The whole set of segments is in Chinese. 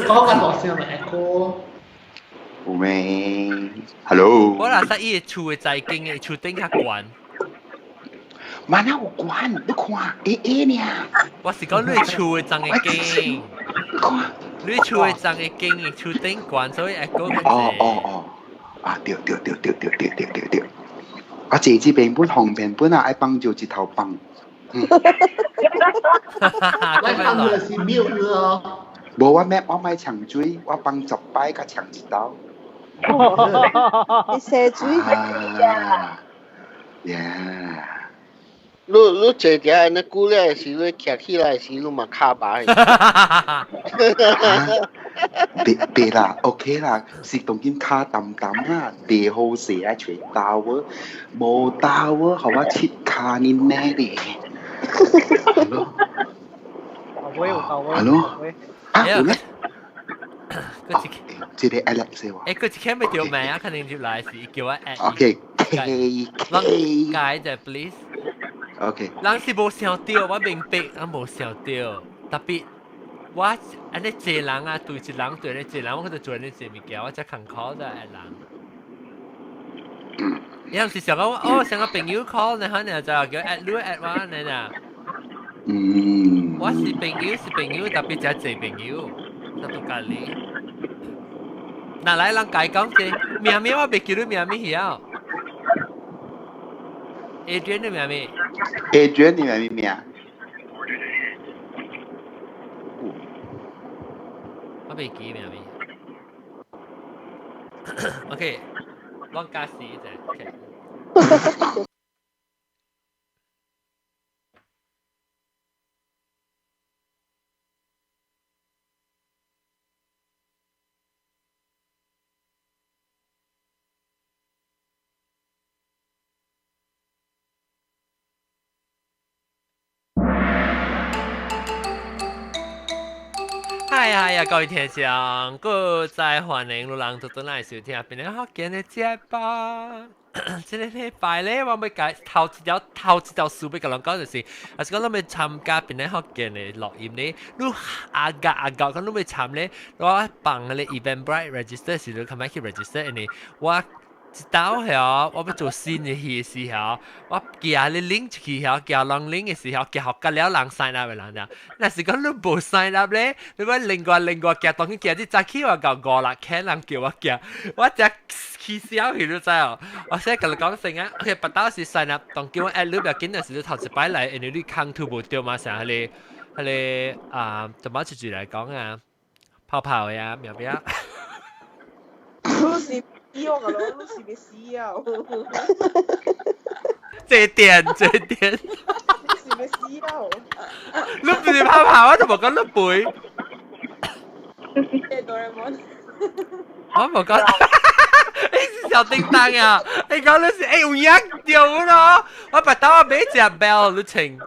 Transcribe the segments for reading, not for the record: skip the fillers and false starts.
講緊大聲咪 echo。有咩 ？Hello。我若使伊個厝嘅財經嘅厝頂較懸。嘛哪有管？你看 A 呢？我是講你厝嘅層嘅經。你看。你厝嘅層嘅經，厝頂懸，所以 echo 較哦。啊對。我姐姐邊本紅邊本啊，愛幫就一頭幫。我放嘅是milk咯。無我買長水，我幫10擺甲長一刀。你射水呀。你坐定安尼久了時，你徛起來時，你嘛卡巴。別啦 ，OK 啦，是當今卡淡淡啊，地好勢啊，全刀啊，冇刀啊，好啊，切卡你咩嘅？係咯。係咯。啊，有咩？即係 Alex 喎。佢只咪條名啊，肯定條來是叫我 at。OK。解就 please。OK。人是無想到，我明白，我無想到，特別我安尼濟人啊，對一人對咧濟人，我覺得做呢濟物件，我才坎考的人。有時想講哦，想個朋友 call 你可能就叫 at 你 at 我你呐。我是朋友，特別就濟朋友，就到隔離。嗱來人解講者，名我未叫你名曉。Adrian 你名？Adrian 你名？我未記名。OK， 我加時啫。OK。係啊，各位聽眾，各再歡迎路人都來收聽，邊個學見嘅節目？這個禮拜咧，我要解頭一條書要甲人講就是，啊是講咱要參加邊個學見嘅錄音咧，你阿甲講你要參咧，我幫你 Eventbrite register 時，你咁樣去 register 呢？我一到遐，我要做新嘅嘢時候，我寄你 link 去遐，寄人 link 嘅時候，寄學甲了人 sign up 嘅人呀。但是講你無 sign up 咧，你要另外寄當去寄啲早起我搞5-6人叫我寄，我只氣笑佢都知哦。我先同你講聲啊 ，OK， 不到時 sign up，當叫我 add 你不要緊嘅時，你頭一擺嚟，因為你空圖無對嘛，成係你怎麼住嚟講啊？泡呀，苗苗。用啊，都是個死啊！這點，是個死啊！你唔是泡，我就冇講你背。哆啦 A 夢。我冇講，你是小叮當啊！你講你是有影掉咯，我白刀我買隻 bell 你稱。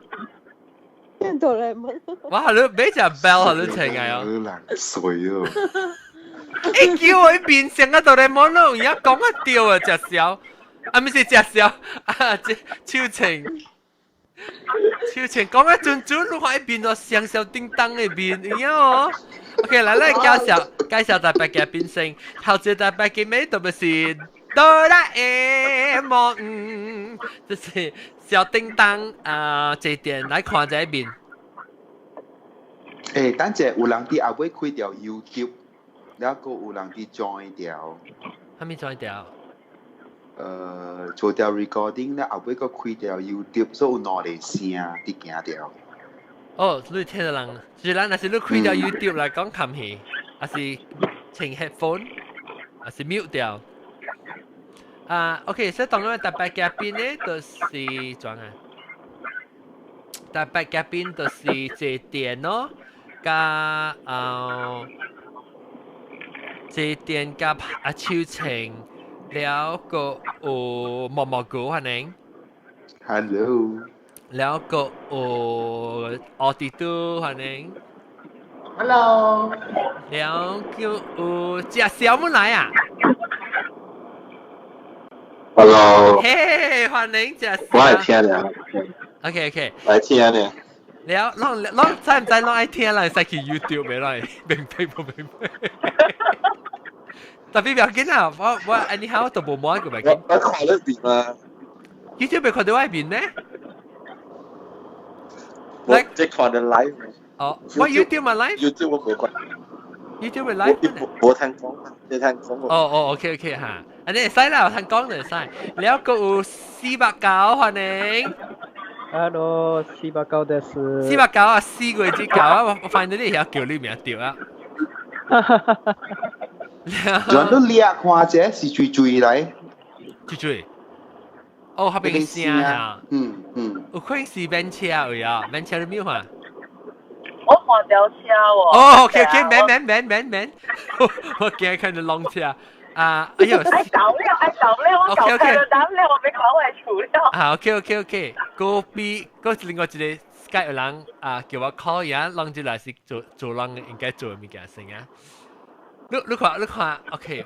哆啦 A 夢。我係你買隻 bell 你稱啊！你冷水哦！你叫我變成啊哆啦 A 夢咯，而家講一掉啊隻小，啊唔是隻小啊，超情講一轉，我喺變到像小叮當嘅變，而家哦。OK， 嚟介紹大伯嘅變性，頭先大伯嘅名特別是哆啦 A 夢，就是小叮當這點來看這邊。誒，等陣有人啲後尾開掉 YouTube。然後有人去 join 掉，係咪 join 掉？做掉 recording 咧，後尾個開掉 YouTube，所以有兩個聲啲行掉。哦，你聽到人，是咱若是你開掉 YouTube 來講冚戲，還是請 headphone，還是 mute 掉？OK，所以當然特別嘉賓咧，就是怎啊？特別嘉賓就是這電咯，加這電甲秋晴了個毛毛菇可能 Hello 了個奧迪都可能 Hello 了個隻小妹來啊 Hello 嘿歡迎隻小我係聽咧 OK 來聽咧แล้วลองใช่ลองไอเทียนเลยใส่去 YouTube ไปเลย明特別唔要緊啊！我 anyhow 都冇摸過唔要緊。我看了邊嘛， YouTube 未看到外邊咩？我即看的 live 哦，我 YouTube 嘛 live， YouTube 我冇看， YouTube 咪 live 咩？冇聽講，你聽講我。哦 OK 嚇，อันนี้ใส่แล้วทางกล้องเลยใส่แล้วก็489歡迎。Hello，489です。489啊，4個字9啊，我發現你係叫你名掉啊。仲都掠看者是最嚟，追，哦，後邊嘅聲啊，有可能是班車位啊，班車你冇啊？我看到車喎。哦，OK，免，我驚看到浪車啊，哎呦，哎走了，我走開了，等咧我俾講為除了。啊，OK，嗰邊嗰另外一個 Skype 人啊，叫我 call 而家浪住嚟是做浪應該做嘅物件先啊。你看 ，OK，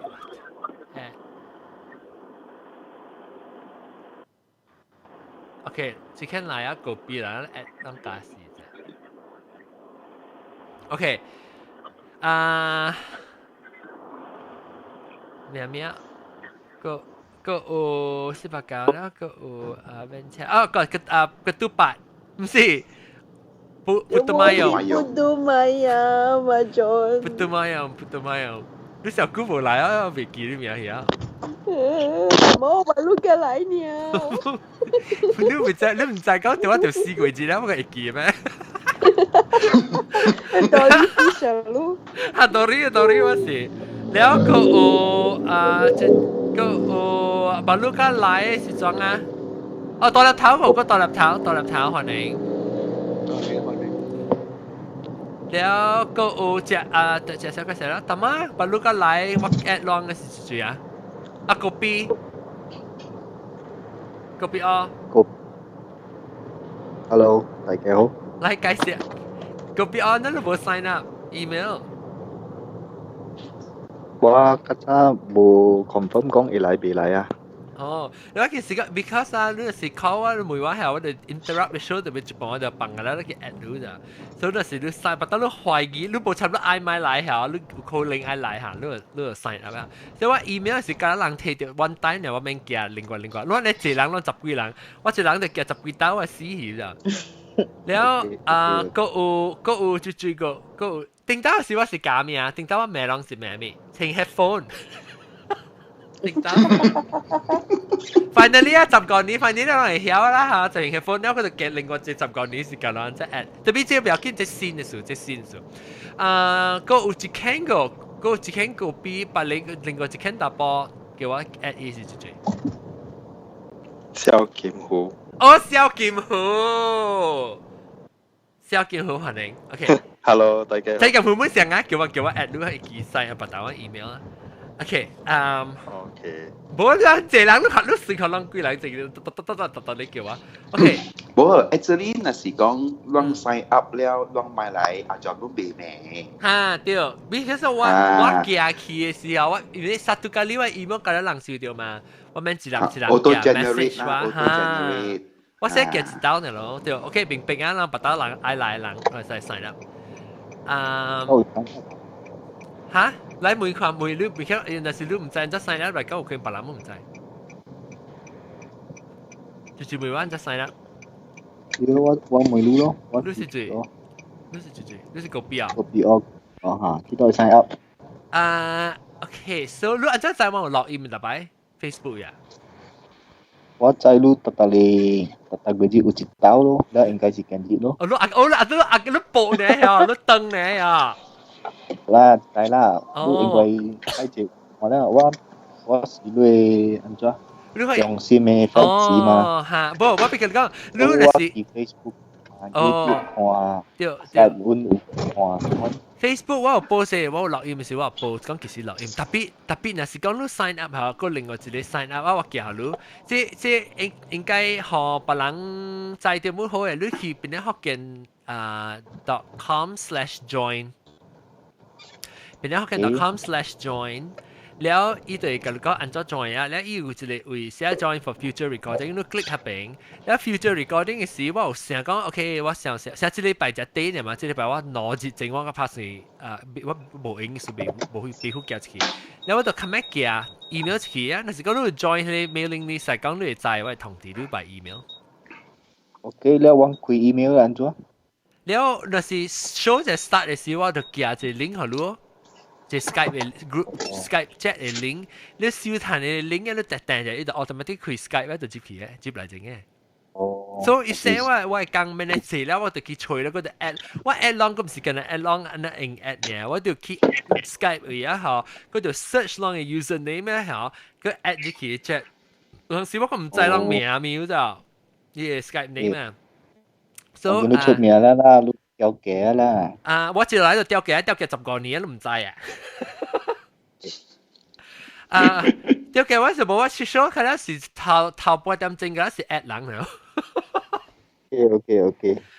OK， 只看來啊，嗰邊啦，at 當家事啫。OK，咩個有489啦，個有咩車？哦，個ketupat，唔是，putu mayam，你小姑冇來啊，未記你名呀？冇話碌嘅嚟呢？你唔知講電話條四個字啦，我會記咩？多啲非常咯。啊，道理我是，แล้วก็個บรรลุการไลฟ์สิจังอ่ะอ๋อตอนรับเท้าผมก็ตอนรับเท้า歡迎แล้วก็จะสักเสร็จแล้วแต่มาบรรลุการไลฟ์วักแอดลองกันสิจุ๊ยอ่ะอ่ะก๊อปปี้อ๋อ Hello，大家好。嚟介紹ก๊อปปี้อ๋อนั่นเรา冇 sign up email 我較早無 confirm 講會來未來啊。哦，你話件事個 because 啊，你是 call 啊，每晚係我哋 interrupt 嘅 show 特別一般我就放㗎啦，你叫 add 你咋，所以就是你 sign，不但你懷疑你冇差唔多嗌買來下，你可能嗌來下，你就 sign up 啊。所以話 email 是隔人睇到 one time 呢，我免寄另外，你一人攞10幾人，我一人就寄10幾刀啊死去咋。แล้วก็จุๆก็定刀是我是假咩啊？定刀我咩啷是咩咩？聽 headphone。定刀。finally 啊，10個年 finally 我嚟曉啦嚇，就聽 headphone，แล้ว佢就寄另外10個年是咁樣即係 add，特別即係比較緊即係新嘅數，個有一間個比把另外一間大波叫我 add 意思就係。蕭劍湖。哦，蕭劍湖歡迎 ，OK。Hello，大家。蕭劍湖每成日叫我 add 你係記曬啊，把打我 email 啦。OK，OK。冇啦，這人都學幾人得你叫我。OK。冇，actually 那是講亂 sign up 了，亂買來啊，就都未名。嚇對，because 我寄去嘅時候，我因為殺到隔離我 email 隔咗人收到嘛，我免一人 auto 寄 generate message 啦話，auto generate。我寫寄一刀呢咯，對，OK，平啊，人把刀人愛來人來sign up。嚇，來每看每你，而且有時你唔知，則 sign up 嚟講，有可能別人都唔知。就是每晚則 sign up。我未รู้咯。你是最，你是個邊啊？個 B 哦嚇，呢度 sign up。OK，so 你按照在網絡 login 入嚟 Facebook 呀？我知你特個字有一刀咯，那應該是建議咯。你報呢呀？你登呢呀？啦，係啦，因為開始我是你安怎？用心嘅 fans 嘛。哦，嚇，不，我俾佢講，你那是 Facebook、YouTube 看，新聞有看。Facebook 我有報寫，我有錄音嘅時候我有報講其實錄音，特別若是講你 sign up 後，個另外一個 sign up 我記下你，即應該學別人知道冇好嘅，你去邊啲學見.com/join，邊啲學見.com/join，了伊就甲你講按怎 join 啊，了伊有一個位寫 join for future recording，你 click 下邊，了 future recording 嘅時我有成講 OK， 我成即禮拜只 day 呢嘛，即禮拜我攞節整我個 pass 我無影數未好夾起，了我就 connect 嘅 email 起啊，但是講你 join 佢 mailing list，係講你會知我通知你 by email。OK，了我開 email 安怎？了那是 show 只 start 嘅時我就寄只 link 給你。即 Skype 嘅 group、Skype chat 嘅 link，你小彈嘅 link 咧，你突然就就 automatic 開 Skype 咧就接起嘅，接嚟整嘅。哦。所以寫我係講 manage 啦，我就去吹啦，嗰度 add，我 add long 咁唔係緊係 add long，安那用 add 嘅，我就去 Skype 嘅呀嚇，嗰度 search long 嘅 username 咧嚇，佢 add 入去 chat，有時我唔知啷名名咋，呢個 Skype name 啊。所以你出名啦，你掉嘅啦。我接來就掉嘅10個年都唔知啊。掉嘅我就冇我去說，可能是頭8點鐘嗰時 at 人了。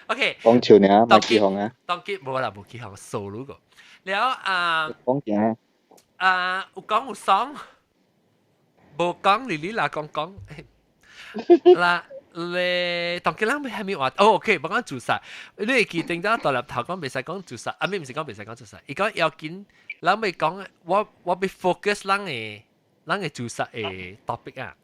OK。講潮呢，冇起行啊。當結冇啦，冇起行，solo 個。了講嘅。有講有爽，冇講你啦講啦。你當佢諗係咪話？OK，冇講做實。你係記定咗獨立頭講，未使講做實。唔是講未使講做實。而講要見，諗咪講，我被 focus 諗嘅做實嘅 topic 啊。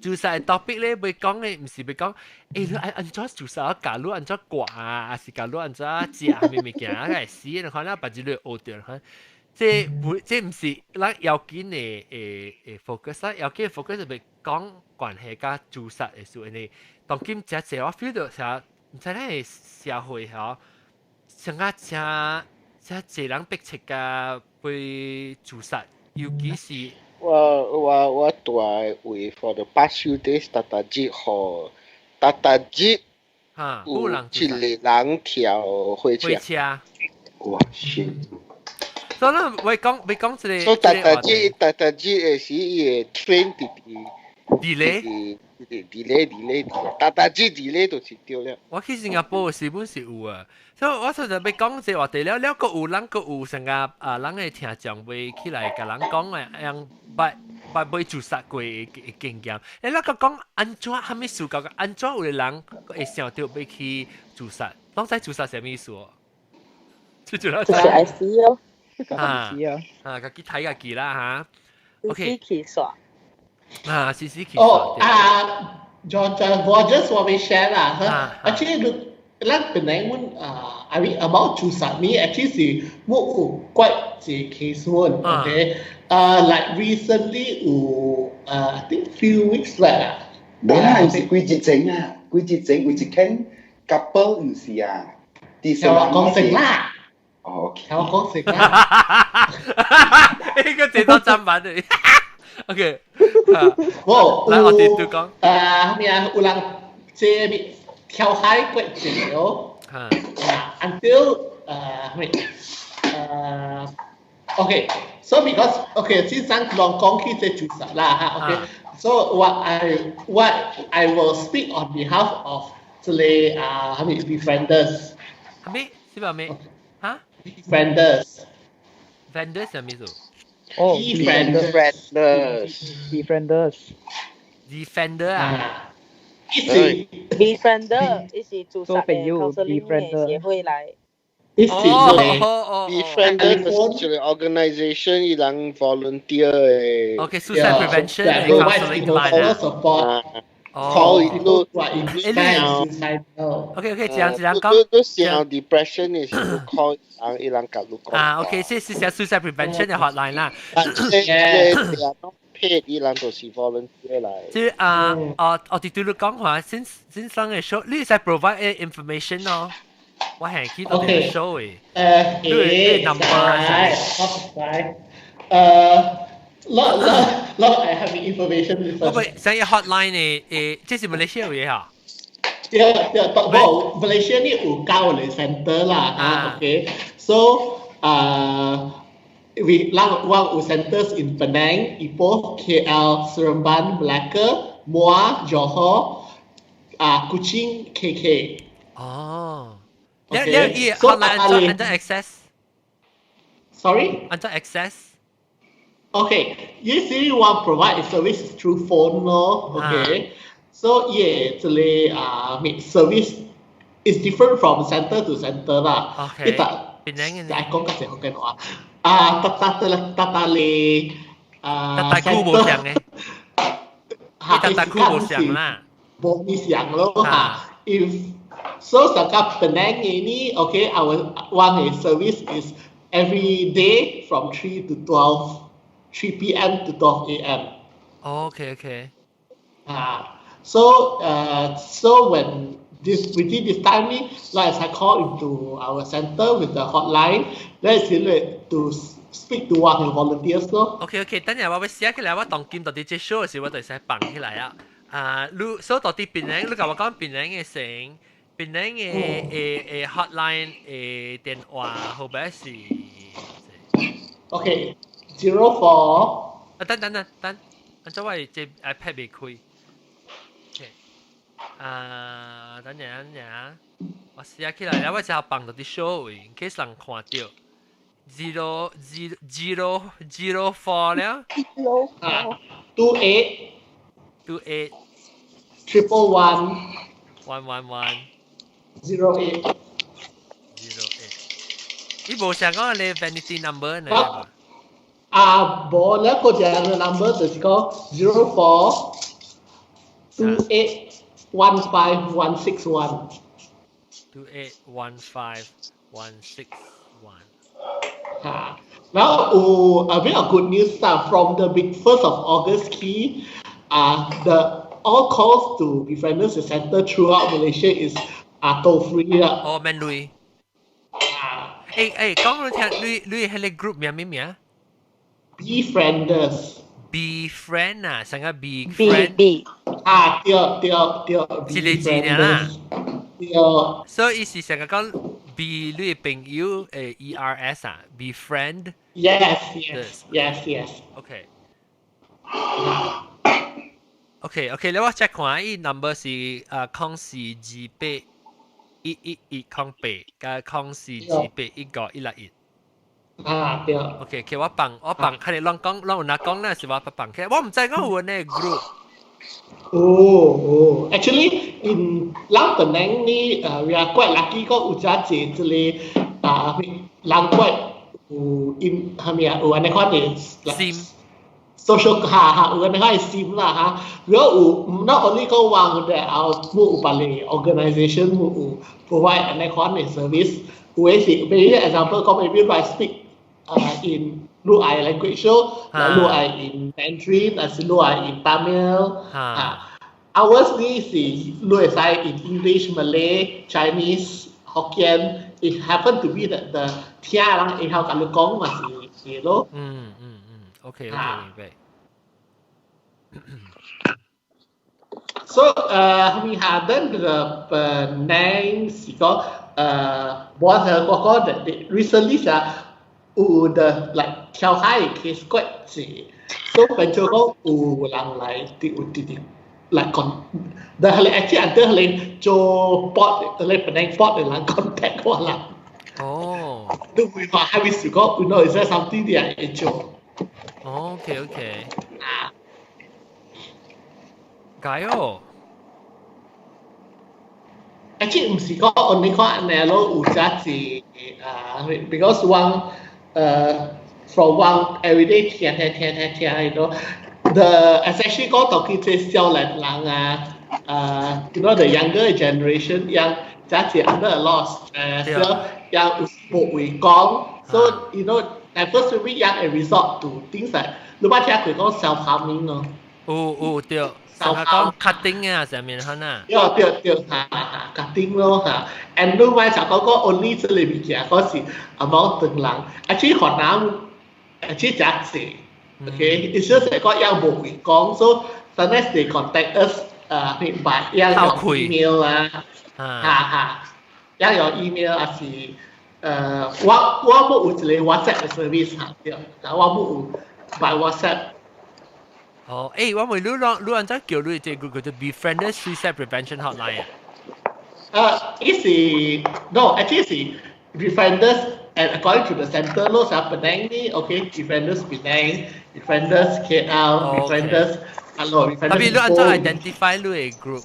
做實嘅 topic 咧，會講嘅唔是會講，你按咗做實，假如按咗掛啊，還是假如按咗食咩物件，係死你看啦，把之類學掉看。即唔是嗱要緊嘅focus 啦，要緊 focus 就係講關係加做實嘅事呢。當今只我 feel 到成唔知咧社會嗬，成個只人逼切嘅會做實，尤其是我大會 for the past few days 搭節有一個人跳火車。哇shit！所以呢，我講一個。所以搭節嘅時，伊個 train delay，搭節 delay 就是掉了。我去新加坡基本是有啊，所以我就要講這話題了。了個有人個有成個人嘅聽眾會起來甲人講誒，樣未做實過嘅經驗。你那個講安怎還沒試過，安怎有個人會想到要去做實？當時做實係咩意思？就是 IC 哦。自己睇下記啦嚇。OK。試試其實。George Rogers 我會 share 啦。Actually，咱本來I mean about 做實呢 ，actually 是冇怪一 case one。OK。Like recently 有I think few weeks back 啊。冇啦，唔是季節整啊，季節整會一傾 couple 唔是啊。有話講成啦。OK。有話講成啦。呢個幾多真版嚟 ？OK。來我哋都講。咩啊？有人借咪跳海過節咯。Until okay. So because since 咱講起這做實啦哈 ，OK. So what I will speak on behalf of 這類befrienders。咩？是吧？咩？嚇 ？Befrienders。Vendors 係咩做？哦 Defender 啊。Befriender 一是做實嘅 counseling 嘅協會嚟。Befriender 係一個 organisation，伊人 volunteer 嘅。Okay, suicide prevention and counseling line call itu OK， 這樣講。都想 depression 嘅時候 call 伊人甲你講。OK，即係 suicide prevention 嘅 hotline 啦。paid 伊人就是 volunteer 嚟。即係我哋對你講話，先生嘅 show，你係 provide information 咯。我係記得你 show 嘅。對 number。Lot I have information with us. 喂，想要 hotline 嘅即係 Malaysia 嘅嚇。Malaysia 呢有教嚟 center 啦，OK。So we有 centers in Penang, Ipoh, KL, Seremban, Melaka, Muar, Johor, Kuching, KK. 哦。你 hotline 按照 access？ Sorry？ 按照 access？ Okay, usually one provide a service through phone, no? Okay. So yeah, actually, service is different from center to center lah. Okay. I講嘅時候嘅話，tata le，tataคู่冇相嘅，tataคู่冇相啦，冇相咯嚇。If so, sangka Penang ini, okay, our one service is every day from 3 p.m. to 12 a.m. Okay. So when within this time, like I call into our center with the hotline, let's to speak to one of the volunteers 咯。Okay， 等陣我會寫起來，我當今到底這 show 嘅時候，我就使放起來啊。你所到底邊人，你同我講邊人嘅聲，邊人嘅hotline 嘅電話號碼是。Okay， 04。等，按照我這 iPad 未開。等陣，我寫起來，我就放到啲 show 位，其實人看到。004了。28 111 08 你冇想講你 vanity number 呢？冇咧，嗰隻 number 就是講04 28 15161 28 15161 Now, a bit of good news from the 1st of August key, all calls to Befrienders Center throughout Malaysia is toll free 啦。哦，免累。講你聽，你係你 group 名？Befrienders。Befriend 啊，成個 Befriend。對。一個字啦。所以意思成個講。Be 你朋友ERS 啊 ，befriend。Yes. Okay， 你我 check 看，依 number 是0428 1108加0428 1911。對。Okay， 其實我放，佢哋亂講咧，是我不放嘅，我唔知我有呢 group。Actually, in Penang ni, we are quite lucky ko ujar je le, lang quite in hamia uan ko ni sim social uan ko sim lah ha. Not only ko wang that our mu upale organization mu provide an economic service. Maybe example ko maybe I speak in Lu Ai language show, Lu Ai in Mandarin, Lu Ai in Tamil. Ours is Lu Ai in English, Malay, Chinese, Hokkien. It happened to be that the Tia lang in how Kalu Kong mas lo. Okay. So we had done the Penang siko what that recently the like 跳海 case quite see. So when you go lang like like the actually under like jo port the Penang port the lang contact wala. Oh. Do we not have it to go? You know, is there something they are enjoy? Okay. Gayo. Actually, 唔是講 only 講安尼咯，有隻是because one from one everyday 聽 you know the especially 講到佢啲少年人you know the younger generation 樣隻是 under a lot of stress 樣冇會講 so you know at first we 樣 resort to things like 你捌聽佢講 self harming 咯。對。講 cutting 啊，上面看啊。對cutting 咯嚇。And 另外就講個 only 這類物件，嗰時 among 等人，actually 河南actually 真係，okay，it's just 個樣冇會講 ，so sometimes they contact us by 樣用 email 樣用 email 還是我冇有一個 WhatsApp 嘅 service 嚇，對，但我冇有 by WhatsApp。我問你按照叫你這個叫做 Befrienders Suicide Prevention Hotline actually 是 defenders and according to the center lo sa Penang ni okay defenders Penang defenders KL defenders defenders 特別你按照 identify 你嘅 group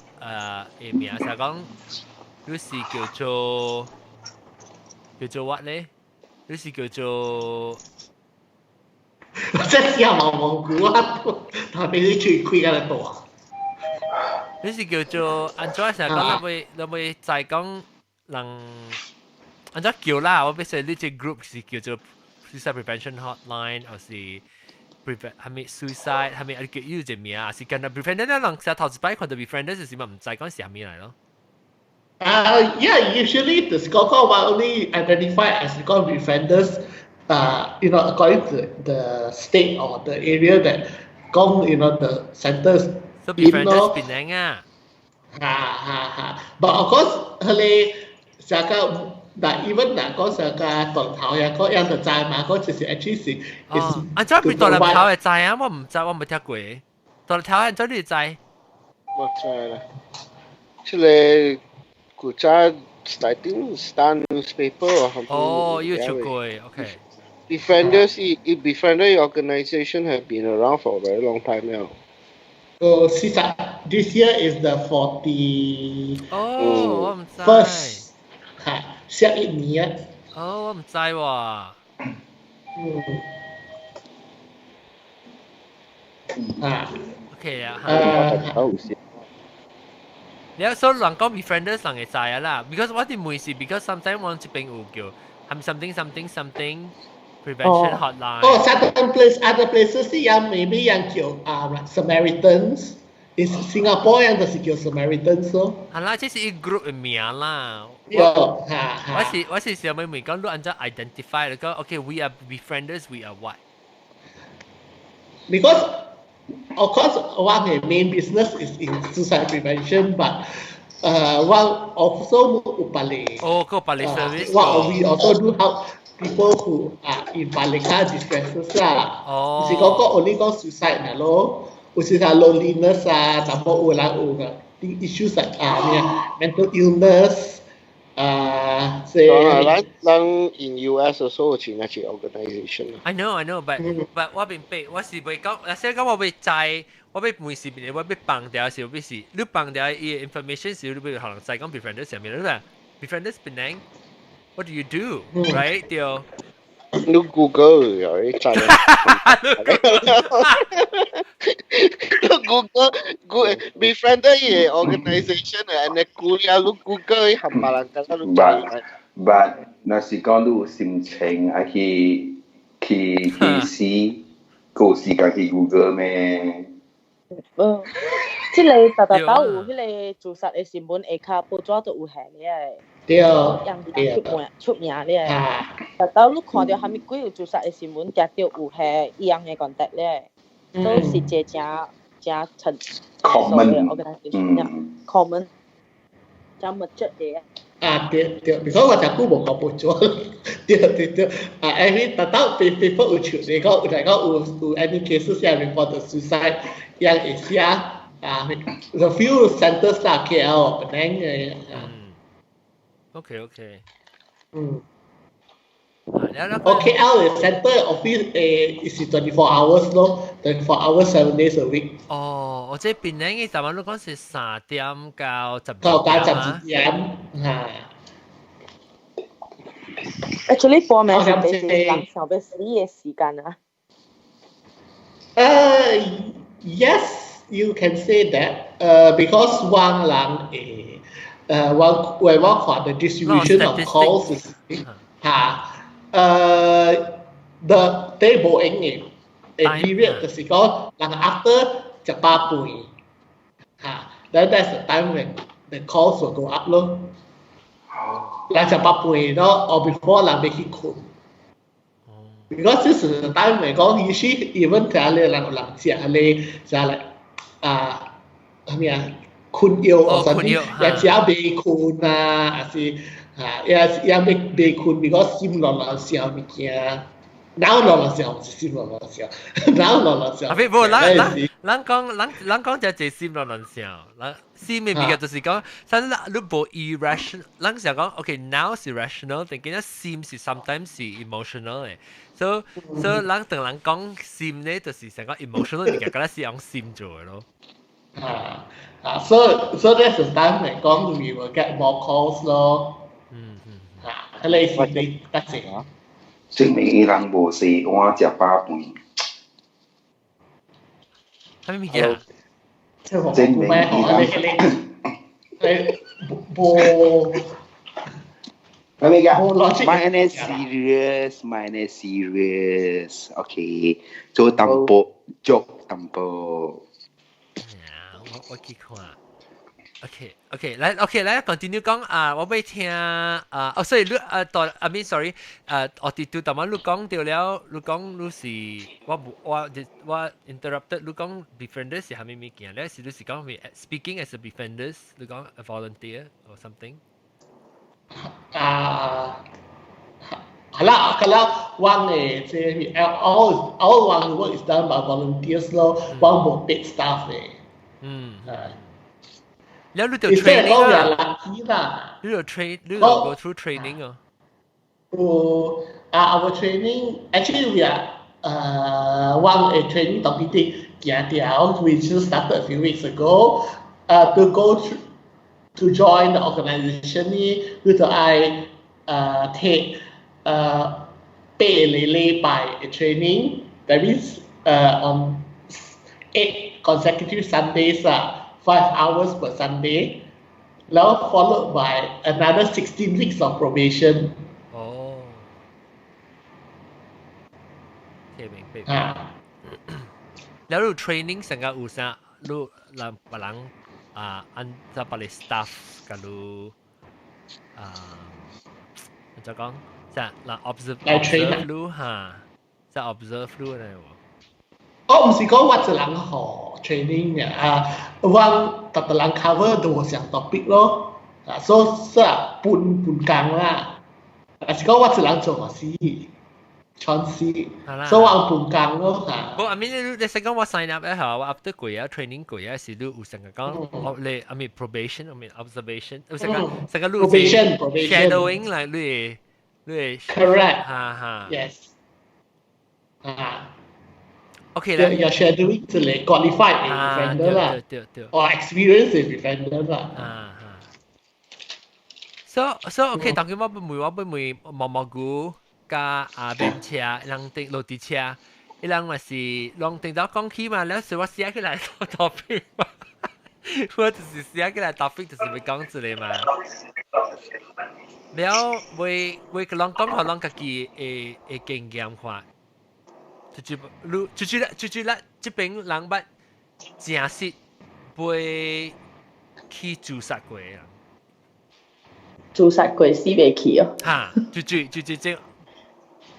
名就講你是叫做 what 咧？你是叫做即係冇估啊！但係俾你最虧嘅度啊！你是叫做按照成日講你會就係講能按照叫啦，我俾你呢隻 group 是叫做 suicide prevention hotline，或是 prevent 係咪 suicide 係咪叫呢隻名啊？是跟住 prevent 咧，能成日頭一擺看到 prevent 是乜唔知講是係咩嚟咯？Yeah, usually the scorecard will only identify as called defenders. According to the state or the area that the centers. So defenders Penang But of course, even 嗰時嘅當頭又嗰樣就債嘛，嗰就是 actually 係。按照邊當頭嘅債啊？我唔知，我冇聽過。當頭按照你債？我知啦，即係古早 starting Star newspaper 哦，要出過 OK。Defender organization have been around for a very long time now. So this year is the 40. 我唔知。First 係11年。我唔知喎。OK 啊。你有所人講 befrienders 人嘅知啊啦 ，because 我哋每次 because sometimes 我這邊有叫係 something prevention hotline。other places yang maybe yang 叫Samaritans。In Singapore yang就是叫 Samaritans 咯。係啦，即係一 group 嘅名啦。我是想問講，你按照 identify 嚟講 ，OK we are befrienders we are what？ Because of course one of the main business is in suicide prevention, but one also upale. Ko upale service. We also do help people who are in palika distresses lah. Kasi kau only kau suicide na lo, usia loneliness tambah ulang issues mental illness. in US also 有一個 organization. I know, but 我明白，我是未講，先講我未知，我未每時我未放掉時，必是你放掉啲 information 時，你會可能再講 befrienders 上面，你話 befrienders Penang what do you do right 對？你 Google 有啲真。Google befriender 嘅 organization and Google 冚唪唥㗎啦，你知。But 那是講你有心情啊去試，個時間去 Google 咩？即係特有迄個自殺嘅新聞下卡報紙都有下咧。對，出名咧。特你看到蝦米幾有自殺嘅新聞，就有下一樣嘅 contact 咧，都是一個正陳 common organization，common 正物質嘅。對 because 我就估冇個報紙，對，every 特登 people 會出嚟講有 any cases 係 report suicide yang Asia the few centers 啦 KL Penang 嘅。OK。KL is center office is 24 hours 咯 ，24 hours 7 days a week。我即係Penang嘅就話你講是3點到12點Actually 報名係俾人上俾死嘅時間啊。Yes, you can say that. Because one for the distribution of calls is the table in period 就是講after 18倍then that's the time when the calls will go up 咯。18倍咯 or before 人未去困。Because this is the time when 講 usually even 睇你人食你就係咩啊困擾或者有時未困還是也未困 because 心亂亂想物件。nào là sao sim là sao nào là sao啊，不，咱講就係心咯，人想，咱心嘅物件就是講，咱你無 irrational，咱想講，OK now 是 rational，但係心是 sometimes 是 emotional 嘅，所以咱同人講心咧，就是成個 emotional 嘅物件，咁係用心做嘅咯。So that's the time 嚟講，we will get more calls 咯。係類似啲得成。證明伊人無食碗食飽飯。係咩嘢？證明伊人無。係咩嘅 ？Mine serious。OK， 做淡薄，做淡薄。我記看。OK，來 continue 講啊，我要聽所以你I mean sorry，我哋對頭先你講到了，你講你是我 interrupted，你講 defender 是係咩物件咧？是你是講 speaking as a defender， 你講 a volunteer or something？ 係啦，one 嘅即係 all one work is done by volunteers 咯，one 冇 paid staff 嘅。แล้วรู้ตัว training 啊？รู้ go through training อ่ะour training actually we are one a training topic 行掉 we just started a few weeks ago to go to join the organization นี่คือตัวI take 8 by a training that means on 8 consecutive Sundays 5 hours per Sunday แล้ว followed by another 16 weeks of probation โอ้เท่เป๊ะแล้วรู้ training สังกัดอุตสาหรู้ลำบลังอันจะไป staff กับรู้จะ講จะลำ observe รู้ฮะจะ observe รู้อะไรวะ我唔是講我一人學 training 嘅我特人 cover 多項 topic 咯所以半工啦是講我一人做事全是所以我半工咯不I mean 你成講我 sign up 咧嚇我 after 過啊 training 過啊是你有成個講你 I mean probation I mean observation 有成個 probation shadowing 嚟你 correct 哈 yes OK 啦 you're shadowing 就嚟 qualified defender 啦or experienced defender 啦so OK 當佢我會毛毛菇加便車人哋落地車伊人咪是浪定到講起嘛แล้ว所以我寫起來個 topic 嘛我就是寫起來 topic 就是會講之類嘛แล้ว會個浪講學浪家己嘅經驗看就啦，這邊人捌真實會去自殺過啊！自殺過死未去哦。嚇，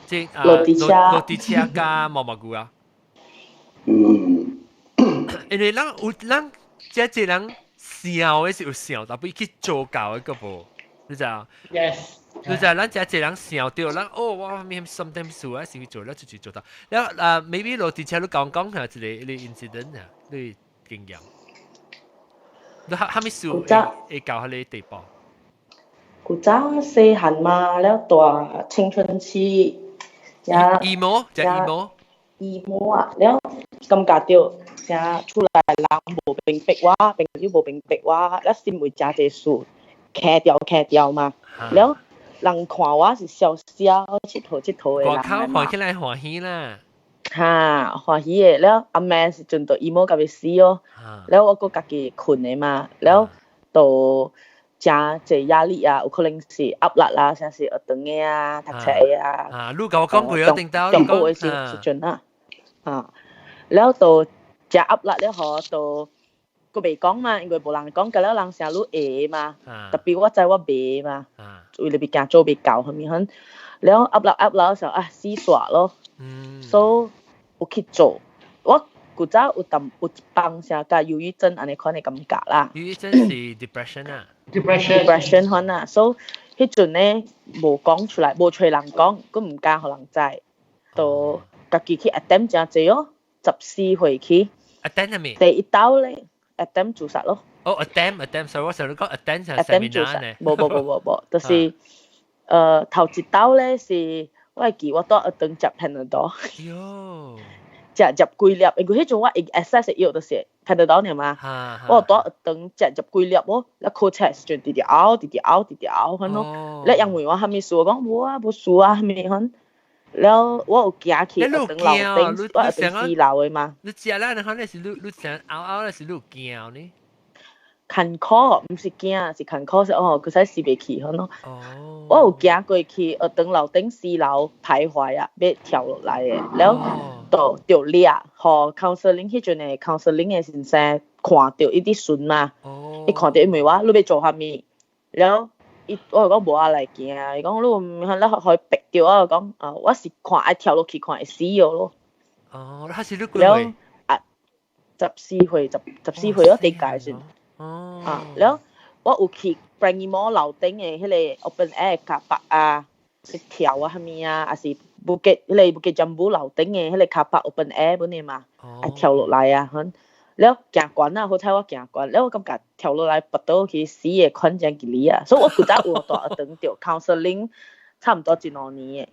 即落地車加毛毛菇啊！因為人這人笑嘅是有笑，但係去做教嘅個噃，你知啊 ？Yes。就係咱這人想到，咱我咪 sometimes 做啊，是做了就做到。แล้วmaybe 落地車都講下一個 incident 啊，你經驗。你係咪數會教下你地步？古早細漢嘛，แล้ว大青春期emo 就 emo 啊，แล้ว感覺到成出來人無並逼我，朋友無並逼我，แล้ว心會真濟事，騎掉嘛，แล้ว人看我是笑笑，佚佗嘅人。外口看起來歡喜啦。嚇，歡喜嘅，แล้ว阿妹是盡到 emo 到要死哦。แล้ว我個家己困嘅嘛，แล้ว到真濟壓力啊，有可能是壓力啦，像是學堂嘅啊、讀冊啊。你甲我講過有定到，中國嘅時陣啦。แล้ว到真壓力了後到。個未講嘛，因為無人講，咁了人成日會嘛，特別我知我未嘛，為了別驚做別教咁樣，แล้ว壓力嘅時候試耍咯，所以有去做，我古早有一幫成個憂鬱症安尼款嘅感覺啦。憂鬱症是 depression 啊 ？depression 款啊，所以迄陣咧無講出來，無隨人講，佢唔敢互人知，就家己去 attempt 真濟哦，14歲去。attempt 係咩？第一刀咧 attempt 自殺咯。哦 attempt，sorry， 我成日講 attempt 係 attempt 自殺，冇，就是頭一刀咧是我係記我多一頓食 Panadol。喲。食幾粒，因為迄種我 access 藥就是 Panadol 呢嘛。我多一頓食幾粒哦，แล้ว考出來時陣直直拗，咁咯。แล้ว因為我係咪輸講冇啊，冇輸啊，係咪咁？แล้ว我有行去一頓樓頂，我一頓4樓嘅嘛。你食啦，你可能是你想拗咧是你有驚呢？坎坷唔是驚，是坎坷是佢使試未去咁咯。我有行過去一頓樓頂4樓徘徊啊，要跳落來嘅，แล้ว就掠，和 counselling 迄陣嘅 counselling 嘅先生看到伊啲筍嘛，伊看到伊問我你要做啥物，แล้ว我講無啊來行，伊講你可以逼掉我講我是看愛跳落去看會死咗咯。他是你幾歲？14歲咯，第屆先。แล้ว我有去 Brangimo 樓頂嘅迄個 open air 卡巴啊，去跳啊，係咪啊？還是Bukit Jambu 樓頂嘅迄個卡巴 open air 本嚟嘛，跳落來啊，แล้ว行慣啊，好彩我行慣，แล้ว我感覺跳落來拔到去死嘅款正幾哩啊，所以我古早有大一頓掉 counselling 差唔多1-2年嘅，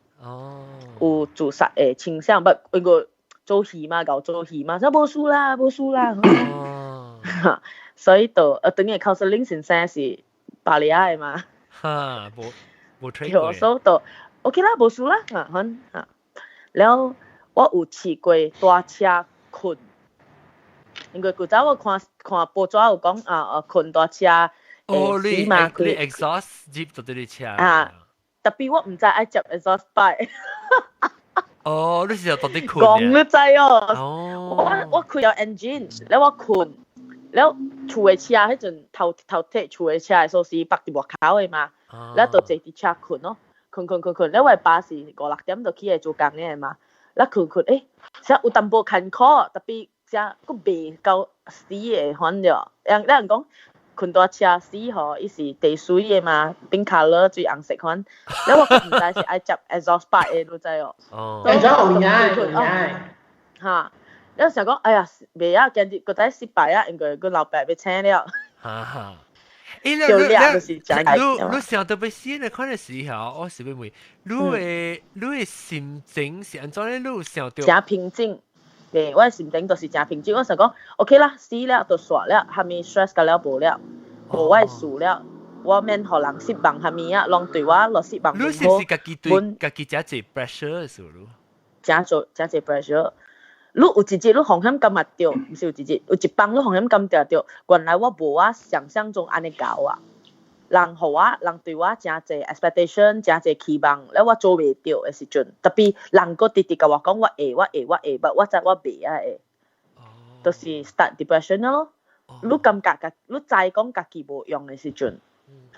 有自殺嘅傾向，不因為做戲嘛，搞做戲嘛，所以冇輸啦。所以就等於 counselling 先生是巴黎亞嘅嘛。冇吹過。所以就 OK 啦，冇輸啦，แล้ว我有試過大車困，因為古早我看報紙有講困大車死嘛，你 exhaust 接到啲車。特別我唔知愛接 exhaust pipe。你是有到啲困嘅。講都知哦。我開有 engine，แล้ว我困。แล้ว厝嘅車迄陣頭鐵厝嘅車嘅時候是北啲外口嘅嘛，แล้ว就坐啲車困咯，困，แล้ว為巴士5-6點就起嚟做工嘅嘛，แล้ว困，實有淡薄坎坷，特別只個未夠死嘅款咗，人講困大車死吼，伊是地水嘅嘛，冰color最紅色款，แล้ว我唔知是愛接 exhaust pipe 嘅，你知哦。嚇！有時候講，哎呀，未啊，見啲個仔失敗啊，因為個老闆被請了。你想到被死呢？可能時候我是問你嘅心情是安怎咧？你想到？真平靜，對，我嘅心情就是真平靜。我想講 ，OK 啦，死了就算了，還沒 stress 個了無了，無我輸了，我免互人失望，還沒啊，人對我落失望。你是唔是家己對家己真濟 pressure 嘅時候？真濟 pressure。你有一日你風險感覺到，唔是有一日，有一幫你風險感覺到，原來我無我想象中安尼搞啊，人對我真濟 expectation， 真濟期望，แล้ว我做袂到嘅時陣，特別人個直直甲我講我會，但我知我袂啊會，就是 start depression 咯。你感覺你知講家己無用嘅時陣，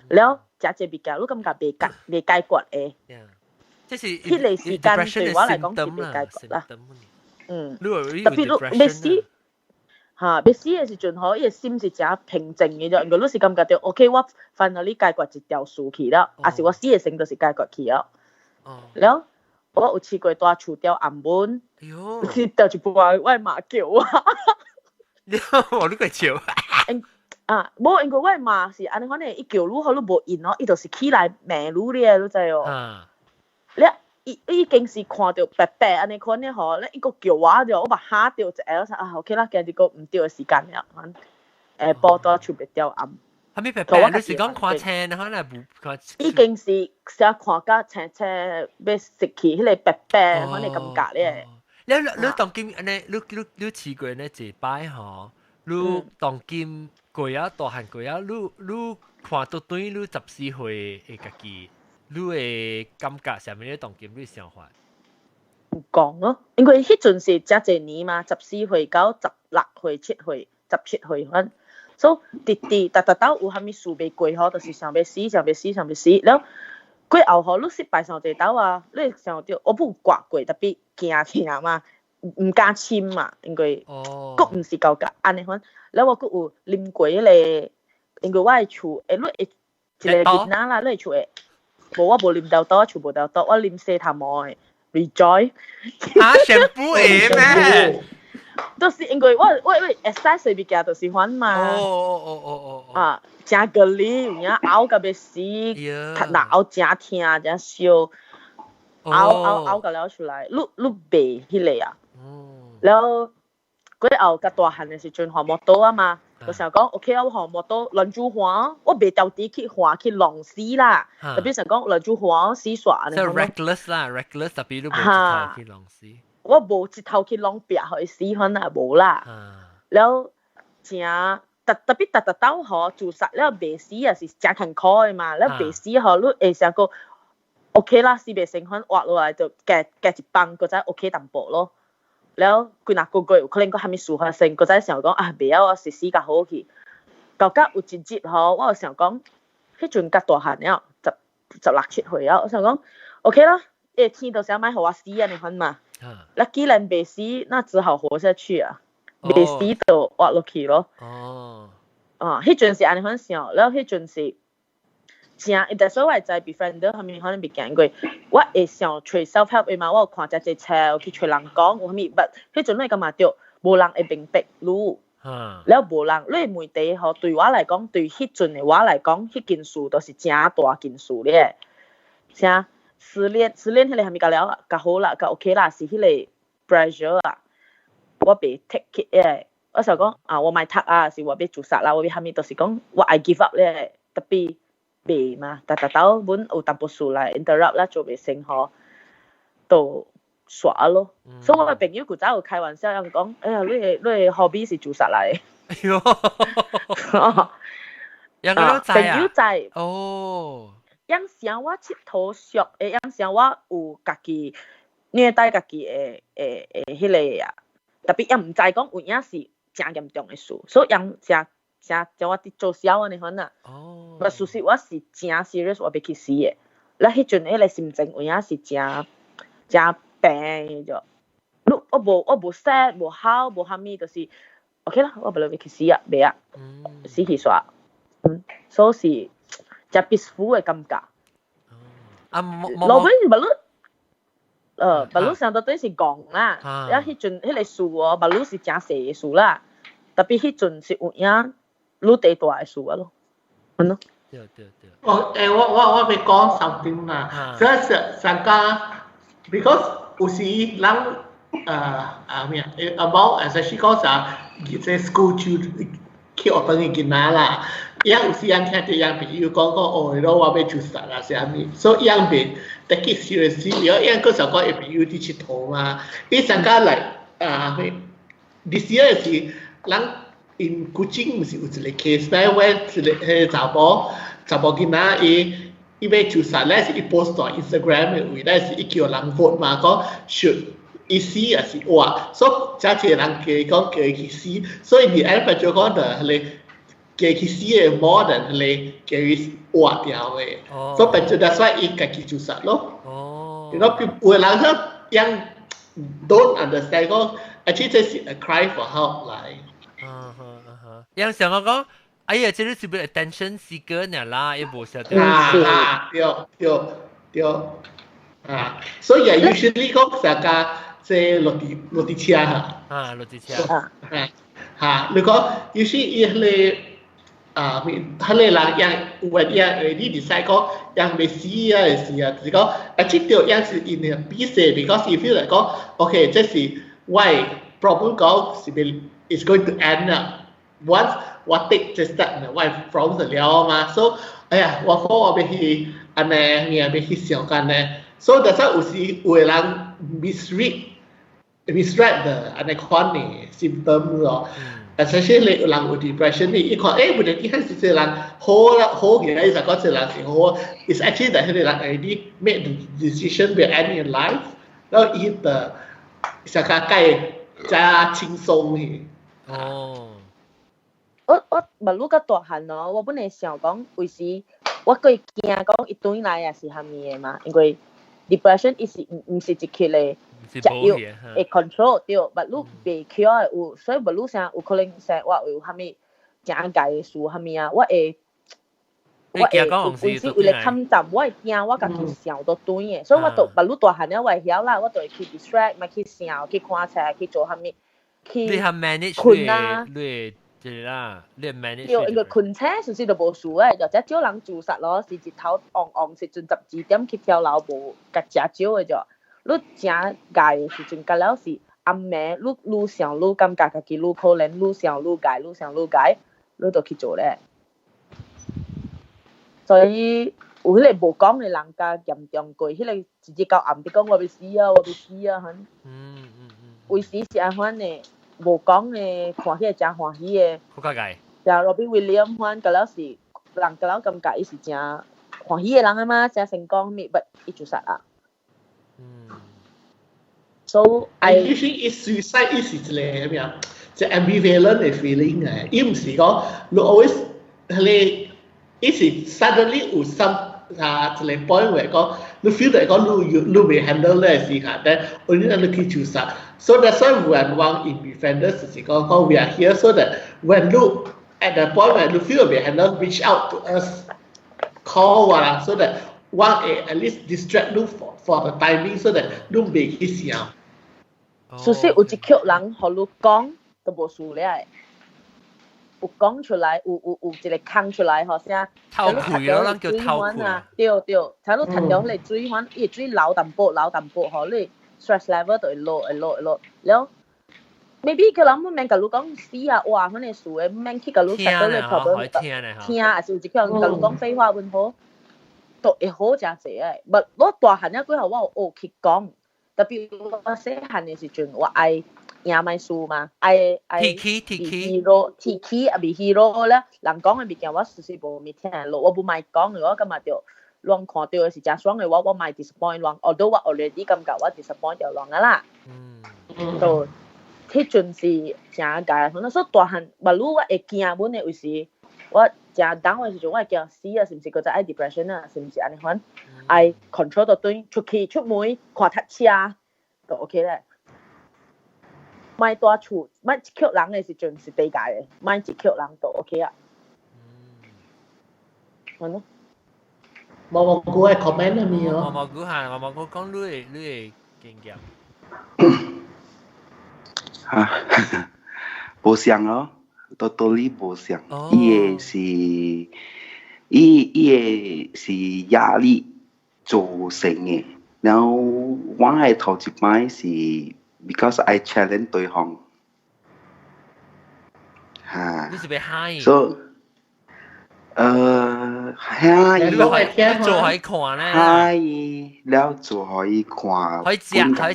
แล้ว真濟比較你感覺未解決嘅，迄個時間對我來講是未解決啦。特別你要死嘅時陣，伊個心是真平靜嘅啫。如果你是感覺到 OK， 我finally解決一條事去了，還是我死嘅性就是解決去了。แล้ว我有試過帶厝條暗門，去掉一半我媽叫我。我都佢笑。冇，因為我媽是安尼款嘅，伊叫你好你無應咯，伊就是起來罵你咧，你知哦。你已經是看到白白安尼款嘅吼，咧伊個叫我就我把嚇到一下，我說OK 啦，今日個唔對嘅時間了，報到厝別掉暗。係咪白白？你是講看青，可能唔看。已經是成看甲青要失去迄個白白款嘅感覺咧。你當今安尼，你試過呢一擺吼，你當今過啊大漢過啊，你看到對你14歲嘅家己。你會感覺上面啲當今你想法？唔講咯，因為迄陣是真濟年嘛，14歲到16歲、17歲、17歲款，所以直到有蝦米事未過好，就是想要死，แล้ว過後吼，你失敗上濟到啊，你想到我冇掛過，特別驚嘛，唔敢簽嘛，因為佫唔是夠格安尼款，แล้ว我佫有啉過迄個，因為我嘅厝你會一個囡仔啦，你嘅厝誒。無我無啉豆豆，全部豆豆，我啉西塔摩誒， rejoice。全部咩？都是因为我会使比较都喜欢嘛。啊，真个哩，有影拗个要死，那拗真疼真烧，拗个了出来，你白迄个啊。แล้ว嗰啲牛嘅大漢嘅時陣學摩多啊嘛，我成日講 OK 啦，我學摩多輪住滑，我未到底去滑去浪死啦，特別成講輪住滑死耍。即係 reckless 啦 ，reckless 特別都冇直頭去浪死。我冇直頭去浪邊去死可能冇啦。แล้ว正特別特兜學做實แล้ว未死啊是正勤苦嘅嘛，แล้ว未死學你誒成個 OK 啦，是未成款滑落嚟就夾一棒個仔 OK 淡薄咯。แล้ว佢嗱個有可能佢還沒數下先，個仔想講啊，未啊，我實施較好去。舊家有一節嗬，我想講，迄陣較大漢了，16、17歲啊，我想講 OK 啦，天到時買互我死啊，你看嘛。那既然未死，那只好活下去啊，未死就活落去咯。迄陣是安尼款想，แล้ว迄陣是。正，但所謂就係 befriender 後面可能未見過，我會想找 self help 嘅嘛，我有看隻冊去找人講，我後面不，迄陣你感覺到無人會明白路，แล้ว無人你媒體吼對我來講，對迄陣嘅我來講，迄件事都是正大件事咧，啥失戀迄個後面甲了甲好啦，甲 OK 啦，是迄個 pressure 啊，我被 take it 咧，我想講啊，我咪 take 啊，是我被自殺啦，我後面都是講我 I give up 咧，特別。未嘛，但到本有淡薄事來 interrupt 啦，做未成嗬，就耍咯。所以我嘅朋友佢早有開玩笑，人講，哎呀，你 hobby 是自殺嚟。人都知啊。朋友知。哦。有時我佚佗熟，有時我有家己虐待家己嘅迄個啊，特別又唔知講有影是真嚴重嘅事，所以人就我啲做小安尼款啊。我事實我是真 serious， 我要去死嘅。嗱，迄陣迄個心情有影是真病咗。我無 sad 無好無蝦米，就是 OK 啦，我不要去死啊，未啊，死去煞。所以是真 peaceful 嘅感覺。老闆馬路上到底是講啦，然後迄陣迄個樹哦，馬路是真細嘅樹啦，特別迄陣是有影。攞地大嘅樹啊咯，係咯。對。我要講 something 啦，即係上家 because 有時人咩about especially 講啥，即係 school 就去學堂嘅囡仔啦，有時人聽到人朋友講哦，我要做啥啦，啥物，所以人別 take it seriously，有人嗰時候講朋友啲佚佗嘛，啲上家嚟this year 是人。in Kuching 是有一個 case 咧，我一個查某囡仔伊要自殺咧，是伊 post 喺 Instagram 嘅位咧，是伊叫人 vote 嘛，講 should 伊死還是活，所以真係人叫伊去死，所以你安排就講的係叫伊去死嘅 more than 係叫伊活掉嘅，所以變咗that's why 伊家己自殺咯。you know 有人佢人 don't understand 講 actually 這是 a cry for help 嚟。人想我講，哎呀，這是不 attention seeker 呢啦，也無曉得。對，所以usually 講成家即落地車嚇。落地車。你講 usually 佢佢人人有人你 decide 講人未死啊，是啊，就是講actually 對人是 in a busy because you feel like 講 OK， 這是 why problem 講是被 is going to end up。Once 我 take 這 step 呢，我 from 咗了嘛，所以哎呀，我講我要去安尼，要去想干呢，所以但係有時有個人 misread 的安尼款嘅 symptom 咯，especially 你有人有 depression 呢，伊看誒，唔係啲係是個人好嘅，伊就講個人是好 ，is actually 但係個人 already made the decision to end in life，然後伊的想佢改加輕鬆嘅。我馬路較大漢咯，我本來想講，為時我佢驚講一對來也是蝦米嘅嘛，因為 depression 是唔是一級咧，只要會 control 掉，馬路未 cure 有，所以馬路上有可能成我有蝦米正解嘅事蝦米啊，我會我會有時為了探站，我會驚我家己想到對嘅，所以我就把路大漢了，我會曉啦，我就會去 distract，咪去想，去看冊，去做下面，去困啊，你係啦，你 manage。要一個困車，是就無事誒，就只少人自殺咯，是日頭昂時陣12點去跳樓無，甲食少嘅啫。你正介嘅時陣，甲了是暗暝，你愈想愈感覺家己愈可憐，愈想愈介，你就去做咧。所以有迄個無講嘅人家嚴重過，迄個直接到暗啲講我要死啊，很。為時是安款嘅，無講嘅看起來真歡喜嘅。好解解。就 Robin Williams 款，甲了是人甲了感覺伊是真歡喜嘅人啊嘛，真成功咪，不伊自殺啊。So I usually is suicide is 一個咩啊？即 ambivalent 嘅 feeling 嘅，伊唔是講你 always 係伊是 suddenly 有 some 一個 point 嚟講，你 feel 嚟講你未 handle 咧時間，但我哋你去自殺。So that's why when one in defenders 是講 we are here so that when you at the point when you feel we handle, reach out to us, call 啦 ，so that one at least distract you for the timing so that 你未去想。所以有一曲人互你講都無事咧，有講出來，有一個空出來，好像透氣咯，咱叫透氣啊。對，睇到睇到迄個水反，伊水流淡薄，吼，你 stress level 就會落，แล้ว maybe 個人唔免甲你講死啊，哇，嗰個事誒，唔免去甲你實到你頭度聽，還是有一曲人甲你講廢話問好，都會好真濟誒。唔，我大漢了過後，我有學去講。特別我細漢嘅時陣，我愛贏買書嘛，愛 hero 啊，比 hero 咧，人講嘅物件我實時無咪聽落，我唔買講嘅，我感覺到人看到嘅是真爽嘅話，我買 disappoint 人，although 我 already 感覺我 disappoint 掉人㗎啦。就迄陣是真解，可能所以大漢，無論我會驚本嘅，有時我真等嘅時陣，我會驚死啊，是唔是嗰隻愛 depression 啊，是唔是安尼款？愛 control 到對，出去出門看搭車就 OK 咧。買大厝，買一曲人嘅時陣是地界嘅，買一曲人就 OK 啊。係咯。毛菇係 comment 係咪哦？毛菇講你嘅經驗。無像哦。totally 無像，伊個是壓力造成嘅。然後我係頭一擺是 because I challenge 對方，你是被嗨？所以嗨，做喺看咧，嗨了做可以看，可以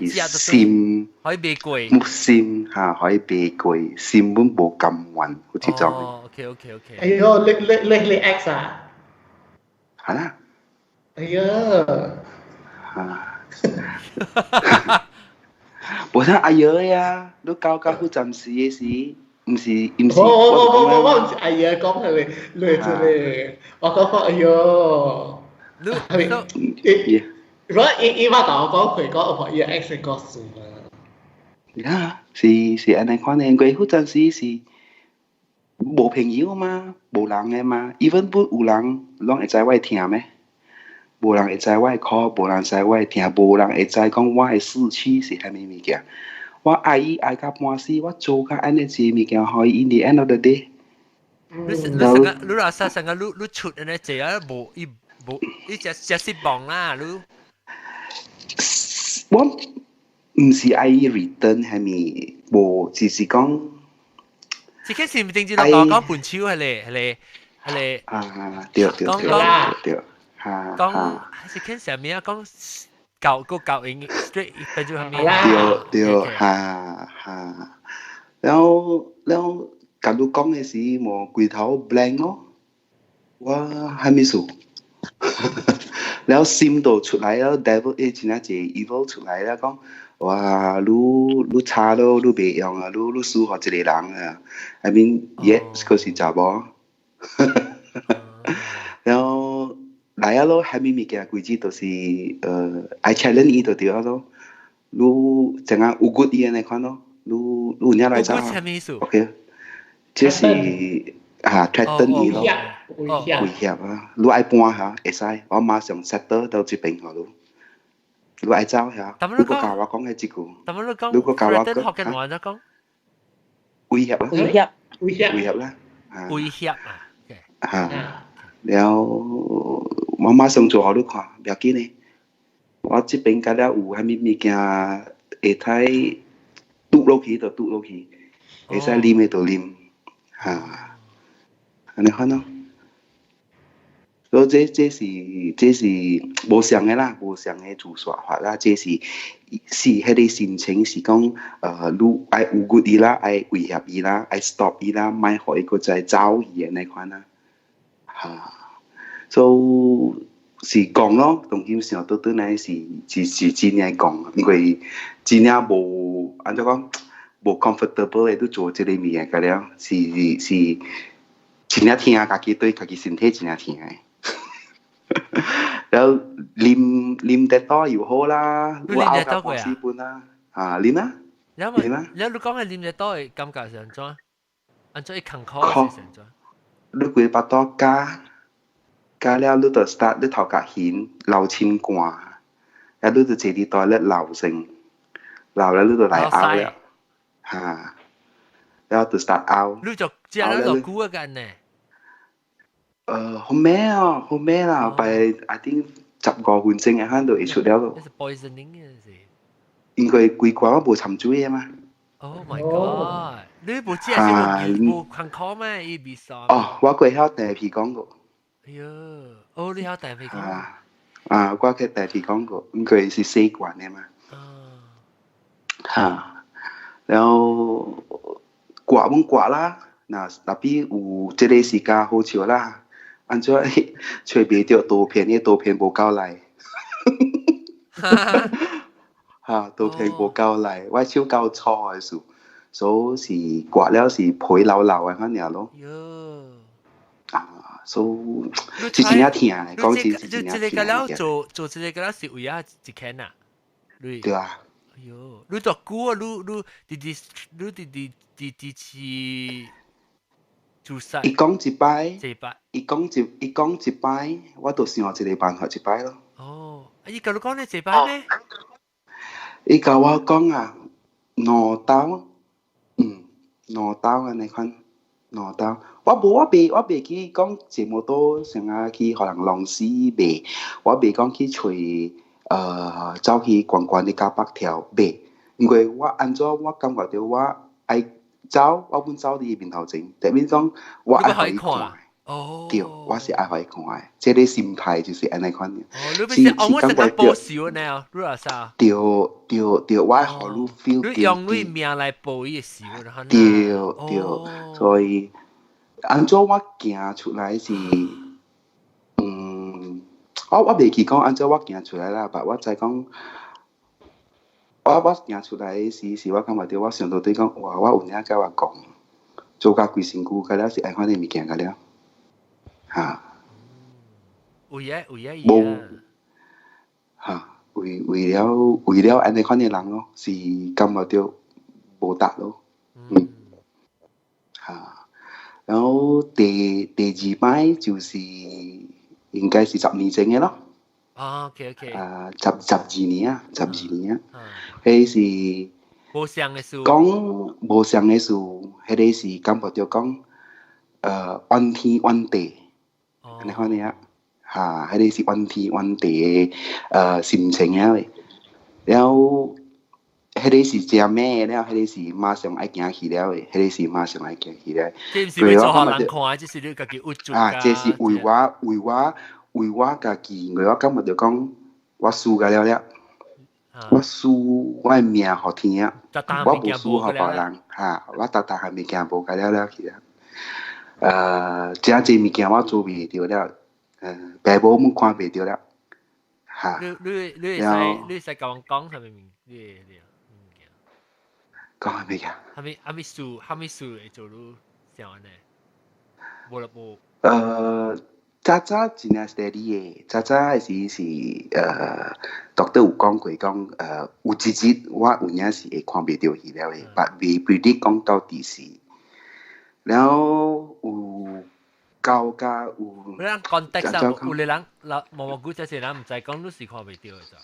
食心，可以避過，心嚇可以避過，心本無咁穩，好似咁。哦 ，OK。哎呦，你 X 啊？係啦。哎呀，無啥哎呀呀，你搞複雜事嘅事。唔是，我唔是哎呀講係你咧，我講哎呦，如果伊話同我講佢講我伊 X 個數啦。啊，是安尼款嘅，佢複雜事是無朋友嘛，無人嘅嘛 ，even 不有人，攏會知我會聽咩？無人會知我會 call，無人知我會聽，無人會知講我嘅死去是蝦米物件。我愛伊愛到半死，我做甲安尼一個物件，互伊 in the end of the day。你話實成個你出安尼做啊，無只失望啦，你。我唔是愛伊 return 係咪？無只是講。即係是唔定住講本手係咧。啊，對。講是傾上面啊講。教應 straight 變做係咩？對，然後假如講嘅時，我規頭 blank 咯，我係咪數？然後心度出來了 ，devil 真係一 evil 出來了，講哇，你差咯，你袂用啊，你輸互一個人啊 ，I mean yes，嗰是查某，然後。來啊咯，蝦米物件規矩都是I challenge 伊就對啊咯。你怎樣有骨伊安尼款咯？你有影來查 ？OK， 這是 threaten 伊咯，威脅啊！你愛搬嚇，會使，我馬上 settle 到這邊嗰度。你愛走嚇，你個教我講嘅一句，你個教我講嚇，威脅啦，威脅啦，威脅啊，嚇，然後我馬上做好你看，唔要緊嘅，我這邊嗰啲有係咪物件會睇篤落去就篤落去，會使啉嘅就啉，嚇。安尼看咯，所以這是無相嘅啦，無相嘅做說法啦，這是迄個心情是講，你愛有骨伊啦，愛威脅伊啦，愛 stop 伊啦，莫互伊個再走伊安尼款啦，嚇，所以是講咯，當今上倒來是真係講，因為真係無安怎講，無 comfortable 嘅都做這個物件個了，是。真係聽家己對家己身體真係聽嘅，然後啉得多又好啦，你啉得多過啊？啉啊！你講係啉得多嘅感覺係安怎？安怎一坎坷係安怎？你幾巴多加了，你就 start 你頭殼顯流清汗，然後你就坐啲袋咧流成，流了你就嚟嘔了，嚇，然後就 start 嘔。你就只係落估一間呢？好咩啦，by I think 15分鐘嘅喺度會出了咯。係 poisoning 嘅事。應該規個我無參水啊嘛。Oh my god！你無知係無坎坷咩？伊比賽。哦，我過曉地皮講過。哎呀，哦，你曉地皮講。我去地皮講過，應該是4關嘅嘛。嚇，然後掛啦，嗱，特別有這個時間好笑啦。按照隨便條圖片，啲圖片無夠嚟，嚇圖片無夠嚟，我手夠粗嘅數，所以是刮了是皮流流嘅嗰樣咯。所以是真係聽嘅，講真是真係聽嘅。你這個了做這個了是為啊一天啊？對啊。哎呦，你做久啊？你是。伊講一擺，伊講一擺，我就想一個辦法一擺咯。哦，伊甲你講你一擺咩？伊甲我講啊，2刀安尼款，2刀。我袂去講節目都想啊去互人浪死賣，我袂講去找走去逛逛啲假北條賣，因為我安怎我感覺到我愛。走，我本走啲面頭前，特別講我愛互伊看，對，我是愛互伊看嘅，即個心態就是安尼款嘅。你我成日報仇呢，你話啥？對，我愛互你 feel 你用你命來報伊嘅仇，對，所以安怎我行出來是，我袂記講安怎我行出來啦，但我知講。我行出來時，我感覺到我想到對講，哇！我有影甲我講，做甲規身軀，甲了是愛款嘅物件甲了，嚇。有嘢，無嚇，為了安尼款嘅人咯，是感覺到無值咯，嚇。然後第2擺就是應該是10年前嘅咯。OK。12年啊，迄是無相嘅事。講無相嘅事，迄個是感覺到講，怨天怨地，安尼款嘅啊，嚇，迄個是怨天怨地嘅心情啊喂。然後迄個是真咩了，迄個是馬上愛行去了嘅，迄個是馬上愛行去了。這是要做互人看，這是你家己鬱住㗎。這是為我家己，因為我感覺到講，我輸個了，我輸我嘅命互天，我無輸互別人嚇，我逐項物件無個了去了。真濟物件我做袂到了，爸母們看袂到了嚇。你會使甲我講啥物物？講啥物嘢？蝦米事會做你啥安尼？無。早真係 steady 嘅，早時是doctor 有講過講有一日我有影是會看袂到佢了嘅，但未 predict 講到底是，然後有高加有。你人 context 上有啲人毛毛菇這些人唔知講你是看袂到嘅咋。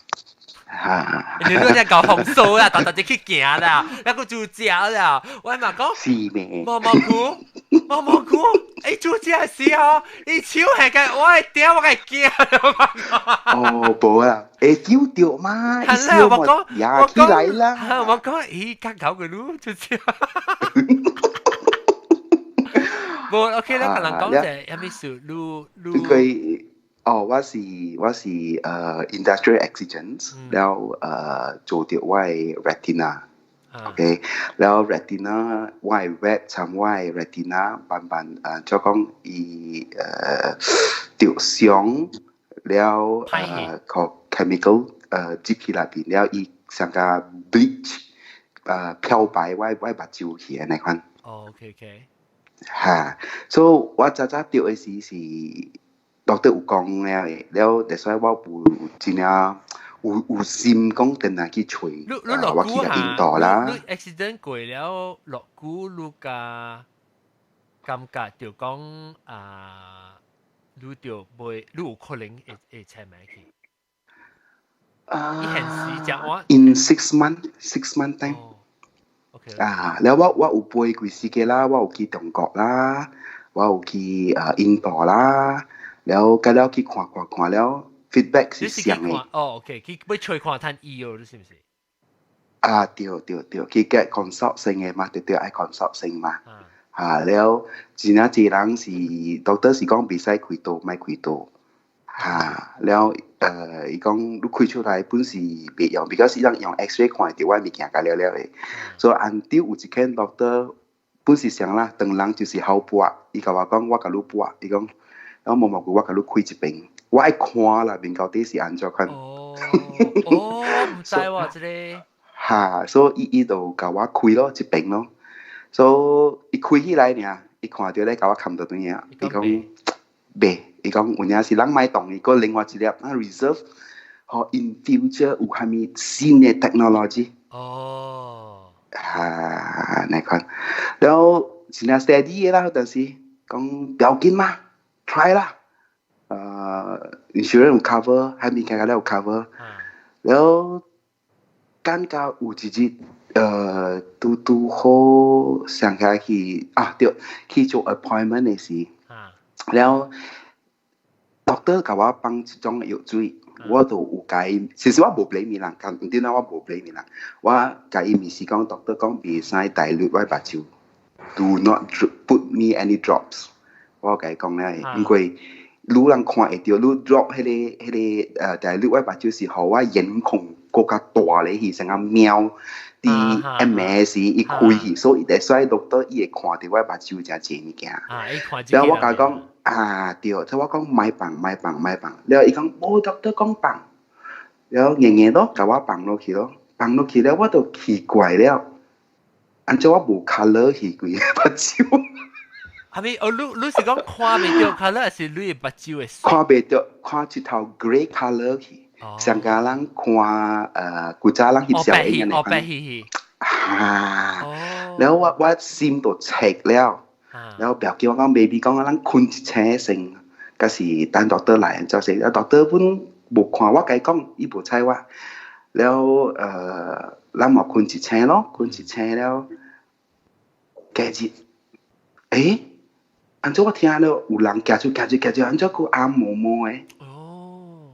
你都只搞紅素啦，特直去行啦，一個煮食啦，我嘛講是咩？毛毛菇，你煮食時候，你手係嘅，我係點我係驚。哦，冇啊，丟掉嘛，係啦，我講，呀，起來啦，我講，咦，夾搞嘅嚕，煮食。冇 ，OK 啦，可能講就有咩事，佢。哦，我是industrial accidents，แล้ว做掉我係 retina，OK， แล้ว retina 我係 red 參我係 retina 慢就講伊掉傷แล้ว個 chemical 接起來邊แล้ว伊成個 bleach 漂白我目睭去嘅那款。哦 ，OK， 嚇，所以我早掉嘅時是。doctor 有講咧，แล้ว但係我有真係有心講定係去找，我去個印度啦。你 accident 過了落股，你個感覺就講你就會，你有可能會請埋去。你現時講我 in 6 month time。OK。แล้ว我有飛幾時間啦，我有去中國啦，我有去印度啦。แล้วก็แล้วคิดขวาแล้ว feedback 是相嘅。哦 ，OK， คิดไปช่วยความทันอี哦，是唔是？เดี๋ยวคิดแก consult 性嘅嘛，對ไอ้ consult 性嘛。แล้วจีน่าจีรัง是doctor 是講唔使開刀，唔開刀。แล้ว伊講你開出來本是別用 ，because 伊用 X-ray 看到我物件㗎了嘅，所以 until 有一間 doctor 本是上啦，當人就是好撥，伊甲我講我甲你撥，伊講。然後毛毛菇我甲你開一邊，我愛看啦，面到底是安怎款。哦，唔知喎，這個。嚇，所以伊就甲我開咯一邊咯，所以伊開起來呢，伊看到咧甲我冚到對啊，伊講袂，伊講有影是人買動，伊個另外一粒reserve，和 in future 有蝦米新嘅 technology。哦。嚇，那款，然後是那 steady 嘅啦，但是講不要緊嘛。try 啦，insurance 有 cover， 還沒講有 cover， 然後感覺有一日拄好上下去對，去做 appointment 嘅時，然後 doctor 甲我放一種藥水，我就有甲伊，其實我無 blame 人，唔對啦，我無 blame 人，我甲伊咪是講 doctor 講袂使dilute我目睭 ，do not put me any drops。我甲伊講咧，因為你人看會到，你 drop 迄個但係你目睭是互我眼孔更加大咧，去成個貓啲 MS 伊開去，所以所以doctor伊會看到我目睭真濟物件。然後我甲伊講對，所以我講買放。然後伊講冇 doctor 講放，然後硬咯，甲我放落去咯，了我就奇怪了，按照我無 colour 去規個目睭。係咪？你是講看袂到 colour，還是你嘅目睭會色？看袂到，看一頭 grey colour 去。上家人看古早人翕相影嘅嚟。แล้ว我心就赤了，然後表叫我講 baby 講咱困一醒先，嗰時等 doctor 來就時，doctor 本無看我，甲伊講伊無睬我，แล้ว咱咪困一醒咯，困一醒了，隔日，按照我聽到有人夾住，按照個眼毛毛嘅。哦，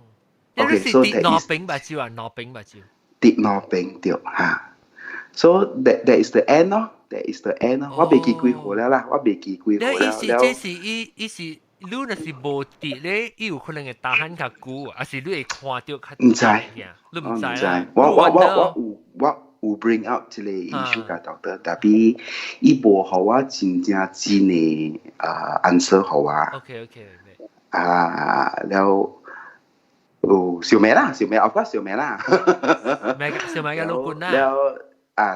你是跌腦病目睭啊？腦病目睭。跌腦病對嚇。So that is the end 咯，that is the end 咯。我未記幾號了啦，我未記幾號了。這是伊是你若是無跌咧，伊有可能會打很較久，還是你會看到較？唔知，你唔知啦。我有 bring up 這個 issue 甲 doctor， 但係伊無互我真正嘅answer 互我。OK。แล้ว小美啦，of course 小美啦。小美嘅老官啦。แล้ว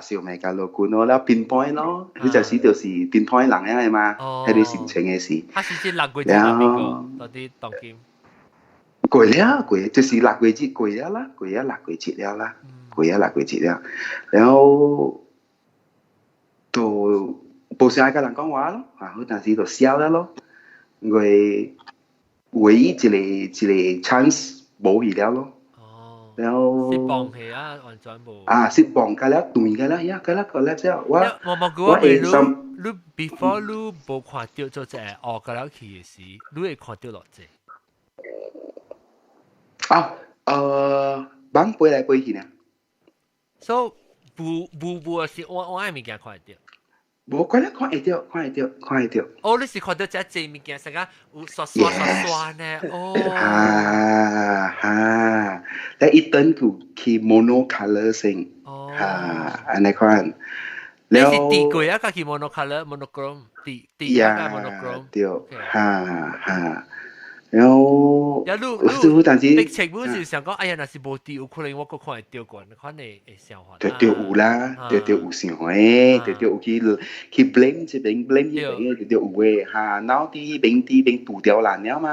小美嘅老官咯，แล้ว pinpoint 咯，呢陣時就是 pinpoint 人嘅嘛，係啲事情嘅事。是6月節邊個？嗰啲當劍。過了，就是6月節過了啦，過咗6月節了啦。然後就冇上一個人講話咯，嗰陣時就笑啦咯。因為唯一一個 chance 冇去了咯。然後是放棄啊，完全冇。啊，是放㗎啦，對㗎啦，呀，㗎啦，嗰啦之後，我會你 before 你冇看到做只學㗎啦去嘅時，你會看到落只。啊，幫背來背去呢。所以冇是我係物件看到。冇，佢咧看會到。哦，你是看到只物件，成個有刷呢？哦。但一等佢 monocolor 先。安尼看。你是地櫃啊？佢係 monochrome，地啊 monochrome。對，然後但是直情本是想講，哎呀，若是無地，有可能我個看會掉過，可能會想法。對有啦，對有想誒，對有去 blame 這邊 blame 呢邊，對有誒嚇，然後啲塗掉爛了嘛，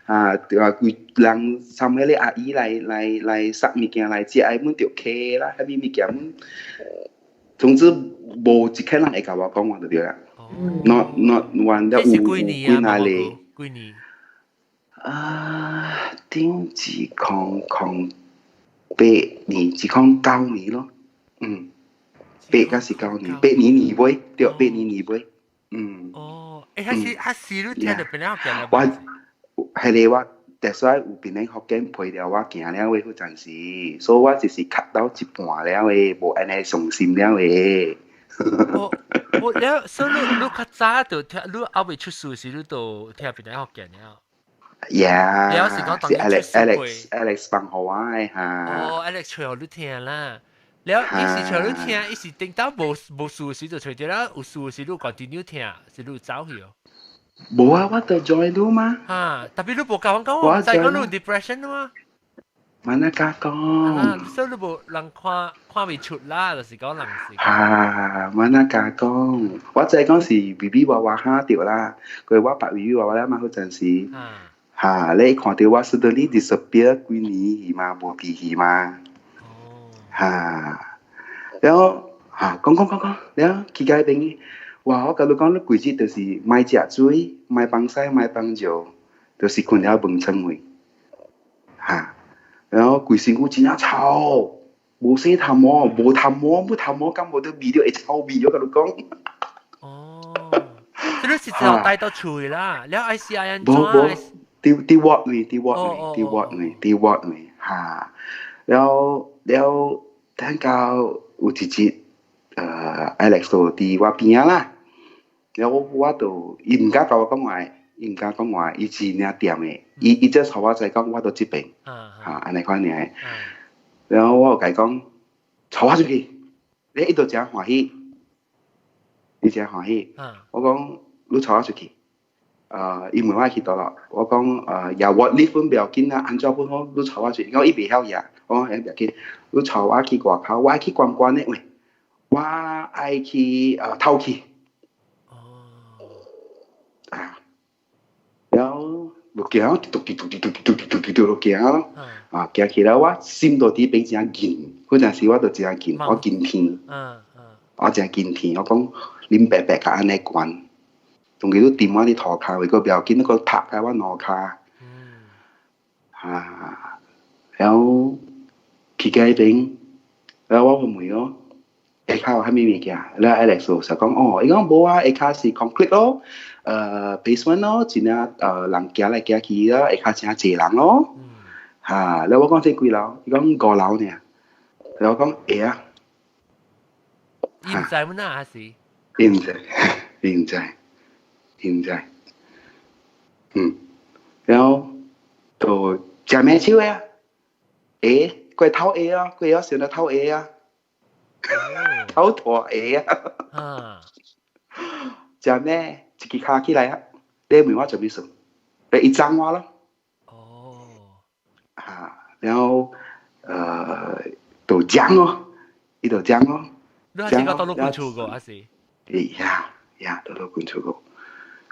佢人參嗰啲阿姨來殺物件來食，誒就 K 啦，嗰啲物件，總之無一個人會甲我講話就對啦。not one 得有幾哪裡？幾年？頂是抗8年，是抗9年咯。8甲是9年，8年年尾，對，8年年尾。哦，迄時你聽到邊個講？我係你話，但係有邊個學緊陪了我行了喂，嗰陣時，所以我就是 cut 到一半了喂，無安尼上心了喂。我了，所以你較早就聽，你後尾出書時，你就聽邊個學緊了。Yeah，有時講當然出書 Alex 幫好我誒嚇。哦 ，Alex 隨後你聽啦。แล้วอีสิเฉลิมเทียอีสิติงต้าบ่สู้สิจะช่วยเดี๋ยวแล้วอุสู้สิลูก continue เทียสิลูกเจ้าเหรอบ่ว่าว่าจะ join ดูมาแต่พี่ลูกบ่กาวก็ว่าใจก็ลูก depression ว่ามันน่ากากงซึ่งลูกบ่หลังความไม่ชุดล่ะ就是講หลังสิมันน่ากากงว่าใจก็สิบีบีว่า5條啦佢ว่า白บีบี話啦嘛嗰陣時你看到ว่า suddenly disappear 幾年而嘛冇記起嘛แล้ว講แล้วขี้ไก่เป็นว่า我甲你講你規日就是賣食水賣幫曬賣幫酒就是困了飯床位然後規身軀真係臭無洗頭毛無頭毛冇頭毛咁冇得味道會臭味咗甲你講所以你是就帶到厝啦แล้ว ICI 安怎啲鑊味แล้ว聽到有一節Alex 就佇我邊啦，然後我就伊毋敢甲我講話，伊是領店誒，伊只互我再講，我到即邊，安尼款爾，然後我就甲伊講，帶我出去，你伊就真歡喜，我講你帶我出去。伊問我去倒咯，我講也我你分不要緊啊，安怎分好？你帶我去，我伊袂曉嘢，我講不要緊，你帶我去外口，我愛去觀光的喂，我愛去透氣。然後就行，就行咯，行起來我心到底變真緊，嗰陣時我就真緊，我緊天，我真緊天，我講恁白白甲安尼關。仲記得電話啲塗卡，個表見到個拍喺我腦卡，然後去嗰邊，然後我問咯，下卡有蝦米物件？然後 Alex 就講，伊講無啊，下卡是 concrete 咯，basement 咯，真啊人行來行去咯，下卡真濟人咯，然後我講這幾樓，伊講5樓呢，然後我講啊，伊唔知乜嘢還是？伊唔知。現在，然後就食咩手啊？佢偷啊，佢有時都偷啊，偷大啊！食咩？一支卡起來啊！你問我做咩事？你一張我咯。然後就講咯，伊就講咯。你係講到陸軍出過還是？呀，到陸軍出過。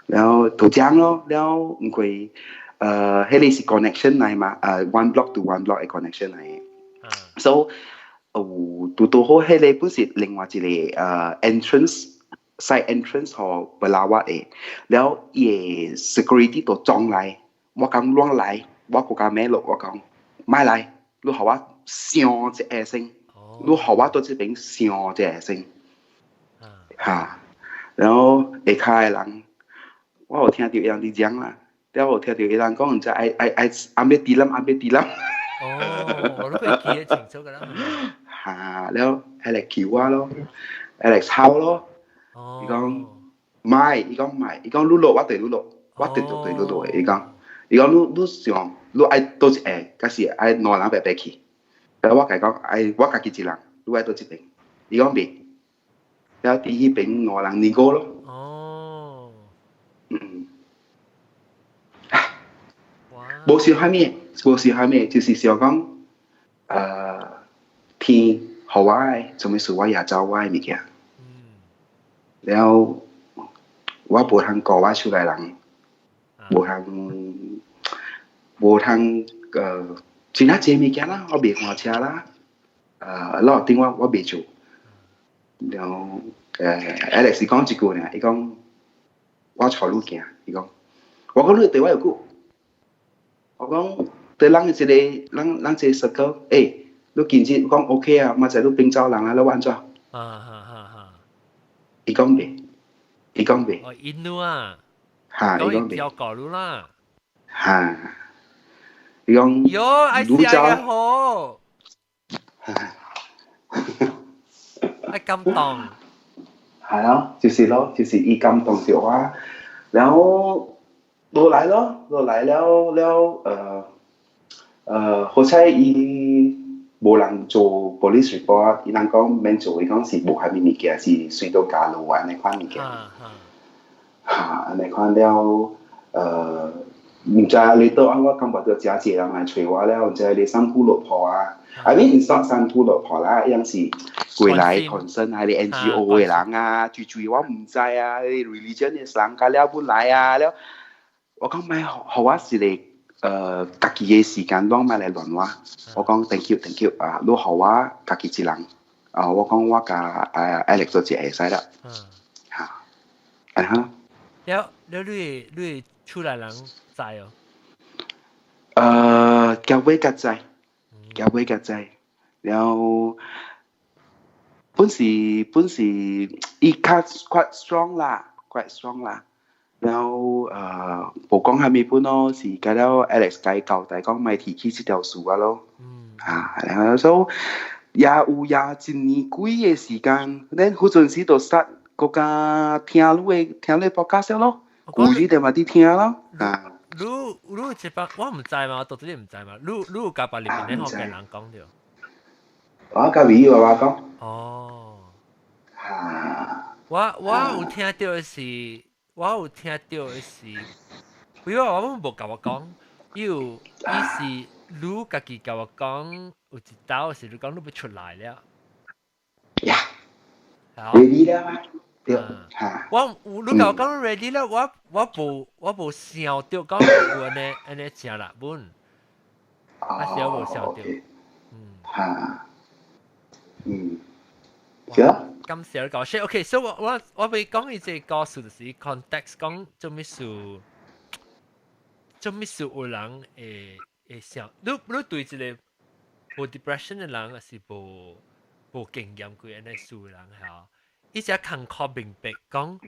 然後就講咯，然後唔過迄個是 connection 嚟嘛，one block to one block 嘅 connection 嚟。So 有拄好迄個本是另外一個entrance side entrance 和不拉我诶，แล้ว也 security 都撞来，我讲乱来，我国家咩路，我讲买来，你好我上一下先，你好我到这边上一下先，哈，然後下卡嘅人，我有聽到人哋講啦，แล้ว我聽到人講唔知阿咩啲諗，阿咩啲諗。哦，我都記得清楚㗎啦。嚇，แล้ว係嚟橋啊咯，係嚟抄咯。伊講唔係，伊講唔係，伊講你落我對你落，我對到對你落嘅。伊講你上，你愛倒一下，假是愛兩人白白去。แล้ว我講愛我家己一人，你愛倒一邊。伊講未。แล้ว第一邊我人你過咯。哦。冇想下咩，就是想講，天好壞，做咩事我也走壞物件。แล้ว我無通講我出來人，無通其他這物件啦，我未換車啦，攞定我未做。然後Alex 講一句呢，伊講我坐路行，伊講我講你對我有句，我講對人一個人一個 circle， 你見住講 OK 啊，咪就係你邊走人啊，你玩咗？伊講未？哦，印度啊，嚇，伊講未？有講路啦，嚇，伊講喲，愛食嘅好。ไอ้กำตอง係咯，就是伊感動着我，然後落來了，好彩伊無人做 police report， 伊人講免做，伊講是無蝦米物件，是隨到家路安尼款物件，安尼款了，唔知你到我感覺到真濟人來找我了，唔知你三姑六婆啊。I mean 唔算三姑六婆啦，有時過來 concern 係你 NGO 嘅人啊，最我唔知啊，你 religion 嘅人家了本來啊，了我講咪好啊，是你家己嘅時間當咪嚟亂我，我講 thank you 啊，你好啊，家己一人啊，我講我甲Alex 都只會使啦，嚇，啊哈，了你出來人知哦，交尾夾仔。交尾夾仔，然後本時伊較 quite strong 啦，然後無講係咪本咯，是介了 Alex 介教，但係講咪提起這條數啊咯，然後所也有真年幾嘅時間，咱嗰陣時就實個家聽你podcast咯，故事就咪啲聽咯，你這班我唔知嘛，我到底唔知嘛。你有甲別裡面咧學嘅人講着。我甲你話講。哦。嚇。我有聽到嘅是，比如我冇甲我講，伊是你家己甲我講，有一道是你講你要出來了。呀。ready 啦。對，你甲我講 ready 啦，我無想到講有安尼正日本，我是無想到，係，感謝你講 share。OK， 所以我要講伊個故事就是 context 講做咩事有人會想，你對一個無 depression 嘅人，還是無經驗過安尼事嘅人係？伊只坎坷明白講，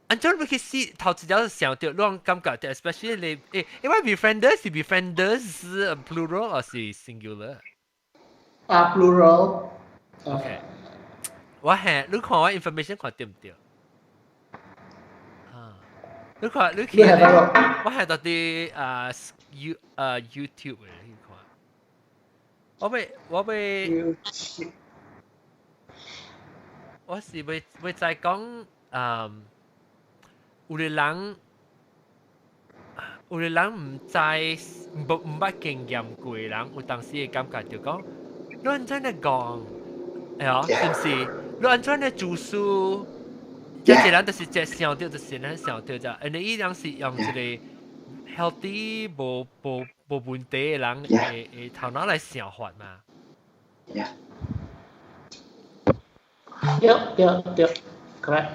安怎要去試頭一條想到，你感覺到 especially 你因為 befrienders 是 befrienders plural 還是 singular？ plural。OK， 你看我 information 看對唔對？你看我係到啲YouTube 嘅，你看，我是要再講，有啲人唔知唔捌經驗過嘅人，有當時會感覺就講，你安怎嚟講？係啊，是唔是？你安怎嚟做事？一個人就是只想到，就是咱想到咋？而你依樣是用一個 healthy 無問題嘅人嘅頭腦來想法嘛？ Yep, correct.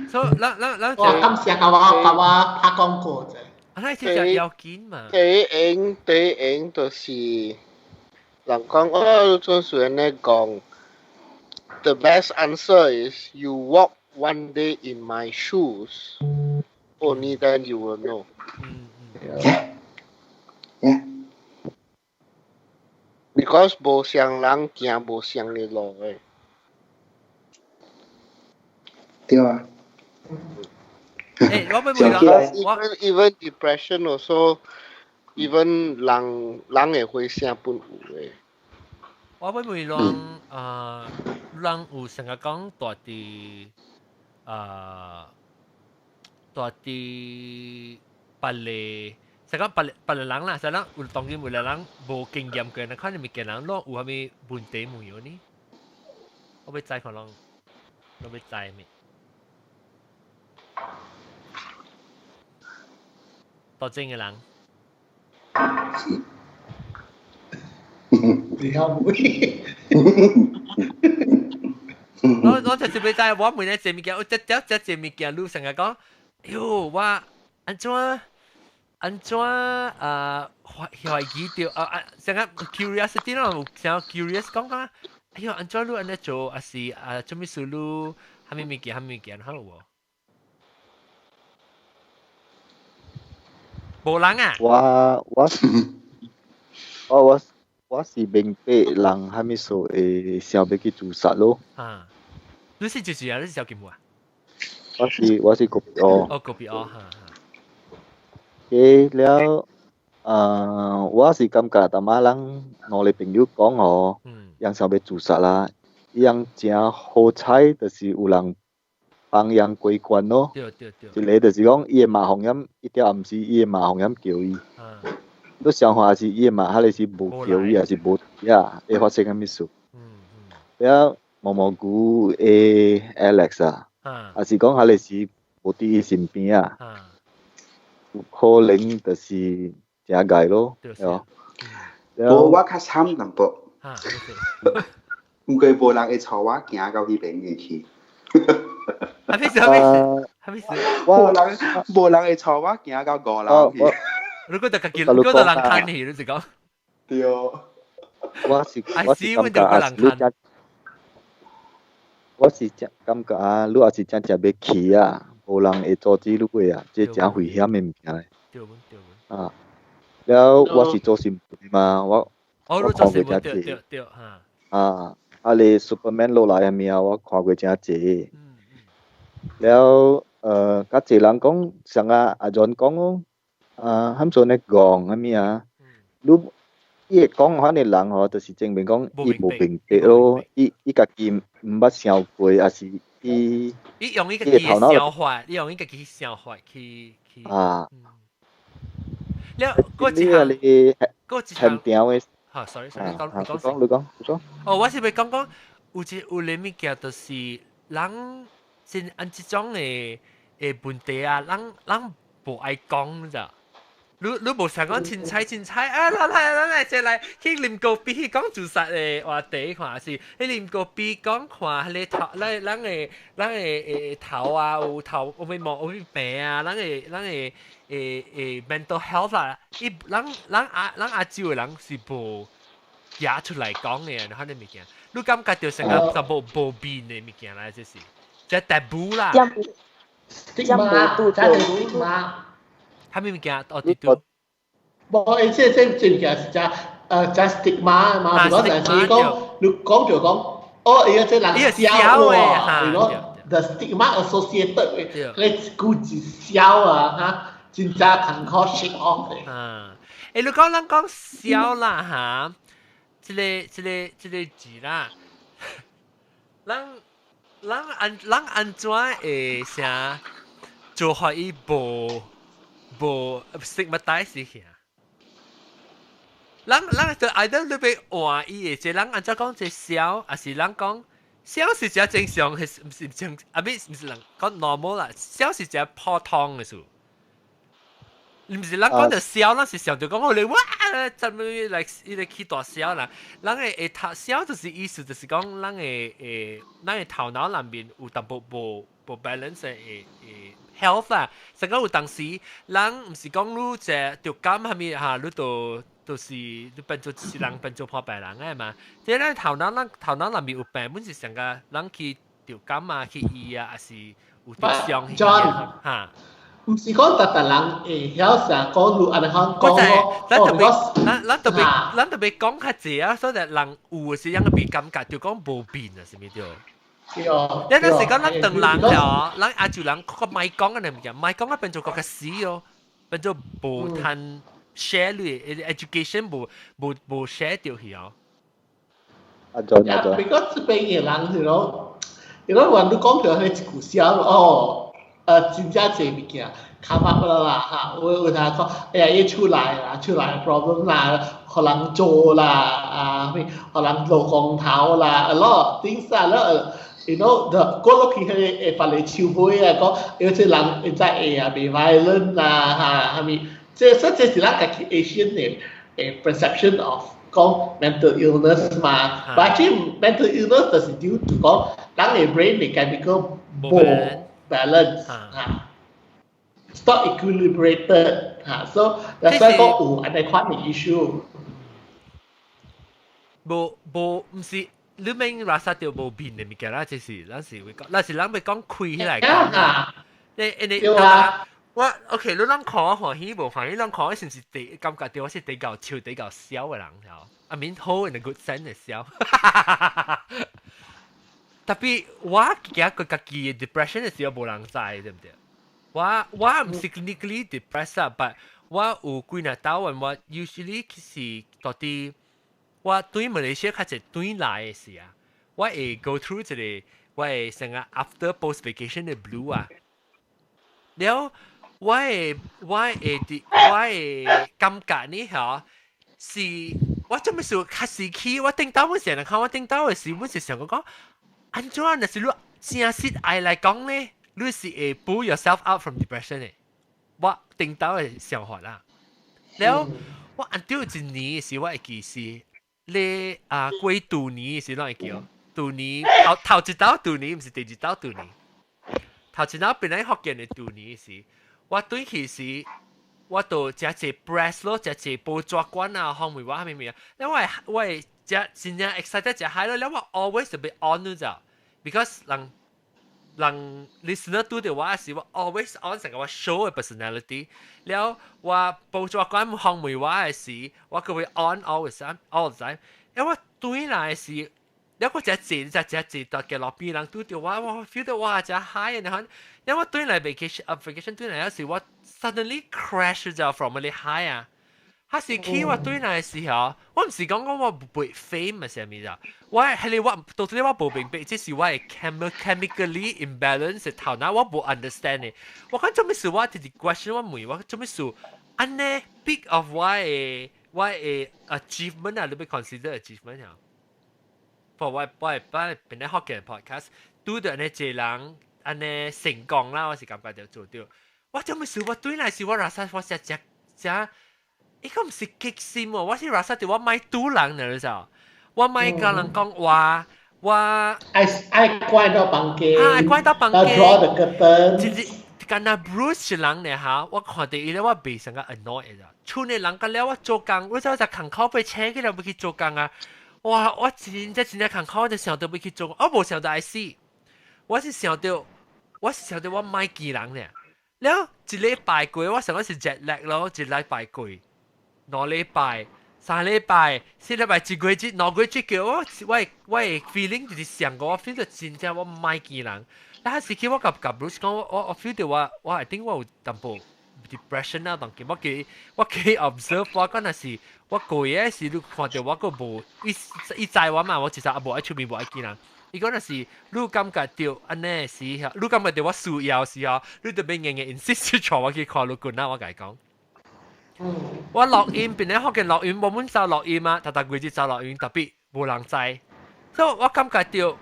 所以咱我感謝我拍廣告啫。啊，即係要緊嘛。第一就是人講做選咧講 ，the best answer is you walk one day in my shoes, only then you will know. Yeah. Because 無相人行無相嘅路誒。對啊。我咪講 even depression also even 人會會聲本有誒。我咪會講人有成日講大啲別嚟。成個別嚟人啦，成日有當然有人無經驗嘅，可能咪見人攞有係咪問題冇有呢？我要知可能，我要知咩？多正嘅人。你有冇？我就是要知，我每日做物件，我只做物件，你成日講，喲，我安怎懷疑到成日 curiosity 咯，想 curious 講哎喲，安怎你安尼做，還是做咩事你蝦米物件，好喎？無人啊？我是明白人蝦米事會想要去自殺咯。啊，你是就是啊，你是小金木啊？我是國標。哦，國標哈。了，我是感覺淡仔人我哋朋友講哦，人想要自殺啦，人真好彩，就是有人幫人過關咯。對。一個就是講，伊個罵紅音，一條唔是伊個罵紅音叫伊。你想法是伊個罵，還是無叫伊，還是無呀？會發生咁咩事？了，毛毛菇誒 Alex 啊，還是講還是無佇伊身邊啊？可能就是正解咯，哦。無我較慘淡薄，唔過無人會帶我行到迄邊去。係咩事？無人會帶我行到5樓去。如果就人看去，你是講？對。我是感覺啊，你也是真正要去啊。無人會阻止你過啊，這真危險嘅物件嚟。對。啊，了我是做新聞嘛，我看過真濟。對哈。你 Superman 落來嘅面，我看過真濟。了較濟人講，像阿John 講喊做咧講咁咩啊？伊講反正人就是證明講伊無明白咯，伊家己唔捌想過，還是伊用伊家己想法，伊用伊家己想法去了，嗰一項嘅。sorry，你講。我是要講有啲物件就是人真按這種嘅問題啊，人無愛講咋。你無想講凊彩啊！咱來去啉咖啡，講自殺嘅話題看是，去啉咖啡講看迄個頭，咱嘅頭啊，有頭有咩毛有咩病啊，咱嘅mental health 啊，咱亞洲嘅人是無寫出來講嘅，嗰啲物件，你感覺到成個就無變嘅物件啦，就是即係 taboo 啦。stigma。係咪物件？啲都。冇，即係是就 stigma 嘛。如果陣時講，你講就講，伊個即人笑喎。如果 the stigma associated with 你估字笑啊真正坎坷失望嘅。你講咱講笑啦嚇，即個字啦，咱安怎會寫做可以無 stigmatize 去啊？人就愛得你被換伊嘅，即人按照講即笑，還是人講笑是只正常嘅，唔是正啊？唔是人講 normal 啦，笑是只普通嘅事。唔是人講就笑，人是想就講我哋哇，怎麼嚟伊嚟起大笑啦？人嘅頭笑就是意思就是講人嘅頭腦內面有淡薄無无 balance 嘅 health 啦，成個有當時人唔是講你這條感係咪嚇，你就是你變做是人變做破病人嘅嘛？即係咧頭腦入面有病，本是成個人去條感啊，去醫啊，還是有啲傷嚇。唔是講特人會曉成講如安尼講咯，咱特別講較濟啊，所以人有時樣被感覺就講無病啊，是咪對？你那時講咱當人了，咱亞洲人個咪講嘅物件，咪講嘅變做個個死哦，變做無談 share 你 education 無 share 掉去哦。because 這邊嘅人係咯，你講講到係一句笑哦。真正濟物件 come up 啦嚇，我同佢講，哎呀，要出來 problem 啦，可能做啦，可能做光頭啦 ，a lot of things 啦，แล้วyou know the 嗰個係法律超杯啊，講有啲人在被 violent 啦嚇，係咪？即係是咱嘅 Asian 嘅 perception of 講 mental illness 嘛，但係 mental illness 就是 due to 講人嘅 brain 嘅 chemical 冇balance it's not equilibrated so that's why 講有安尼款嘅 issue 無唔是你明話曬條無變嘅物件啦，就是咱是會講，咱是咱會講開起來講你我 OK 你諗看我歡喜無歡喜，諗看我是唔是第感覺到我是第較笑第較笑嘅人I mean whole in a good sense 嘅笑特別我記得佢家己 depression 嘅時候冇人知，對唔對？我唔是 clinically depressed 啊，但我有幾日到晚我 usually 是到底我對馬來西亞較濟對來嘅事啊，我會 go through 一個我會成個 after post vacation 嘅 blue 啊，然後我會感覺呢嚇是我做咩事較時期我頂到嗰時人看我頂到嘅時，我是想講。安怎啊？若是你正式愛來講咧，你是會 pull yourself out from depression 嘅。我頂到嘅想法啦。然後我 until 一年時，我會記是你過2年時，我會記哦。2年頭一道2年，唔是第二道2年。頭一道本來學見嘅2年時，我對佢時我都真係 breast 咯，真係報抓關啊，項目話咩啊？因為我係。真正 excited 就係咯，แล้วว่า always จะไป on นู่นจ้ะ because หลัง listener ดูเดี๋ยวว่าสิว่า always on 成個ว่า show 嘅 personality แล้วว่า報咗關項目ว่าสิว่า佢會 on always all the time แล้วว่า對嚟สิแล้วก็จะตอนแกรอปีหลังดูเดี๋ยวว่า feel 到ว่าจะ high นะฮะแล้วว่า對嚟 vacation 對嚟有時ว่า suddenly crash 咗 from really high 啊他是去我對來時候，我唔是講我背 fame 係咩咋，我係你我到底我冇明白，即是我係 chemically imbalance 嘅頭腦，我冇 understand 嘅。我講做咩事我直接 question 我問我做咩事，安呢 big of 我嘅 achievement 啊，你被 consider achievement 啊？for 我本來學嘅 podcast，對到呢啲人安呢成功啦，我是感覺到做到。我做咩事我對來時我拉薩我只。伊個唔是激心喎，我是話實在我買賭人嚟嘅咋，我買個人講話愛怪到房間，愛怪到房間，draw the curtain，就是干那 Bruce 人咧嚇，我看到伊咧我被成個 annoy 嘅咋，厝內人個了我做工，我就空口被請起來要去做工啊，哇！我真空口我就想到要去做，我冇想到愛死，我是想到我買幾人咧，了一禮拜過，我想我是 jet lag 咯，一禮拜過。2禮拜、3禮拜、4禮拜、1個月、2個月叫我 feeling 就是上個我 feel 到真正我唔買幾人，但係時期我夾 Bruce 講我 feel 到我 I think 我有淡薄 depression 啊，當期我幾 observe 我嗰陣時我過嘢時你看到我個無一在我嘛，我其實冇喺出面冇喺幾人，伊嗰陣時你感覺到安尼時，你感覺到我需要時候，你特別硬 insist 坐我去看你管啦，我同你講。我錄音變咗學嘅錄音，冇滿就錄音啊，大季節就錄音，特別冇人知，所以我感覺到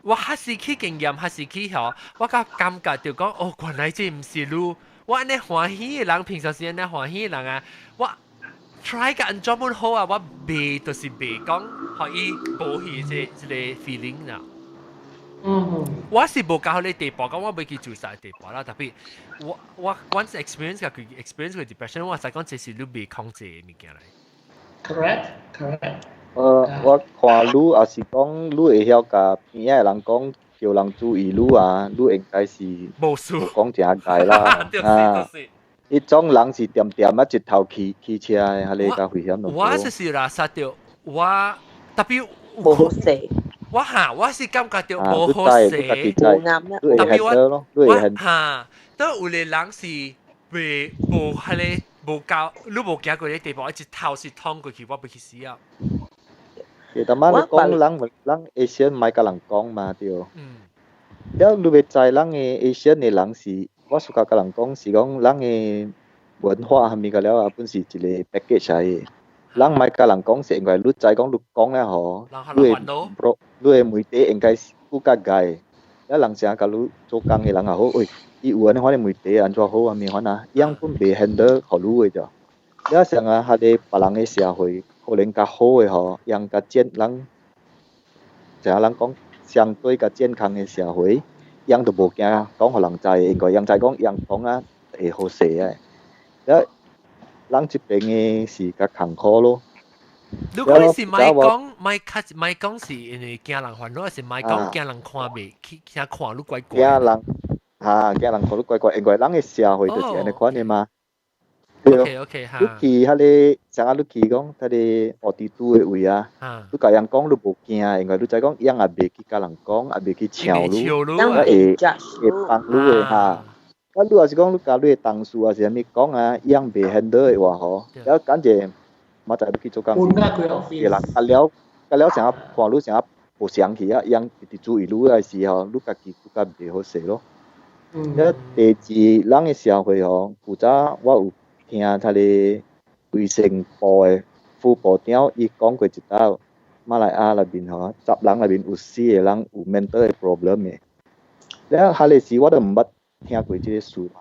我嗰時去經驗，嗰時去後，我感覺到講哦，原來這唔是路，我安尼歡喜嘅人，平常時安尼歡喜嘅人啊，我 try 個安裝滿好啊，我未就是未講可以保持這個 feeling 啦。我是無教你地步，咁我未去做晒地步啦。特別我 once experience 佢 experience 佢 depression，我就講這是你未控制嘅物件嚟。Correct。我看你也是講，你會曉甲邊仔人講，叫人注意你啊，你應該是無講正解啦。迄種人是點點啊，一頭起車嘅，係你較危險咯。我就是啦，殺掉我特別無好勢。我是感覺到無好勢，無啱啦。特別我都有個人是未無係你無教，你無行過啲地步，一頭是通過去，我不去死啊！其實嘛，你講人 Asian 唔係甲人講嘛，對。了你會知人嘅 Asian 嘅人是，我屬甲甲人講是講人嘅文化係咪個了啊？本是一個 package 嚟。人唔係甲人講，是因為你知講你講咧吼，你嘅媒體應該是顧較解。了人成日甲你做工嘅人也好，喂，伊有安尼款嘅媒體安怎好啊？咪款啊，樣本未 handle 互你嘅啫。了成日喺啲別人嘅社會，可能較好嘅吼，樣較健人，成日人講相對較健康嘅社會，樣都無驚講互人知，因為樣知講樣講啊會好勢嘅。了人這邊嘅是較坎坷咯。如果你是咪講是因為驚人煩惱，還是咪講驚人看未，驚看你怪怪。驚人看你怪怪，因為人嘅社會就是安尼款嘅嘛。OK 哈。你去迄個，像啊你去講迄個學地都嘅位啊，你甲人講你無驚，因為你知講樣也袂去甲人講，也袂去笑你，會幫你嘅哈。啊，你若是講你甲你嘅同事啊是安尼講啊，樣袂 handle 嘅話吼，了感覺馬仔你去做工，嘅人甲了成日看你成日無生氣啊，樣直直注意你嘅時候，你家己更加袂好勢咯。了第二，人嘅社會吼，負責我有聽他哋衛生部嘅副部長，伊講過一道馬來亞內面吼，10人內面有4個人有 mental 嘅 problem 嘅。了下嚟時我都唔捌聽過即個事嘛，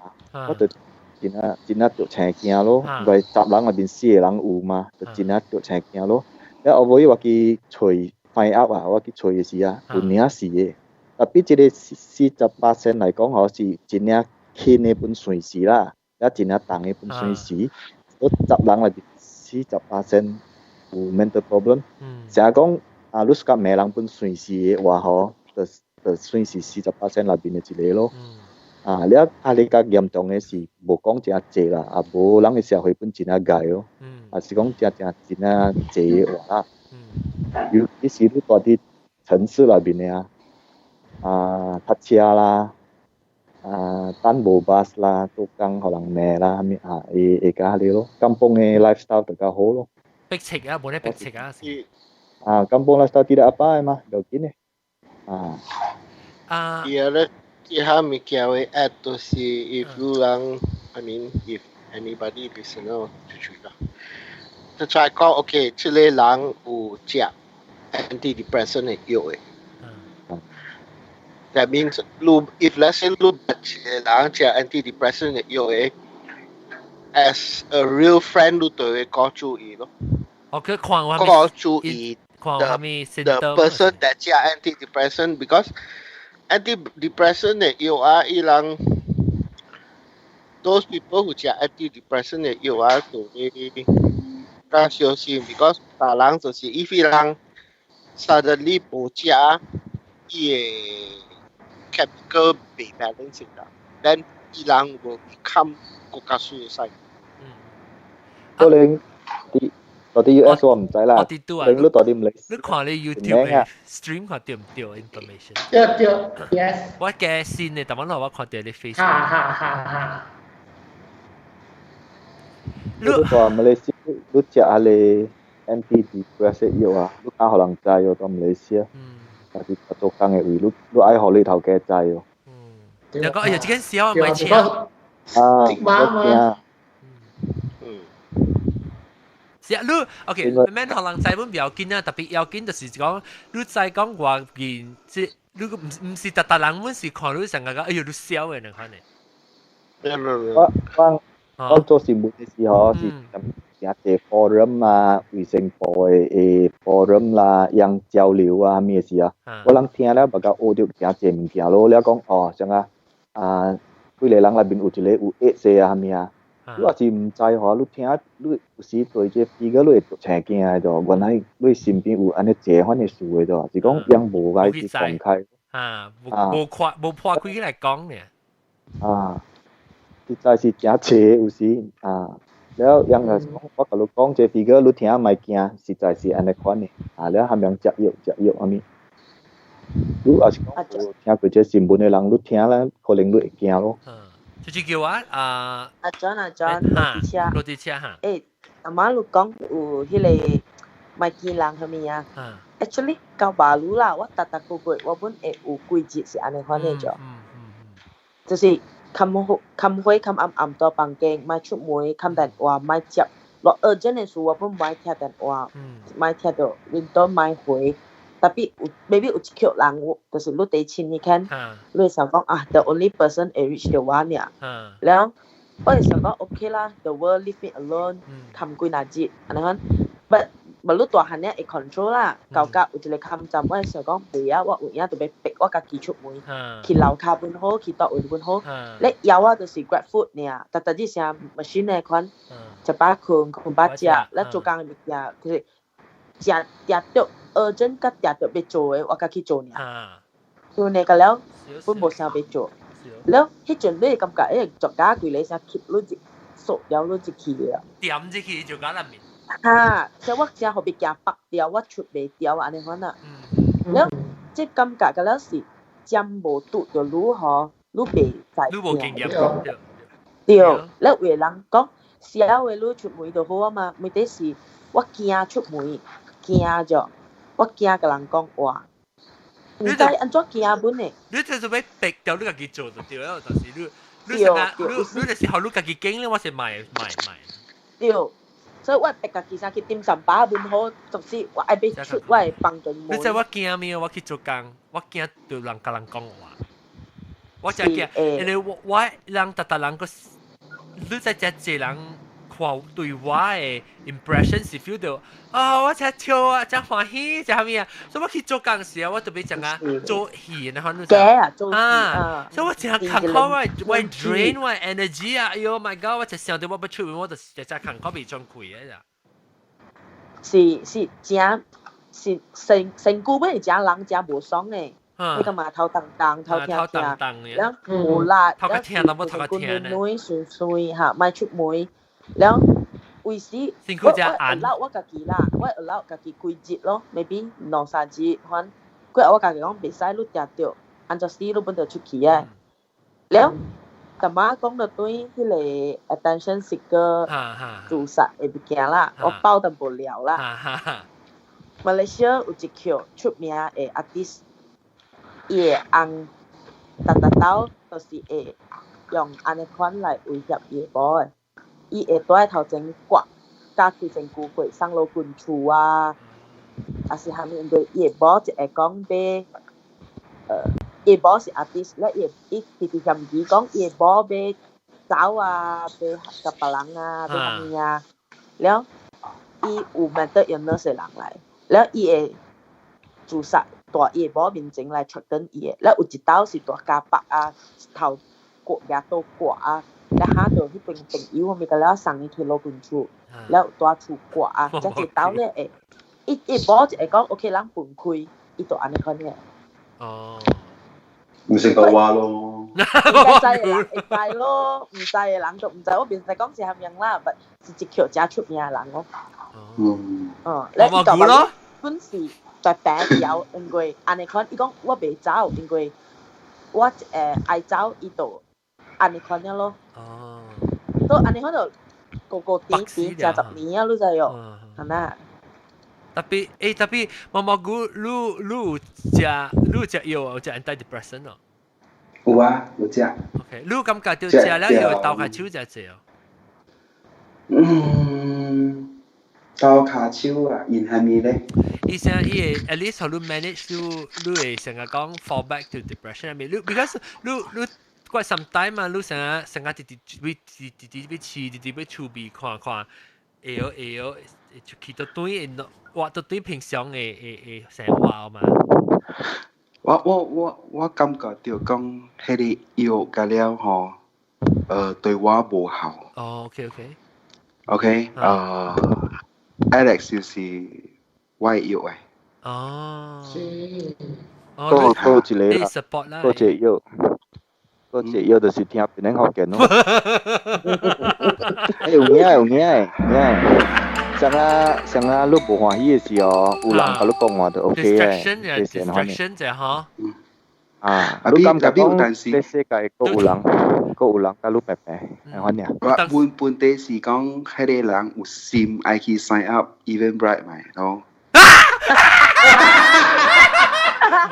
我就真啊着青驚咯，因為10人內面4個人有嘛，就真啊着青驚咯。了後尾我去找 find out 啊，我去找嘅時啊，有領事嘅，特別即個40%嚟講吼是真啊輕嘅本隨時啦。一真係重嘅本身時，我10人裏邊40%有 mental problem。成日講啊，你講咩人本身時嘅話嗬，就算是40%裏邊嘅一個咯。啊，你啊你較嚴重嘅是無講真濟啦，啊無人嘅社會本真係解咯，啊是講真係濟嘅話啦。尤其是你大啲城市裏邊嘅啊，塞車啦。單無 bus 啦，做工可能咩啦，會加啲咯。kampung 嘅 lifestyle 就較好咯。逼迫啊，冇得逼迫啊。kampung lifestyle tidak apa mah, begini. Iya lah, dia mikir add to see if you if anybody listener to lah. To try call okay, 這類人有食 antidepressant 嘅藥嘅。That means if let's say you antidepressant 嘅藥as a real friend 你就會講注意咯。講注意 the person that 食 antidepressant because antidepressant 嘅藥伊人 those people who 食 antidepressant 嘅藥就會較小心 because 大人就是 if 伊人 suddenly 無食伊會chemical be balancing then 伊人 will become 更加 suicide。可能到啲 US 我唔知啦，令你到啲唔理。你看你 YouTube 嘅 stream 看對唔對 information？ 對 ，yes。我嘅先嘅，但係我看到你 Facebook。哈。你話馬來西亞，你食下你 antidepressant 藥啊，你啱可能知喎，到馬來西亞。但是做工嘅位，你愛學你頭家知喎。又講，哎呀，這間小唔係錢。媽。是啊，你 OK，免學人知本比較緊啊，特別要緊就是講，你再講話件，即你唔是特人本是看你成個哎呀，你笑嘅能看呢。我做新聞嘅時候是有啲 forum 啊，衛生部嘅 forum 啦，樣交流啊，咩事啊？我諗聽咧，比較學到有啲物件咯。你講哦，像幾個人裏邊有一個有8歲啊，咩啊？你話是唔知嗬？你聽，你有時對這figure你會成驚嘅啫。原來你身邊有安尼這款嘅事嘅啫，是講樣無解去公開。冇破開嚟講嘅。實在是真濟有時แล้วยังว่ากับลูกกองเจฟีเกอร์ลูกเทียไม่เกี่ยสิใจสิอันในควันนี่แล้วทำยังจะเยอะอันนี้ลูกอาจจะเทียคือเจสิมบุญในหลังลูกเทียแล้วคนเลี้ยงลูกเกี่ย咯就是叫我阿 John รถดิ車哈阿媽ลูกกอง有迄個ไม่見人係咪啊 actually 到馬路啦我搭過過我本會有規則是安尼款嘅咗就是คำห้วยคำอ่ำตัวปังเกงไม่ชุบมวยคำแต่ว่าไม่จับเราurgent ในส่วนว่าผมไม่แค่แต่ว่าไม่แค่ตัววินโต้ไม่หวยแต่พี่ maybe อุจเขียวหลัง就是รู้ได้ชินนี่แค่รู้สึกว่าthe only person I reach the one เนี่ยแล้วก็รู้สึกว่าโอเคละ the world leave me alone คำกุยนาจิอันนั้นบรรลุตัวหันเนี่ยไอ้ control ล่ะเก่าๆอุจเลยคำจำว่าเสือก้องเบียว่าอุญญาตัวไปเป็กว่ากะกี่ชุบมวยขี่เหล่าคาบุญโฮขี่ต่ออุญบุญโฮและยาวว่าตัวสี grab food เนี่ยแต่ที่เสีย machine เนี่ยคนจะป้าคุณป้าเจ้าและจูกังมียาคือจะตัว urgent ก็จะตัวไปโจยว่ากะกี่โจเนี่ยตัวเนี่ยกันแล้วปุ่นบอกเสียไปโจแล้วที่จนด้วยกำกับไอ้จอกก้ากุยเลยเสียคิดรู้จิโสยาวรู้จิขี่เลยเตรียมจิขี่จอกก้าละมิแต่ว่าจะเขาไปแกปักเดียวว่าชุดไปเดียวอันนี้เขาน่ะแล้ว即係感覺嘅咧是針無拄就愈好愈袂在愈無經驗對咧有人講社會愈出門就好啊嘛問題是我驚出門驚咗我驚個人講話唔知安怎驚本呢你就是要逼掉你自己做就對了但是你就是後你自己經咧我是賣對所以我逼家己先去點上把本好，就是我愛俾出我係幫助你知我驚咩？我去做工，我驚對人甲人講話，我真驚，因為我人特人個，你在遮濟人看對我嘅 impression 是 feel 到，我真跳啊，真歡喜，真係咩啊？所以我去做工時我特別講做戲，然後你做所以我真係看到我 drain 我 energy 啊！哎呦 my god！ 我就想到我要出門，我就真係看到未張開嘅咋。是真成古本係真人真無爽嘅，你個嘛頭當頭聽，然後無辣，頭個聽都冇頭個聽咧，順嚇，咪出門，然後為時我撈我家己啦，我撈家己規節咯 ，maybe 2-3節，反佢我家己講袂使你定着，按照死你本就出去嘅，แล้วแต่มา講到對迄個 attention seeker 自殺嘅物件啦，我包得無聊啦。馬來西亞有一條出名嘅 artist，伊會用刀就是會用安尼款來威脅伊個某嘅。伊會躲喺頭前刮，加佢成古鬼上樓滾厝啊，還是下面對伊個某就會講俾伊個某是 artist，咧伊直直向伊講伊個某俾走啊，俾甲別人啊，俾下面啊，แล้ว伊有 mental illness 嘅人嚟，แล้ว伊會自殺在伊個某面前來 threaten 伊嘅，แล้ว有一刀是大家白啊，頭割牙刀割啊。แล้วหาตัวที่เป็นอิวมีกันแล้วสั่งให้ที่โลกุนชูแล้วตัวชูกว่าจะติดเต้าเนี่ยอีบอสไอ้ก็โอเคล้างปุ่นคุยอีตัวอันนี้เขาเนี่ย唔識講話咯，唔制咯，唔制人就唔制，我平時講是係樣啦，但是一條加出名人咯。แล้วอีตัว本是在白掉，因為安尼看，伊講我未走，因為我愛走伊度。安尼款樣咯，都安尼款就個點10年啊，你知喲，係咪？特別毛毛菇，你食藥啊，食 antidepressant 哦。有啊，有食。OK，你感覺到食了以後頭殼手才濟哦。頭殼手啊，因係咪咧？伊成伊會 at least how you manage to 你會成日講 fall back to depression 係咪？你 because 你過 sometime 啊，你成日直直要試，直直要儲備看看，就去到對畫到對平常嘅生活嘛。我感覺到講，迄個藥甲了吼，對我無效。哦 ，OK， Alex 就是我嘅藥誒。哦。多一個啦， support 啦。多一個藥，多一個藥就是聽別人學嘅咯。有影。像啊，你無歡喜嘅時候，有人甲你講話就 OK 嘅。distraction 啫嗬。你感覺講這世界個有人甲你白白，係咁樣。我本地是講，迄個人有心愛去 sign up Eventbrite 咪咯。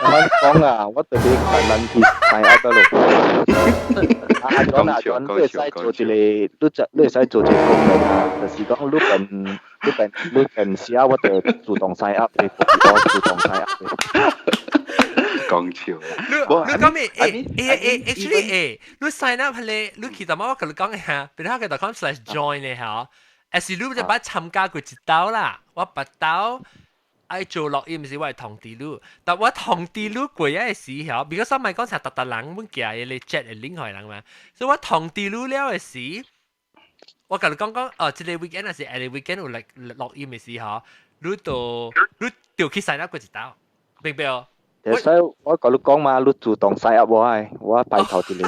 我講啊，我特別困難去 sign up 咯。阿John，你會使做一個，你會使做一個功能啊，就是講你平時啊，我就自動 sign up 嘅，我自動 sign up 嘅。講笑。你講咩？actually，你 sign up 咧，你其實我同你講嘅嚇，譬如佢就講 /join 咧嚇，係你就把參加過一道啦，我八道。愛做落去唔是我係同啲路，但我同啲路過嘅時候，because 我咪講成特人本寄嘢你 chat 嚟拎開人嘛，所以我同啲路了嘅時，我同你講即個 weekend 係誒weekend 有嚟落去嘅時候，你就去 sign up 嗰一道，明白哦？所以我同你講嘛，你主動 sign up 我拜託啲你。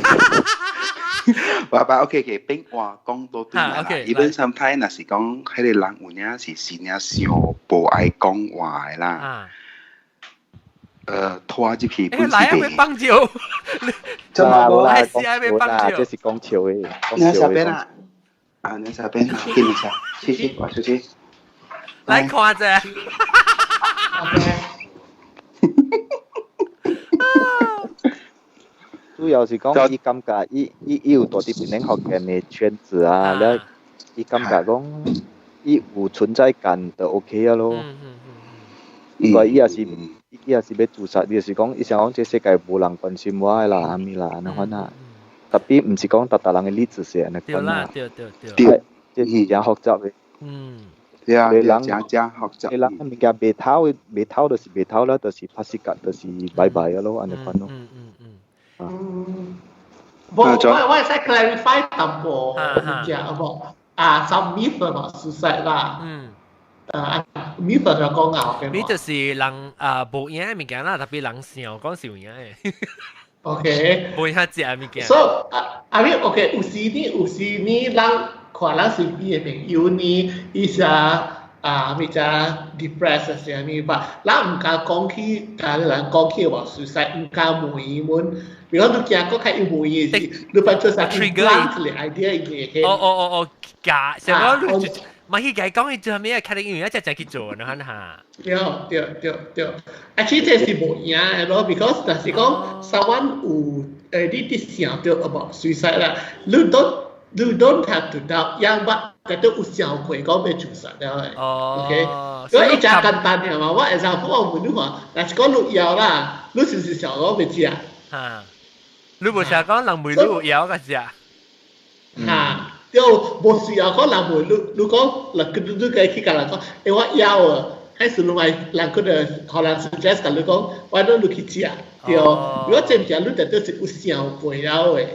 爸 OK， 變話講到對啦。Even sometimes 若是講，迄個人有影是真正上無愛講話嘅啦。拖入去本是被幫救。真係冇啦，講這是講笑嘅。你喺邊啊？你喺邊啊？見一下，去，我出去。來看者。主要是講伊感覺伊有多啲別人學嘅嘅圈子啊，แล้ว伊感覺講伊有存在感就 OK 啊咯。因為伊也是要自殺，伊就是講伊想講這世界無人關心我啦，阿咪啦，安尼款啊。特別唔是講特人嘅例子是安尼款啊。對，即係也學習嘅。對啊，人學習。你人物件袂偷就是袂偷啦，就是拍時間就是拜拜啊咯，安尼款咯。我係想 clarify 淡薄講some myth about suicide 啦。myth 就講啊 myth 就是人無影嘅物件啦，特別人想講是有影嘅。OK。無影食嘅物件。So I mean OK，有時呢人可能是伊嘅朋友呢，伊是咪就 depressed 是咪吧？咱唔敢講起，但係人講起話 suicide，唔敢問伊問。比如你驚講開有問嘢事，你把做啥 implant 嚟 idea 嘅。假，成個你咪去講佢做咩？睇你有一隻去做呢嚇。對。actually 這是無影嘅咯 ，because 但是講 someone 有你想到 about suicide 啦，你 don't have to doubt， 因為佢都有想過講要自殺了嘅。OK， 所以一隻簡單嘅嘛，我 example 我問你話，但是講你有啦，你是唔是想講要食？你無想講人袂你有個食？就無需要講人袂你講你可以去跟人講，我有啊，還是另外人佢哋可能 suggest 跟你講，我都你去食，對。如果真正你哋都是有想過了嘅。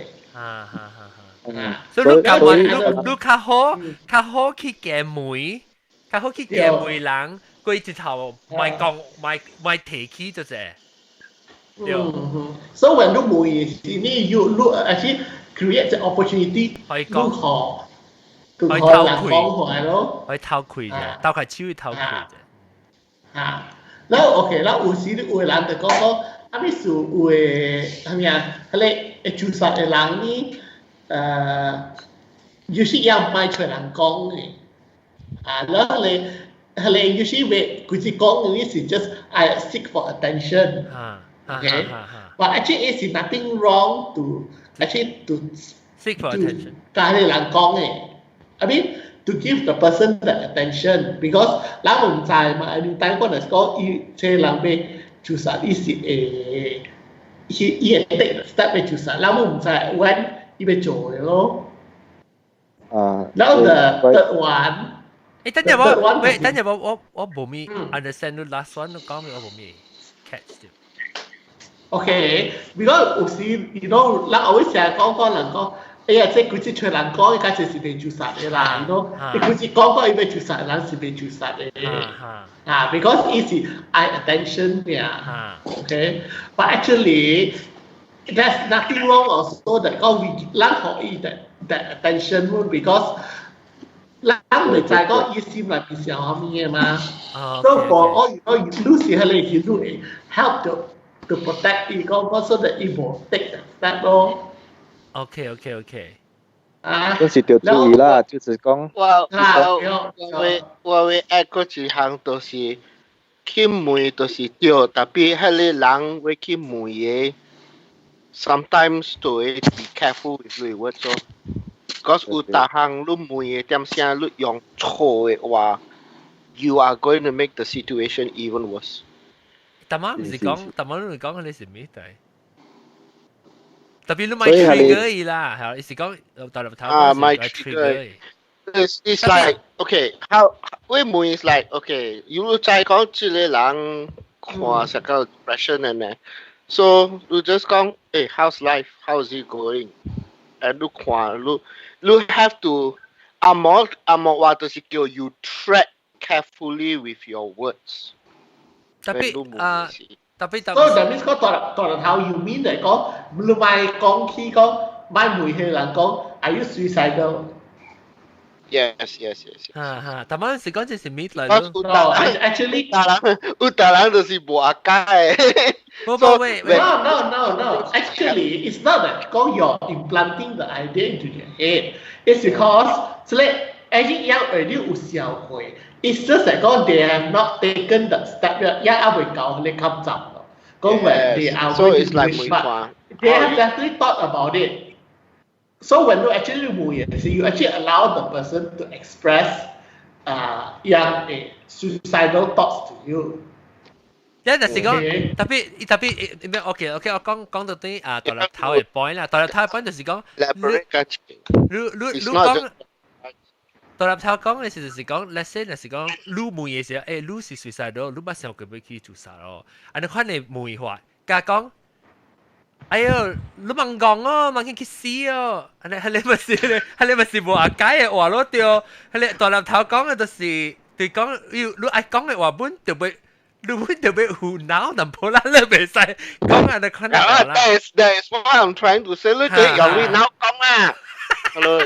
所以你較好去見媒，較好去見媒人，佢一頭咪講咪提起就係。So when you move sini, you look actually create the opportunity 可以講去人講話咯。可以偷窺啫，兜佢超去偷窺啫。แล้วโอเคแล้ว有時你有人就講咪是有係咪啊？佢自殺嘅人呢？有時也唔係隨人講嘅。แล้ว佢有時佢只講呢是 just I seek for attention。Okay, but actually it's nothing wrong to seek for attention. 但係人講嘅 I mean to give the person the attention because 咱唔知嘛，你等嗰陣講伊即係人被自殺，伊是伊會 take the step 被自殺，咱唔知 when 伊要做嘅咯。然後the third one 等陣我冇咪 understand 到 last one 都講咩我冇咪 catch 到。Okay, because 有時 you know， 人後尾成日講人講，哎呀，即係佢只隨人講，而家就是被自殺嘅啦，you know， 你佢只講伊被自殺，人是被自殺嘅。because it's eye attention 呀 ，okay，but actually there's nothing wrong also that 講 we 人可以 that attention because 人未知講伊心內邊想乜嘢嘛，so for all you know， you see 佢哋佢都會 help to protect 伊講，so that 伊冇 take that 咯。OK。嗰時要注意啦，就是講。我會 add 嗰一項就是去問就是對，特別迄個人會去問嘅 ，sometimes 都會 be careful with your words 咯。Because 有逐項你問嘅點聲你用錯嘅話 ，you are going to make the situation even worse。但係唔是講你是咩對？特別你咪 trigger 伊啦，係，意思講大陸頭my trigger。It's like okay, how 我問 is like okay， you 再講即個人看成個 depression 嘅咩 ，so you just 講誒 how's life, how's it going， 誒你看你 have to 阿莫話就是叫 you tread carefully with your words。特別so that means 講大陸頭 you mean 嚟講，你咪講起講，咪每個人講 are you suicidal？Yes。但係時講就是meet嚟咯。Actually， 有啲人就是無阿解嘅。No. Actually, it's not that because you're implanting the idea into their head. It's because 即係已經already 有效會。It's just that they have not taken the step 一會教你吸雜咯。講 when they are going to wish back, they have definitely thought about it. So when you actually move it, you actually allow the person to express suicidal thoughts to you. 一陣時講特別咩 ？OK， 我講到啲大陸頭嘅 point 啦，大陸頭嘅 point 就是講，你講大陸頭講嘅就是講 ，let's say 就是講，你問嘅時候，你是 suicidal， 你馬上佢要去自殺咯。你看你問話，加講。哎呦，你盲講哦，盲去死哦！你咪是無阿解嘅話咯，對哦。你大陸頭講嘅就是講，你愛講嘅話本就俾胡鬧，但冇啦，你袂使講啊！你看到啦。That is what I'm trying to say。你對有你鬧講啊，係咯。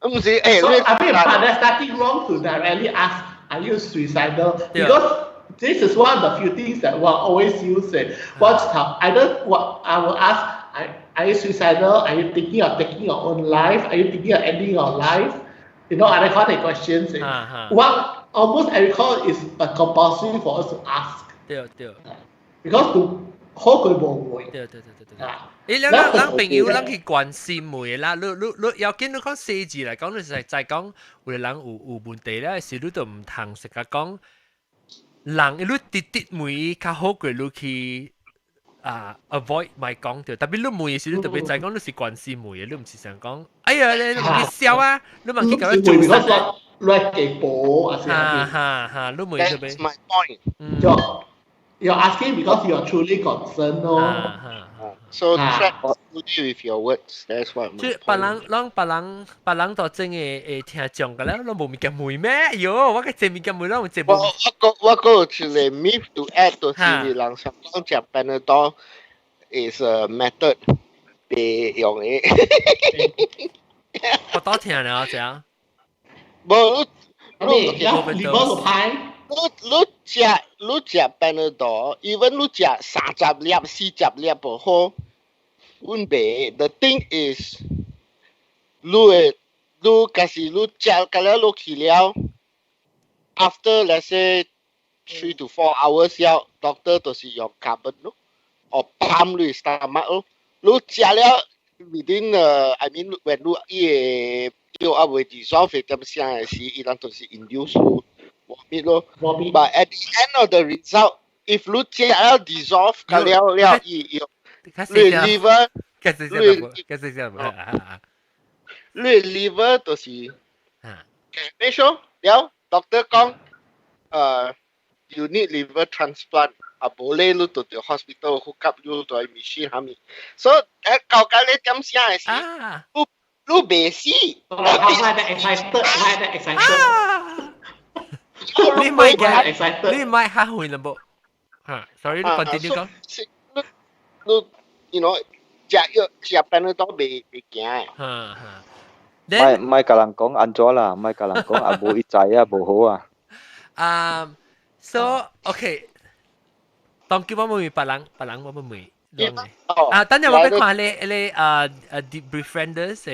唔是誒，你 I mean, but there's nothing wrong to directly ask, are you suicidal? Because this is one of the few things that we'll always use. Either what I will ask, are you suicidal? Are you thinking of taking your own life? Are you thinking of ending your life? You know, other kind of questions. What almost every call is compulsory for us to ask. 對。Because to 好佢無會。對。咱朋友，咱去關心佢啦。你要見到講四字嚟講，你就係講有人有問題咧，時你都唔通食個講。人你啲每較好過你去avoid 咪講掉，特別你每時你特別就係講你是關心每嘅，你唔是想講，哎呀你唔去笑啊，你唔去咁樣做實亂嘅波啊！你每特別。That's my point. You're asking because you're truly concerned 咯。So tread carefully with your words. That's what. 即係別人都真係聽講㗎啦，你冇咪咁會咩？喲，我嘅正面咁會啦，我正面。我個有一個 myth to add 就是人想講食 Panadol is a method 俾用嘅。我多聽啦，這樣。冇，你個派。你食 Panadol，even 你食30粒、40粒不好，阮袂。The thing is，你假使你食咗落去了 ，after let's say 3 to 4 hours 了 ，doctor 就是用 carbon 咯，或 pump 你 stomach 咯。你食了 within I mean when 你要啊未 dissolve 點聲嘅時，伊人就是 induce 你。But at the end of the result, if 你食了 dissolve 咗了，你 liver 就是你說了 doctor 講you need liver transplant 無咧你到 hospital hook up 你到 machine 下面，所以到解你點寫嘅時，你未死，我係 excited，你咪嚇會啦噃，嚇 ，sorry， 你 continue 講，你 you know 食藥食病都未驚嘅，唔係甲人講安怎啦，唔係甲人講啊無一制啊無好啊。So OK， 當叫我問別人我問。等陣我俾看你befrienders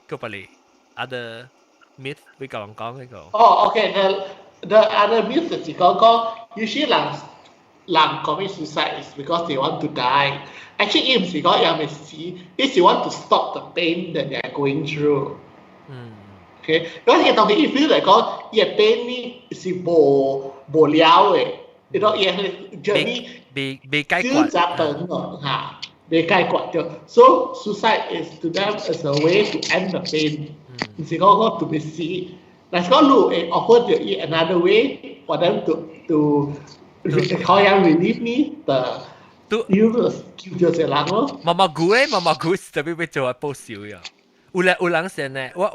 個別嚟 other myth 俾個人講呢個。the other myth 是講 usually 人 commit suicide is because they want to die. Actually 唔是講有咩事 ，is you want to stop the pain that they are going through. Okay， 嗰啲當佢 feel 嚟講，嘢 pain 呢是無了嘅，你講嘢係 journey。被解決嚇，被解決咗。So suicide is to them as a way to end the pain。唔是講 to be sick。嗱，講路offer to eat another way for them to 可以 relieve me the illness 叫做人咯。媽媽姑特別要做下報銷呀。有人先呢，我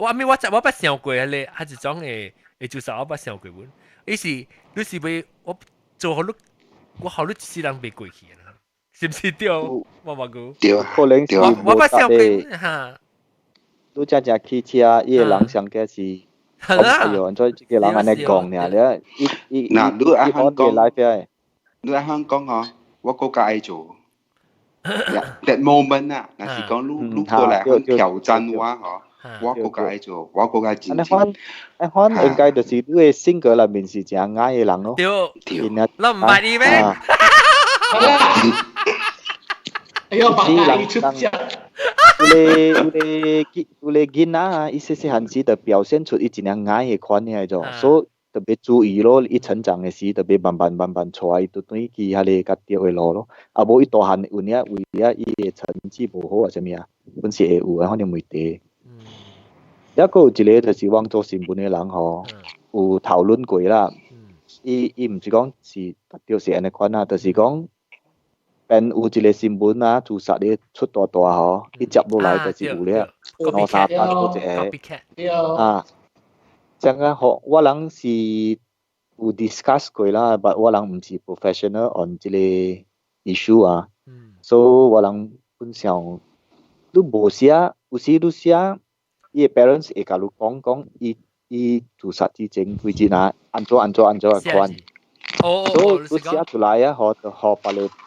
不想過咧，係一種會做啥我不想過喎。於是你是為我做好我好你世人未過去啦，是唔是對？媽媽姑對，我不想過嚇。你真正去車，伊個人上嘅是，哎呦，所以這個人安尼講呢，你嗱，你喺香港，你喺香港嗬，我個個愛做。That moment 啊，嗱是講你過嚟去挑戰我嗬，我個個愛做，我個個支持。你看應該就是你嘅性格裏面是正啱嘅人咯。對，你唔係你咩？哎呀，把你出聲。有啲囡仔啊，伊細細漢時就表現出伊真係啱嘅款嘅種，所以特別注意咯。伊成長嘅時特別慢慢帶伊到對佢下嚟個對嘅路咯。啊，無伊大漢有呢為啊伊嘅成績無好啊，什麼啊，本是會有啊，可能問題。一個有一個就是往做新聞嘅人吼，有討論過啦。伊唔是講是特別是安尼款啊，就是講。เป็น有一個新聞啊，自殺咧出大吼，伊接落來就是有咧攞三單嗰隻啊，正啊，我人是有 discuss 過啦，但我人唔是 professional on 這個 issue 啊，所以我人本上你無寫，有時你寫，伊個 parents 會甲你講伊自殺之前為之哪安怎嘅款。所以你寫出來啊，互別個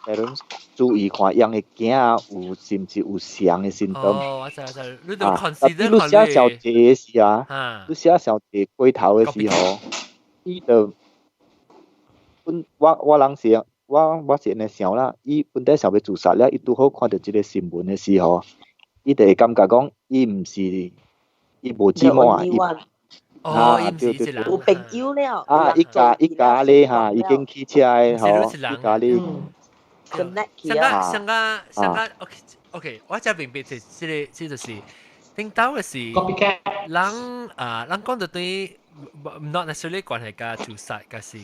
parents 注意看，樣嘅囝啊，有是毋是有傷嘅心動。我知，你都 consider 你寫小姐嘅時啊，你寫小姐過頭嘅時候，伊就我人想，我是安尼想啦，伊本來想要自殺了，伊拄好看到即個新聞嘅時候，伊就會感覺講，伊無寂寞啊。有朋友了。啊，一家咧嚇，已經起車嘅嗬，一家咧。connect 起啊。上個 OK， 我真明白這就是領導嘅是人講到對 not necessarily 關係嘅自殺嘅是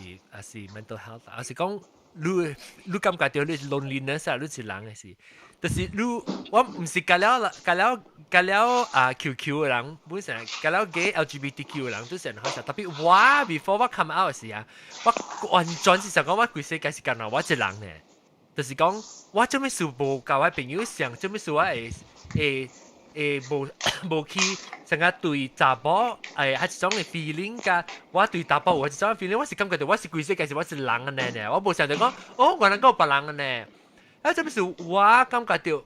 mental health， 而是講你感覺到你 loneliness 啊，你是人嘅事。就是你，我唔是隔了 QQ 嘅人，本身隔了嘅 LGBTQ 嘅人都成日開始，特別我 before 我 come out 嘅時啊，我完全是想講我規世界是干我一個人咧，就是講我做咩事無交我朋友想，做咩事我無去成日對查某係一種嘅 feeling 㗎，我對查某有一種 feeling，我是感覺到我是規世界是我是人嘅咧，我無想到講我能夠別人嘅咧。這邊是我感覺到，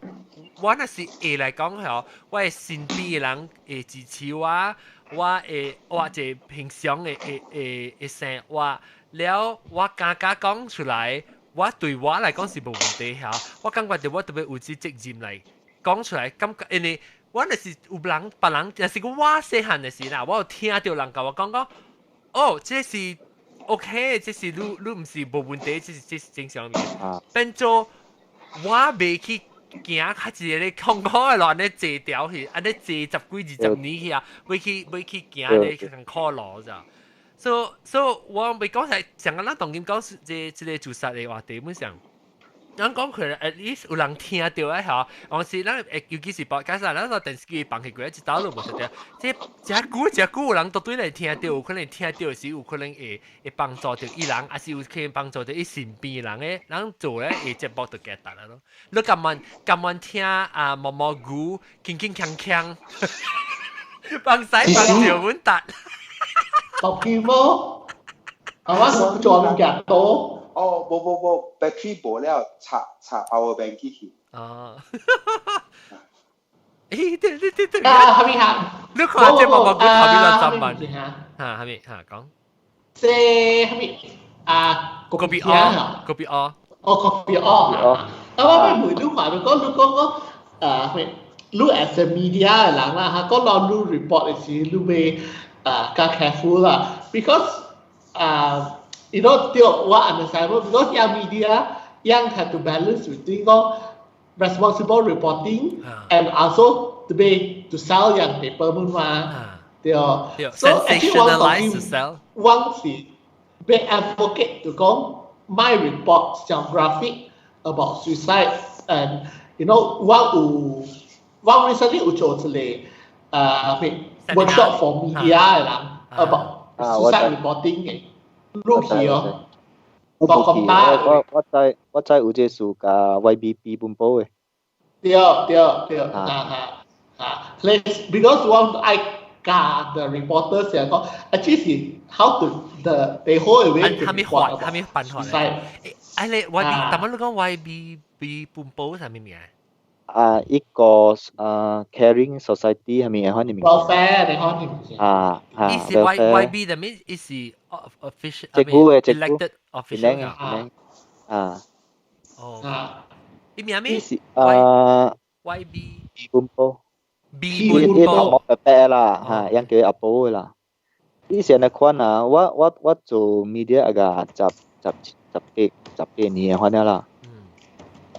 我那是會來講吼，我嘅身邊嘅人會支持我，我這平常嘅生活，了我敢講出來，我對我來講是無問題嚇，我感覺到我特別有啲責任來講出來，感覺因為我那是有人別人，若是我細漢嘅時啦，我有聽到人甲我講，這是 OK， 這是你唔是無問題，這是正常嘅，變做。我未去行較一個空空的路，安尼坐條去，安尼坐10幾20年去啊，要去行咧上苦路咋。所以我未講係上個咱當今講這個自殺的話題本上。咱講佢 at least 有人聽到啊嚇，我是咱尤其是podcast啦，咱個電視機放起過一道都無得掉，即真久有人都對嚟聽到，有可能聽到是有可能會幫助到伊人，還是有可能幫助到伊身邊人嘅，咱做咧會節目就記得啦咯。你咁晚聽啊毛毛菇，鏗鏘，幫使幫條碗達，讀見麼？係嘛？做唔夾到。哦，冇 battery 冇了，插 power bank 去。哦。誒，對。係咪嚇？你看這毛毛菇頭邊兩針板。嚇，係咪嚇講？即係咪嗰邊哦。嗰邊哦。我每ดู話，如果look as a media 嘅人啦嚇，ก็ลองดู report 嘅時，ดูไปการ careful 啦 because you know, what understandable because yang media yang have to balance between responsible reporting and also to be to sell yang paper mun ma. So sensationalize to sell. One is be advocate to go my report some graphic about suicide and you know one recently 有做一個workshop for media 嘅人 about suicide reporting 嘅。ลูกเขียวบอกคำตา我知有這數個 YBP 本部嘅對because one I got the reporters 講 actually how to they hold away to report about suicide 哎你 YB 但係你講 YBP 本部係咩名一個caring society 係咪喺呢邊 welfare 你講呢邊YB that means is official elected official 啲名咩YB 本部 B 本部冇白啦嚇ยัง叫阿寶嘅啦以前嘅款啊我做 media 嘅十幾年嘅啦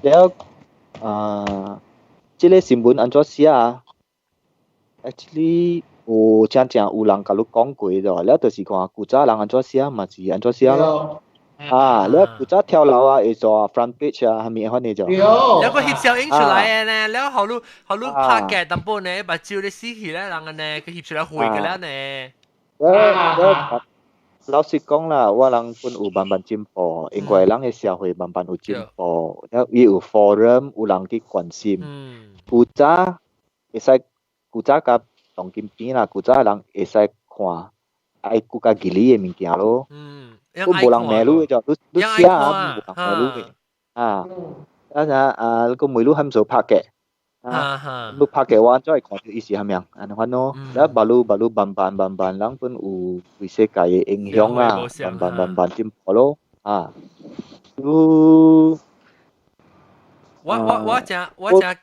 แล้ว這個新聞安怎寫啊 ？Actually 有真有人甲你講過咗，แล้ว就是看古早人安怎寫嘛是安怎寫咯。แล้ว古早跳樓啊，會做 front page 啊，係咪嗰啲就？有個翕相影出來嘅呢，แล้ว好你拍嘅淡薄呢，把照你死去咧，人嘅呢，佢翕出來會嘅啦呢。老實講啦，我人本有慢慢進步，因為人嘅社會慢慢有進步，แล้ว有 forum 有人去關心。古早會使古早甲當今邊啦，古早人會使看愛顧家己裡嘅物件咯。都無人迷路嘅就，你寫啊，無人迷路嘅。個迷路係唔做拍嘅。你拍嘅話，再看到意思係咪啊？安尼咯，แล้วบัลบัน人本有對世界嘅影響啊，บัน進步咯。我真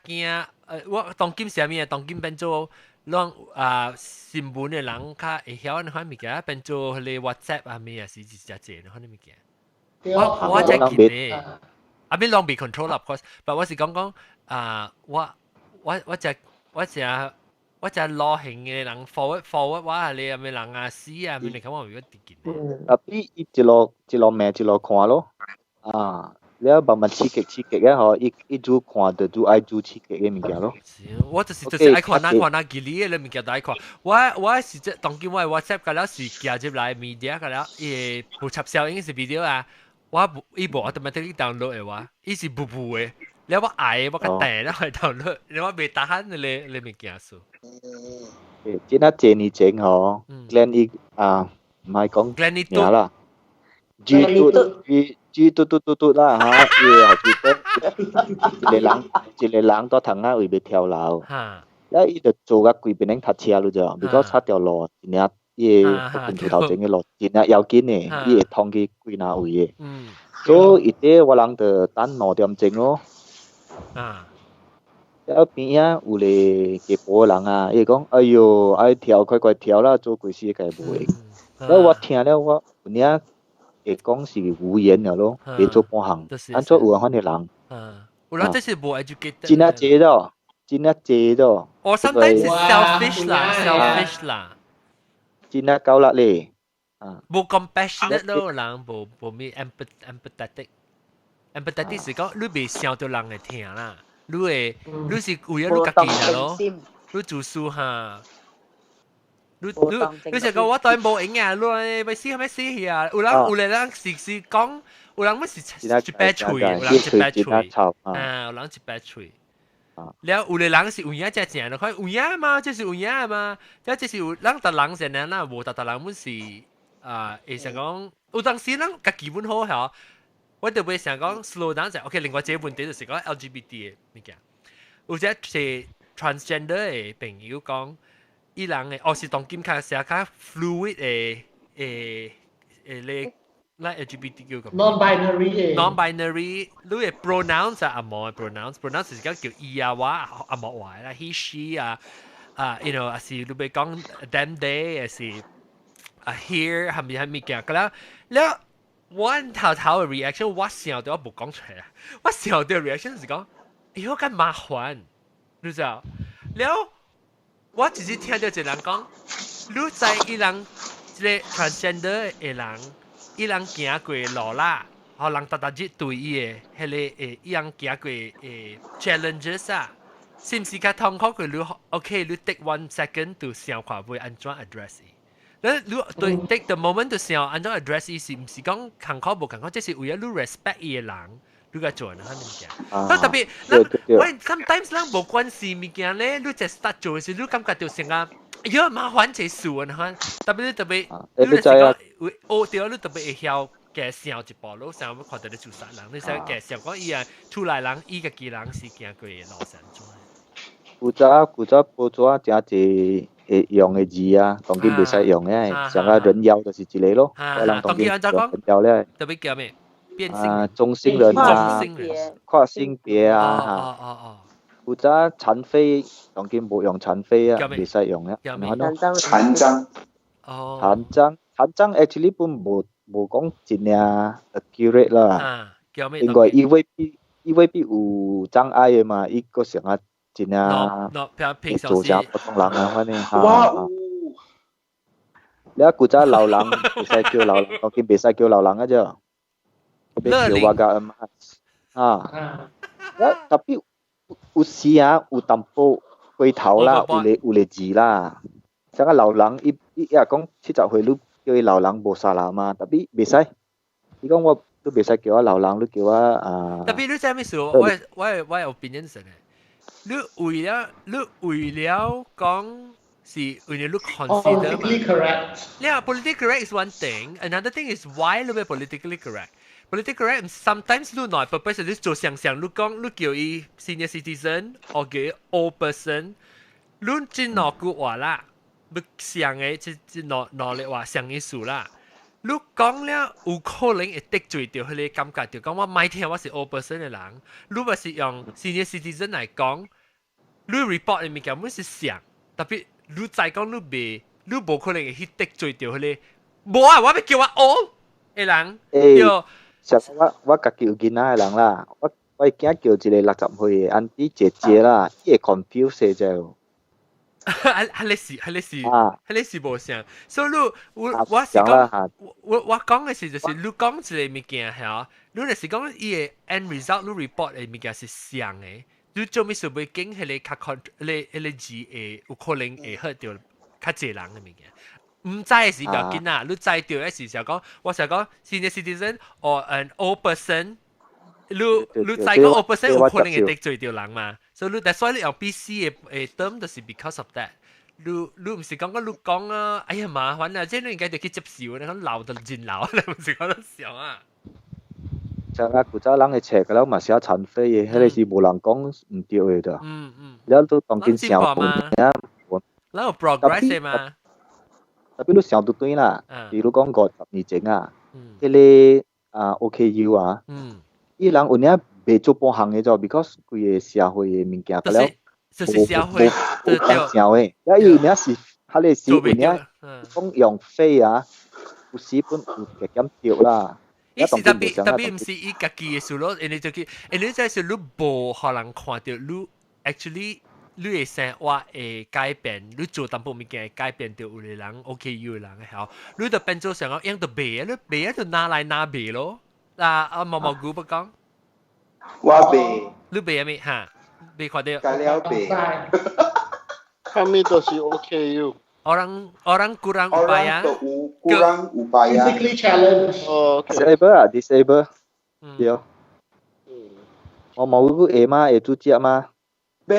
驚，我當今係咩？當今變做讓新聞嘅人較會曉嗰物件，變做你 WhatsApp 啊咩啊，是直接嗰啲物件。我真見咧，I mean long be control of course，但我是講我只攞型嘅人 forward 話你有咩人啊死啊，咩嚟講我如果跌見。特別一路咩一路看咯，แล้ว慢慢刺激啊！嗬，一做看就做愛做刺激嘅物件咯。我就是愛看那吉利嘅物件都愛看。我是即當今我 WhatsApp 㗎啦，是加入來 media 㗎啦，誒不插銷應該是 video 啊。我伊無 automatically download 嘅話，伊是步嘅。你我愛我個訂咧去 download，你我未打開你物件數。即係借你整嗬 ，Glenn 唔係講嘢啦。G 嘟啦嚇，一個人到堂啊，會被跳樓。แล้ว伊就做個規邊搭車咯啫，如果擦條路，然後伊個頭整嘅路，然後要緊嘅，伊會通去幾哪位嘅。所以啲我人就等2點鐘咯。แล้ว邊啊有嚟幾波人啊，伊講哎呦，愛跳快跳啦，做鬼事嘅唔會。แล้ว我聽了我有啲會講是無言嘅咯，別做半行，按做有款嘅人。有人这是无 educated。真啊济咯，真啊济咯。or sometimes is selfish 啦，selfish 啦。真啊夠力咧。無 compassionate 咯，人無咩 empathetic。empathetic 是講你未想到人會聽啦，你是為咗你家己啦咯，你做事哈。你成個我對冇影啊，你咪死咪死去啊！有人是講，有人乜是一擺嘴，有人一擺嘴，有人一擺嘴。แล้ว有的人是有影才正，就看有影嘛，這是有影嘛，這是有人逐人是安那，無逐人本是會想講，有當時人家己本好嚇，我就會想講 slow down 就 OK。另外一個問題就是講 LGBT 嘅物件，有隻是 transgender 嘅朋友講。伊人誒，是當今較寫較 fluid 誒咧 LGBTQ 咁。non-binary，你嘅 pronouns 啊，冇 pronouns 是講叫伊啊、我啊、冇話啦 ，he she you know， 是你咪講 them they， 是here 係咪物件？咁啦，我頭嘅 reaction， 我想到我冇講出嚟啊，我想到 reaction 是講，以後咁麻煩，你知道？了。我只是聽到一個人講，你在伊人即個 transgender 嘅人，伊人行過路啦，互人逐日對伊嘅迄個伊人行過嘅 challenges 啊，是毋是較痛苦過你 ？OK， 你 take 1 second 就想看會安怎 address 伊。你對 take the moment 就想安怎 address 伊，是毋是講痛苦無痛苦？即是為咗你 respect 伊嘅人。你個做呢？物件，特別，我 sometimes 人無關係物件咧，你就 start 做嘅時，你感覺到成啊，呀麻煩一事啊，特別，你就是講，對，你特別會曉嘅想一步路，想要看到你做啥人，你想嘅想講伊啊，出來人伊個己人是行過嘅路線做。古早報紙真濟會用嘅字啊，當今袂使用嘅，像個人妖就是一個咯，可能當今人妖咧，特別叫咩？中性人啊，跨性別啊，古早殘廢，當今冇用殘廢啊，袂使用嘅。殘障 actually 本冇講真啊 accurate 啦，因為伊未必有障礙嘅嘛，伊個成啊真啊，做啥普通人啊，反正嚇。你古早老人袂使叫老人，當今袂使叫老人嘅啫。叫warga emas tapi usia utampo 回頭啦，有嚟字啦。像個老人，伊講70歲，你叫伊老人無啥啦嘛，特別袂使。伊講我都袂使叫我老人，你叫我特別你知咩事？我 opinion 係你為了講。是when you look consider politically correct. Yeah, politically correct is one thing. Another thing is why you be politically correct. Politically correct sometimes you not purpose 你做想你講你叫伊 senior citizen or 叫 old person， 你真攞句話啦，你想嘅即攞嚟話想意思啦。你講了有可能會得罪到佢哋感覺到講我唔聽我是 old person 嘅人，你咪是用 senior citizen 嚟講，你 report 嘅物件本是想，特別。你再講你無可能會去得罪到佢哋，無啊！我要叫我學嘅人，誒，像我家己有囡仔嘅人啦，我驚叫一個60歲嘅安弟姐姐啦，伊會 confuse 啫。係你是無想，所以我是講，我講嘅是就是你講一個物件嚇，你就是講伊嘅 end result，你 report 嘅物件是像嘅。你做咩事會經迄個較控，迄個字會有可能會hurt到較濟人嘅物件。唔知是唔要緊啊，你知道嘅是想講，我想講 senior citizen or an old person， 你知講 old person 有可能會得罪到人嘛，所以你但所以你用 BC 嘅term 就是 because of that。你唔是講你講啊，哎呀麻煩啊，即係你應該就去接受，你講鬧到真鬧，你唔是講得上啊。像古早人嘅車個啦，嘛寫殘廢嘅，迄個是無人講唔對嘅咋。你都當見上半年，你有 progress 嘛？特別你上到對啦，比如講50年前啊，迄個OKU 啊，伊人有影未做半項嘅啫 ，because 規個社會嘅物件個了，就是社會對，嘅，因為影是，迄個是有影講用飛啊，有時本有嘅減掉啦。伊是特別唔是伊家己嘅事咯，因為就佢，因為就係你無可能看到你 actually 你嘅生活會改變，你做淡薄物件會改變到有嘅人 ，OK 有嘅人嘅好，你就變做成個樣就賣，你賣就拿來拿賣咯。啊，毛毛菇不講，我賣，你賣咩嚇？未看到？改了賣，他們都是 OK 有。orang kurang upaya. Kurang upaya. Physically challenged. Disable. Iya. 我冇嗰個嘛，做只嘛。我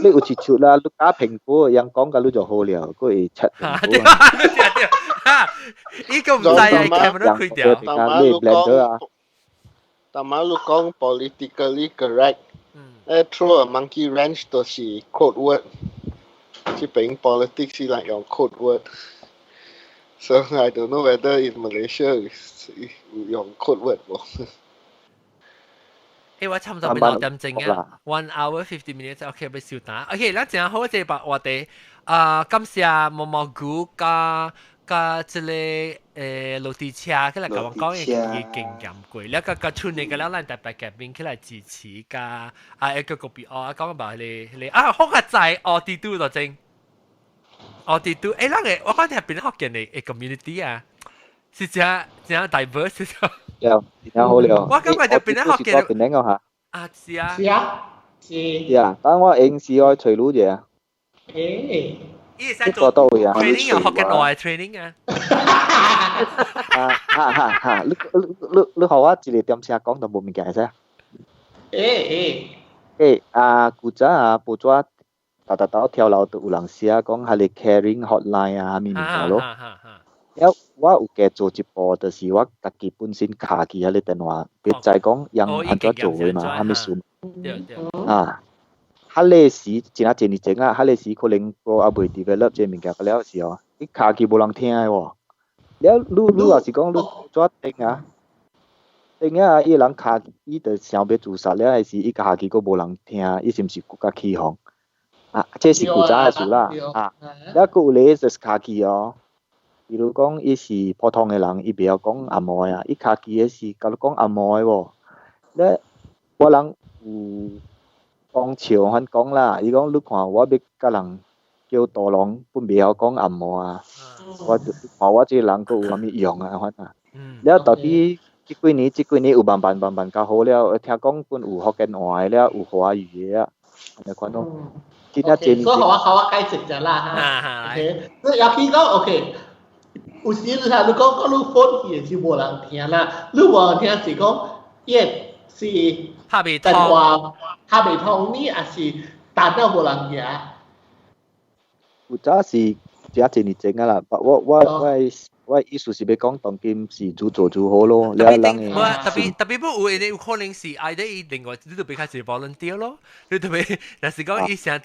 你有次出啦，你打蘋果，人講嘅你就好了，嗰個七蘋果。呢個唔使啊 ，camera 開掉。但係你講 politically correct，throw a monkey wrench 都是 code word。即邊 politics 是嚟用 code word， so I don't know whether in Malaysia 用 code word 喎。我差唔多6點鐘啊，1 hour 50 minutes，OK， 俾小打。OK，嗱，正好即係話我哋感謝毛毛菇加即係路地車，佢嚟講嘅經驗貴，แล้วก็ชุนนี่ก็แล้วนั่นแต่ไปแกบินขึ้น嚟支持噶一個比講about你好個仔地都就正地都嗱嘅我講係邊學嘅你community 啊是真 diverse 有好了我感覺就邊學嘅邊個嚇是啊等我應試我隨路嘅呢個都會啊 training 又學緊外 training 啊你學我一個點先講到冇物件啫古早報紙打跳樓都有人寫講係你 caring hotline 啊咪物件咯我有嘅做直播就是我自己本身卡機喺你電話別再講人按咗做嘅嘛係咪算哈你時前一年前啊，哈你時可能個阿未 develop 這物件個了時候，啲卡機冇人聽嘅喎。了你話是講你做定啊？定啊！伊人卡機就想要自殺了，還是伊卡機個冇人聽？伊是唔是國家起哄？這是古早嘅事啦。了個有咧就是卡機哦。比如講，伊是普通嘅人，伊不要講阿毛啊，伊卡機嘅是甲你講阿毛嘅喎。了我人有。講潮肯講啦，伊講你看我要甲人叫大郎，本未曉講暗號啊，我看我這個人個有啥物用啊，反啊。了到底這幾年有慢慢較好了，聽講本有福建話了，有華語嘅啊，你看到？今仔真。所以我解釋咗啦嚇。OK，你尤其講 OK，有時你睇你講你歡喜是無人聽啦，你無人聽是講耶是。拍未通，拍未通呢，還是彈得無人嘢？有早是一年前啊啦，我意思是要講當今是做好咯，特別不有有可能是愛得伊另外你就別開始 volunteer 咯，你特別但是講伊成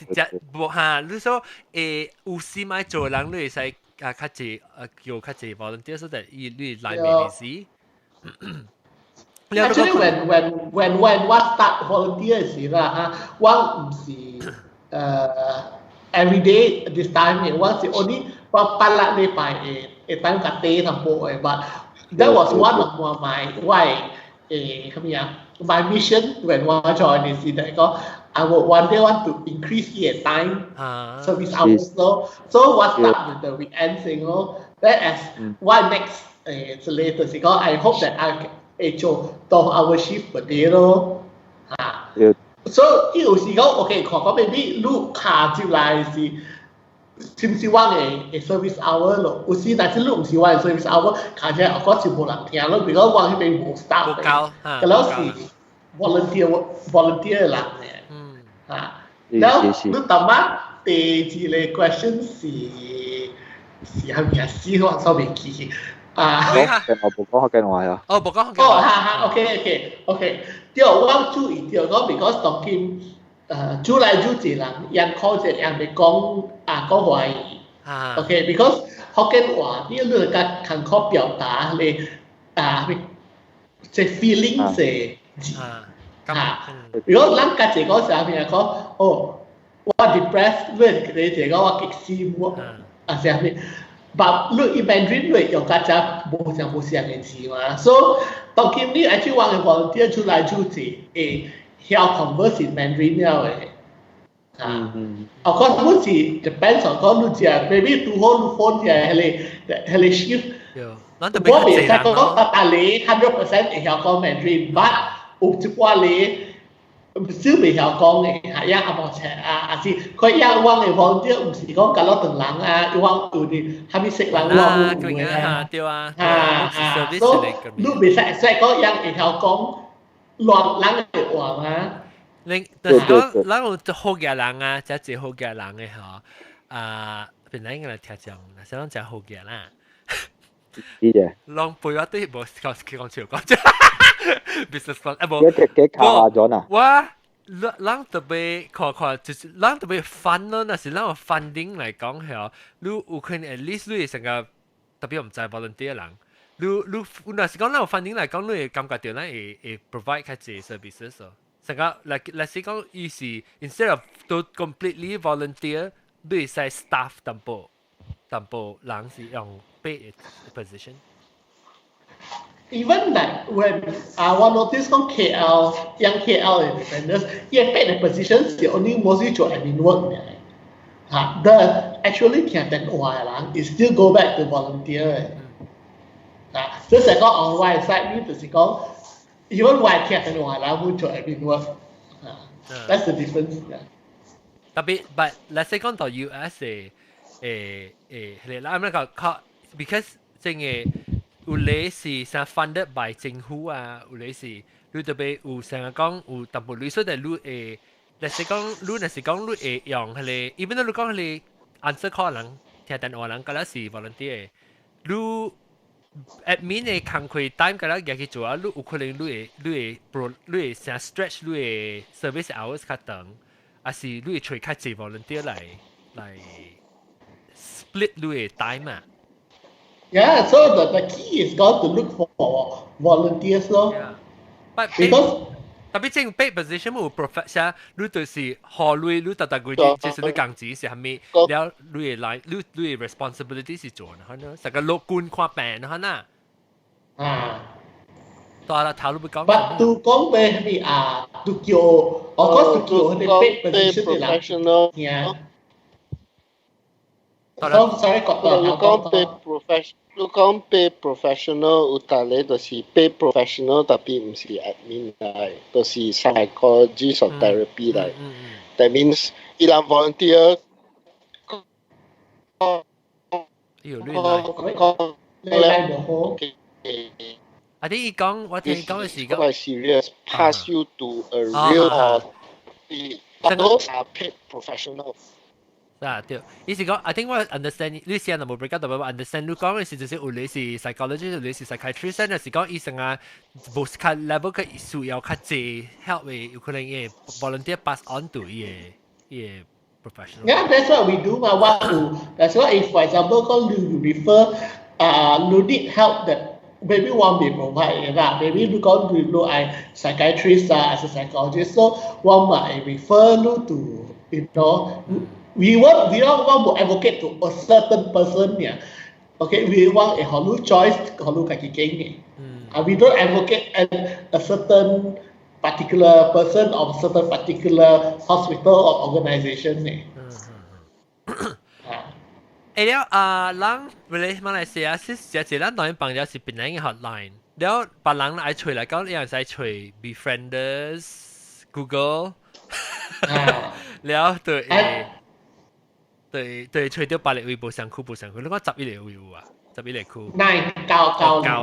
無嚇，你說有時買做人你會使較濟叫較濟 volunteer，所以你來面試。Actually, when what start volunteer 時啦嚇，我唔是every day this time 嘅，我是 only 我8日禮拜嘅time 個 day 同步嘅 ，but that was one of my my mission when 我 join 嘅時係講 I would one day want to increase the time service hours 咯，so what start with the weekend thing 咯，that as what next later 是講 I hope that I做到 our shift 嗰啲咯，所以有時講 OK， 看講 maybe 你卡入來是唔是我嘅 service hour 咯？有時但是你唔是我嘅 service hour， 卡起來我是冇人聽咯，如果我嗰邊冇 staff 嘅，咁樣是 volunteer 人嘅，แล้ว你當晚第二個 question 是係咩事？我所未記。我冇講學緊話啊。冇講學緊話。OK。對，我注意到講 because 當今做來做去人，人考者人哋講華語。OK，because 學緊話，你個感覺表達你即 feeling 係如果人家姐講啥嘢講，我 depressed，你姐講我極思我啥嘢。but look in Mandarin 类用大家无相嘅字嘛，so 當今你actually 話嘅 volunteer 出來就是曉 converse in Mandarin 了嘅。Of course 好似 depends on 講你只 maybe tu hon phone 嘅係shift。我未使講但你100%會曉講 Mandarin，but 有一寡你少未曉講嘅，係呀阿莫切啊，是佢呀往嘅 volunteer 唔是講隔落等人啊，往有啲係咪識人往嘅啊？對啊，所以你未使講人會曉講亂人嘅話嘛。就是講，咱有好嘅人啊，即係好嘅人嘅嗬，本來應該嚟聽講，嗱，想講就好嘅啦。啲嘢。浪背我都冇講笑講啫。business plan 幾卡咗呐？哇，咱特別看，就是咱特別 fund 咯，那是咱個 funding 嚟講係，你有可能 at least 你成個特別唔知 volunteer 人，你那是講咱個 funding 嚟講，你會感覺到咱會 provide 較濟 services 咯。成個嚟是講，伊是 instead of 都 completely volunteer，你會使 staff 淡薄人是用 paid position。Even like when one notice on young KL independence, paid the positions they only mostly to admin work. The actually can then is still go back to volunteer. Just like on one side, means to say even white can then move to admin work. That's the difference. But let's say 講到 US I'm not gonna because 正嘅。有類是成 funded by 政府啊，有類是你特別有成日講有淡薄類，所以你會，若是講你若是講你會用佢哋，even though 你講佢哋 answer call 人，聽電話人，嗰啲是 volunteer，你 admin 嘅工課 time 嗰啲嘢去做啊，你有可能你會成 stretch 你嘅 service hours 較長，還是你會找較濟 volunteer 嚟 split 你嘅 time 啊。Yeah, so the key is got to look for volunteers, no? Yeah. But because 特別正 paid position 有 professional， 你就是學你特特佢就是你工資是係咪？了你嘅來你嘅 responsibility 是做呢？呢，成個樂觀看病呢呢？多啦，頭都唔講。But to 講俾你to 叫，of course to 叫佢哋 paid position 嘅啦。Yeah. Sorry， 你講 pay professional 有大咧，就是 pay professional， 特別唔是 admin 嚟，就是 psychologist or therapy 嚟。That means 伊人 volunteer。我聽講嘅時間。Quite serious, pass you to a real or those are paid professional。對，意思講 ，I think 我 understand 你先冇 break out， 但係 understand 你講嘅是就是有你是 psychologist， 有你是 psychiatrist， 但是講醫生啊，冇較 level 嘅需要較濟 help 嘅，有可能嘅 volunteer pass on to 嘅 professional。Yeah, that's what we do. That's why if for example 講you refer you need help that maybe one be provide 啦 ，maybe 你講你係 psychiatrist as a psychologist，so one might refer you to you know。We don't want to advocate to a certain person here. Okay, we want a whole choice, whole kaki we don't advocate a certain particular person or certain particular hospital or organization แล้ว人馬來西亞是只咱當然幫咗是邊個 hotline， แล้ว別人來吹嚟講，有人使吹 Befrienders Google， แล้ว對，吹到8嚟會冇上庫，你講11嚟會有啊，11嚟庫。9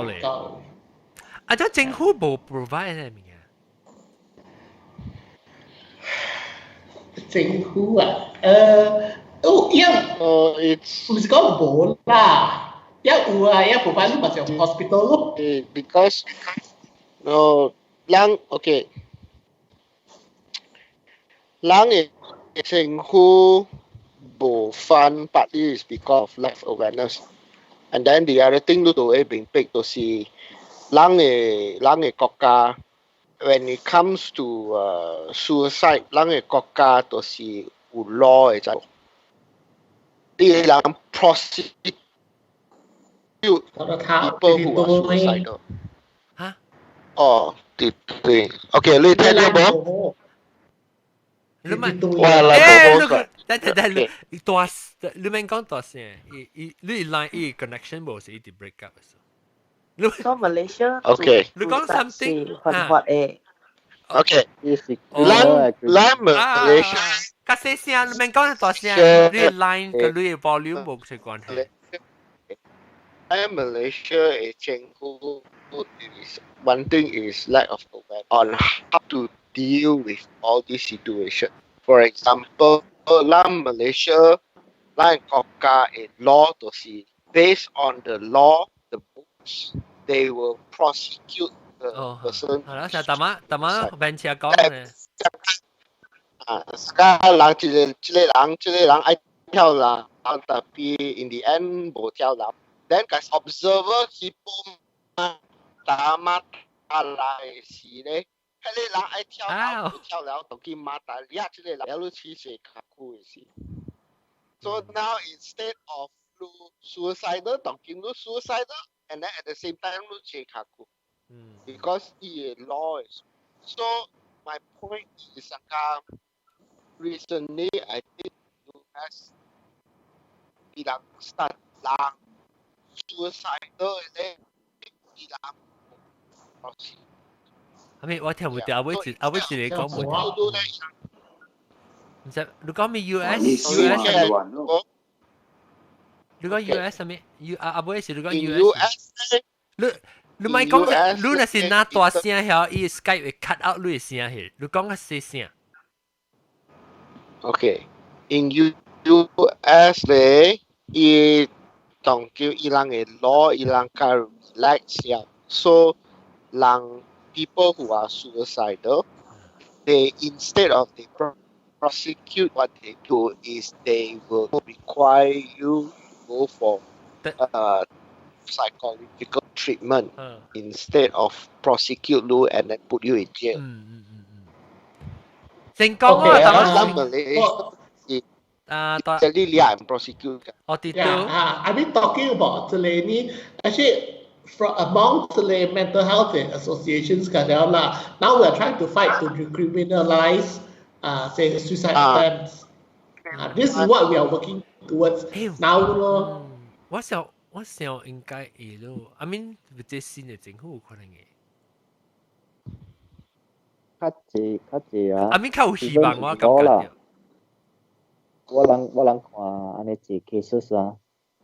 嚟。啊，咁政府冇 provide 係咩啊？政府啊，唔是講冇啦，有啊，provide 咪就 hospital 咯。Because人 OK， 人嘅政府。Fund partly is because of lack of awareness, and then the other thing 都會變逼就是人嘅國家 when it comes to suicide， 人嘅國家就是有 law 嘅就，啲人 prosecute people who are suicidal. 嚇？哦，對 ，OK，你聽到冇？你咪哇，來誒，冇你大，你咪講大聲，你 line connection 冇是一直 break up 嘅。So Malaysia OK，你講 something ฮอตOK，Land Malaysia，較細聲，你咪講大聲，你 line 個你 volume 冇相關係。Malaysia is one thing is lack of awareness on how to deal with all these situations. For example, Malaysia, Kokka in law to see based on the law, the books, they will prosecute the person. 係啦，就特麼 bench 講嘅。sekarang 這個人愛跳樓，tapi in the end 冇跳樓。Then guys observer hipo mata時咧，係你人愛跳樓，同佢 mata 呀，這個人有起水卡酷嘅事。So now instead of suicidal,同佢suicidal, and then at the same time 起卡酷。Because the law is so. My point is recently I think US bilang start lang suicidal咧，bilang prosecute。係咪我聽唔到？阿威你講冇聽。唔知你講咩 US？你講 US 係咩？阿威是你講 US？你咪講，你那是拿大聲響，伊 Skype 會 cut out 你嘅聲嘅，你講個細聲。Okay, in US 咧，伊當叫伊人嘅 law， 伊人較 relax 呀， so 人 people who are suicidal, they instead of they prosecute, what they do is they will require you to go for psychological treatment instead of prosecute you and then put you in jail. 成功啊！Actually, yeah, I'm prosecute. I've been talking about Seleni. Actually, from among the mental health associations, now we are trying to fight to decriminalize, say, suicide attempts. This is what we are working towards now. 我想應該會咯。I mean，這新嘅政府有可能嘅。較濟啊！ I mean，較有希望我感覺到。我人看安尼濟 cases 啊，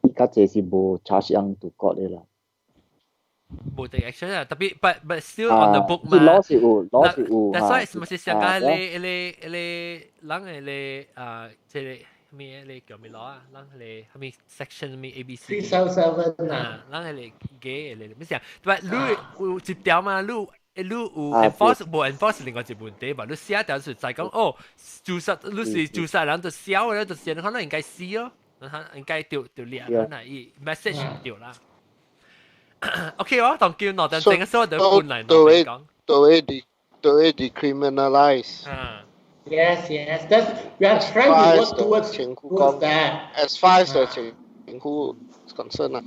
伊較濟是無 charge young to court 嘅啦。冇 take action 啊，特別 but still on the book 嘛。攞是有。That's why 咪是上個你人即係。咩你叫咩攞啊？啷你係咪 section 咩 ABC？ 377啊，啷你嘅你咩事？但係你有一條嘛，你有 enforce 冇 enforce 另外一問題吧？你寫條就係講哦，自殺你是自殺人就少咧，就先可能應該死咯，應該掉裂，可能伊 message 唔掉啦。OK 我當叫諾登正嘅時候就本來諾登講，對 decriminalize。Yes, that's we are trying to work towards that. As far as the 情況 is concerned 啊。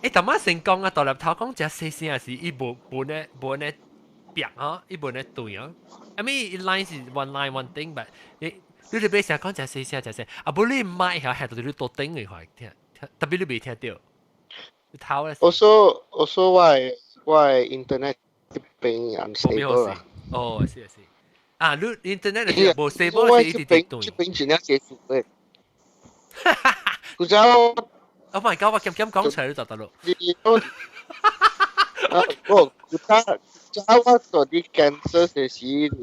但係成功啊！大粒頭講只細聲係伊無呢病啊，伊無呢對啊。I mean, line 是 one line one thing， but 你哋俾成日講只細聲只聲，啊無你唔買下，係到你多頂嘅話聽，特別你未聽到。頭咧。Also why internet 變 unstable 啊？哦，是。啊，你 internet 係冇 stable 係一直跌斷。這邊真係結束嘅。佢就 Oh my god！我咁講出嚟都得咯。佢我做啲 cancer 嘅時，伊個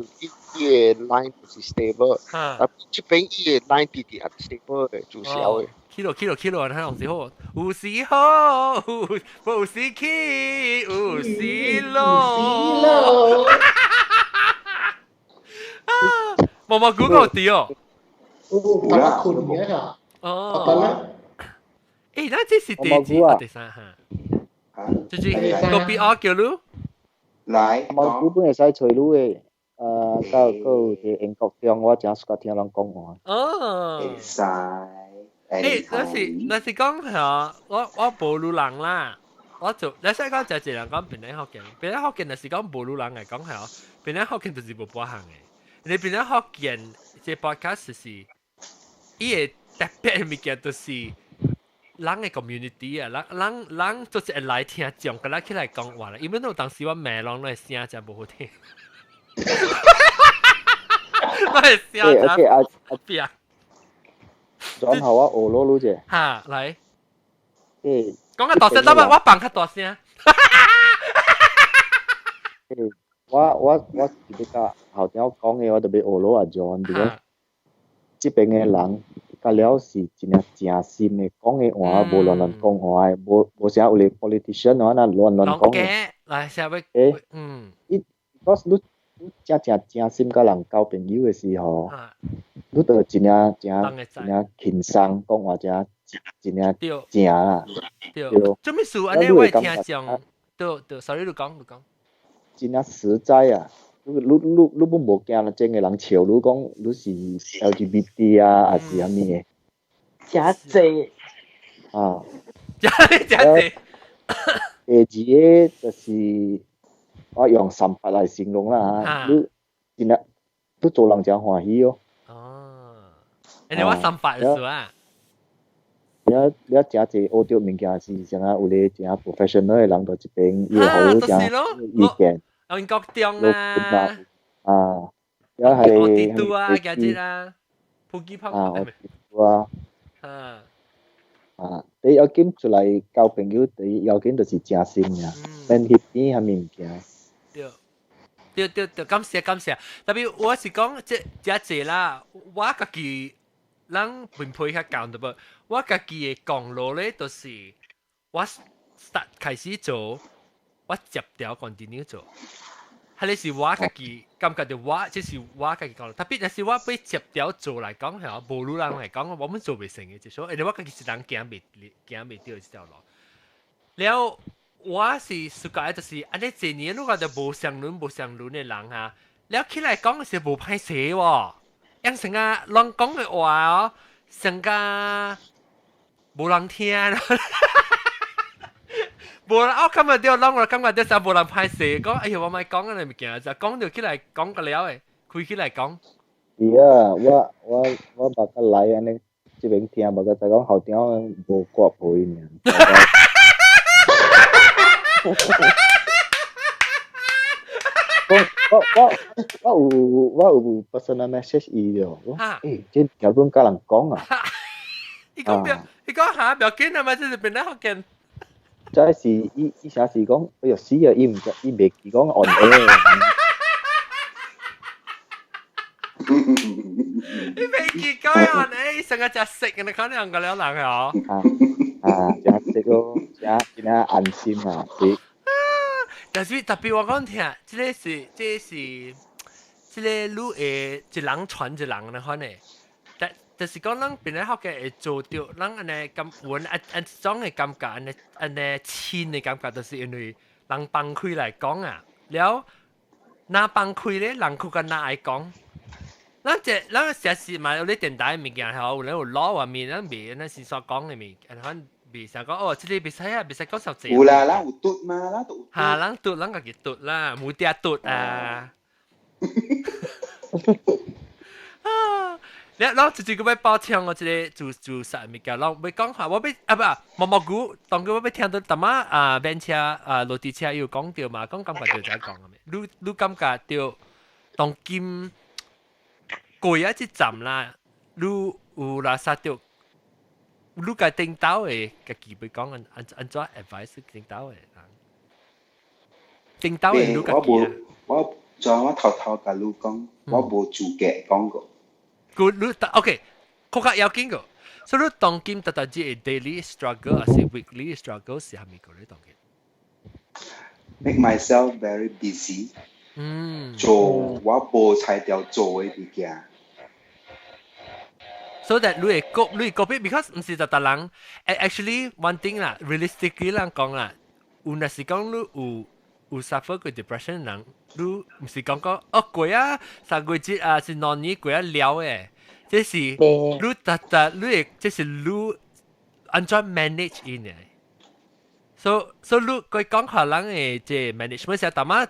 line 是 stable， 但這邊伊個 line 啲 unstable 嘅，做少嘅。kilo，睇同時好，有時好，有時起，有時落。毛估個啲哦。有啦，困嘅嚇。哦。誒，那這是第三下。就是個 BR 叫你。來，毛估本會使吹路嘅，到個英國聽我真係聽人講話。哦。會使。那是講係我無路人啦，我做你使講就係人講邊啲學見，邊啲學見就是講無路人嚟講係邊啲學見就是無半行嘅，你邊啲學見即 podcast 是，伊個特別嘅物件就是人嘅 community 啊，人做一來聽講，咁啦起來講話啦，因為我當時我罵人嗰聲真無好聽，我係聲真變。轉頭我學咯，姐。嚇，嚟。講個大聲，等我放較大聲。我比較後頭講嘅，我特別學咯啊，John，如果這邊嘅人，甲了是真係正心嘅，講嘅話無亂亂講話嘅，無啥有啲 politician 話那亂講嘅。嚟，下位。because 你正心甲人交朋友嘅時候。你都真正輕鬆講話真正啦。對。做咩事？安尼我聽講，對 ，sorry， 你講。真正實在啊！你本無驚啦，真嘅人笑你講你是 LGBT 啊，還是啥物嘅？真濟。啊。真濟。第二個就是我用三八來形容啦嚇，你真係你做人真歡喜哦。你話三八嘅事啊？你真濟學到物件是像啊，有啲真 professional 嘅人喺這邊，伊好真意見。英國中啊，又係我地都啊，記住啦，普吉泡啊，我地都啊，你要揀出嚟交朋友，你要揀就是正心呀，免翕片下物件。對，感謝。特別我是講即係啦，我家己。人分配較講對不？我家己嘅講路咧，就是我開始做，我接掉 continue 做。係你是我家己感覺到我，即是我家己講。特別係我俾接掉做嚟講係無路人嚟講，我們做未成嘅，就所以我家己是人行未掉呢條路。了我是屬於就是安尼一年如果就無相論嘅人嚇，了起來講是無歹勢喎。樣成啊，人講嘅話哦，成個無人聽，無人我感覺到人我感覺到就無人歹勢，講哎呀我咪講嗰啲物件，就講到起來講個了誒，開起來講。係啊，我白個來安尼，這邊聽白個就講後邊無國配呢。我有 personal message 伊了，這條本甲人講啊。伊講嚇，唔要緊啊嘛，這是邊個學緊？這是伊啥是講，哎呀死啊！伊未記講 on air。伊未記講 on air，成個只食嘅，你可能個了人哦。只食咯，只安心啊，啲。但是特別我講聽，這個是這個路誒，一人傳一人嘅款誒。就是講人邊個學嘅會做到，人安尼感揾一種嘅感覺，安尼親嘅感覺，就是因為人放開來講啊，了那放開咧，人佢個那愛講。咱實時嘛有啲電台物件係有咧有攞話面，咱未咱是所講嘅物，咱未想講哦，這裡別使啊，別使講受罪。有啦，咱有嘟嘛，咱都。嚇，咱嘟，咱家己嘟啦，冇啲嘟啊。然後直接個要包槍我這個做啥物件，然後要講下，我要啊不，毛菇，當佢我要聽到淡仔啊，電車啊，落地車有講到嘛，講感覺到就講嘅咩？你感覺到當今過啊即站啦，你有拉薩到，你個領導嘅家己要講安怎 advice 領導嘅人，領導嘅你家己啊？我頭甲你講，我無資格講過。OK， 佢個要緊個，所以你當今特特只係 daily struggle，還是 weekly struggle 是係咪個你當今 ？Make myself very busy。做我無才調做嘅物件。So that 你會個別 because 唔是特特人 ，actually one thing 啦 ，realistically 人講啦，有那是講你有 suffer 過 depression 人，你唔是講哦過啊，3個月啊是2年過啊了誒。这是你这是你安怎 manage 伊呢？so 你佢講可能誒，即 management 時，但係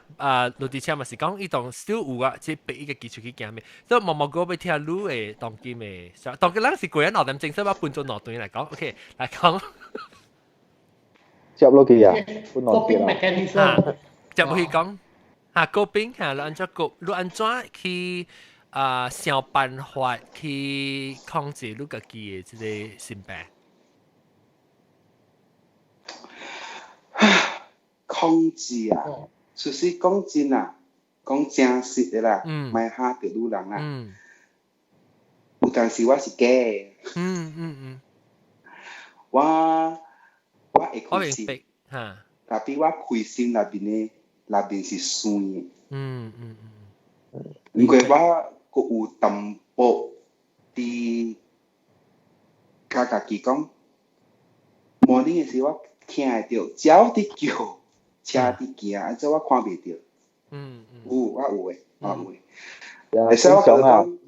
陸地車嘛是講伊當 still 有啊，即俾伊個技術去行咩？所以默默個要聽你誒當今誒，當今人是個人腦點正式把搬做腦段嚟講 ，OK 嚟講。接落去啊，搬落去啦。接落去講coping 你安怎你安怎去想辦法去控制你自己嘅即個心病。控制啊，就是講真啊，講真實的啦，咪嚇到路人啦。有當時我是假嘅。我會開心，但係我開心那邊是酸嘅。因為我有淡薄啲家己講，morning 嘅時我聽得到，鳥啲叫。車啲行，安怎我看袂到？我有誒，我有誒。嚟使我講，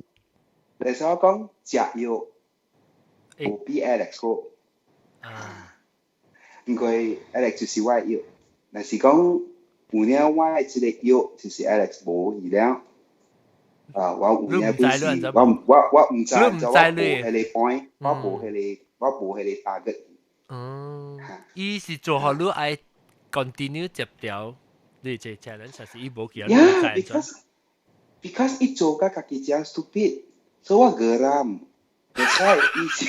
嚟使我講食藥有比 Alex 好。因為 Alex 就是我嘅藥，但是講有了我嘅即個藥就是 Alex 無去了。我有了本事，我唔知，就我無迄個 point，我無迄個 target。伊是做好你愛。continue 接條你這 challenge 還是伊無記啊？ because 伊做甲家己真 stupid， 所以我geram。That's why 伊是，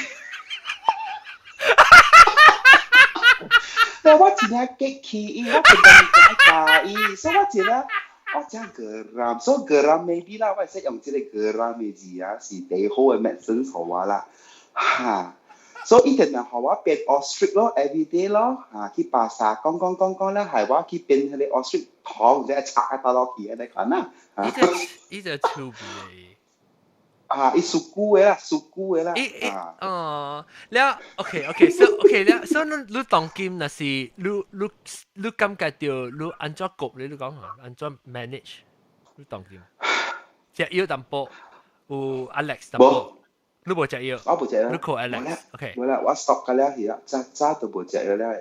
但我真係激氣伊，我真係打伊，所以我真geram，所以 geram maybe 啦，我會使用這個 geram 嘅字啊，是最好嘅 medicine 好啊啦，哈。所以一定係學我變 ostrich 咯 ，everyday 咯，去巴沙講啦，係我去變佢哋 ostrich 糖，即係拆到落去你看啦。呢隻粗鄙伊屬菇嘅啦，แล้วโอเค so 你當今那是你感覺到你安怎局你講下，安怎 manage 你當今，只要淡薄有 Alex 淡薄。你無食藥，我無食藥，你 call Alex，OK。冇啦，我 stop 㗎啦，係啦，早都無食藥啦。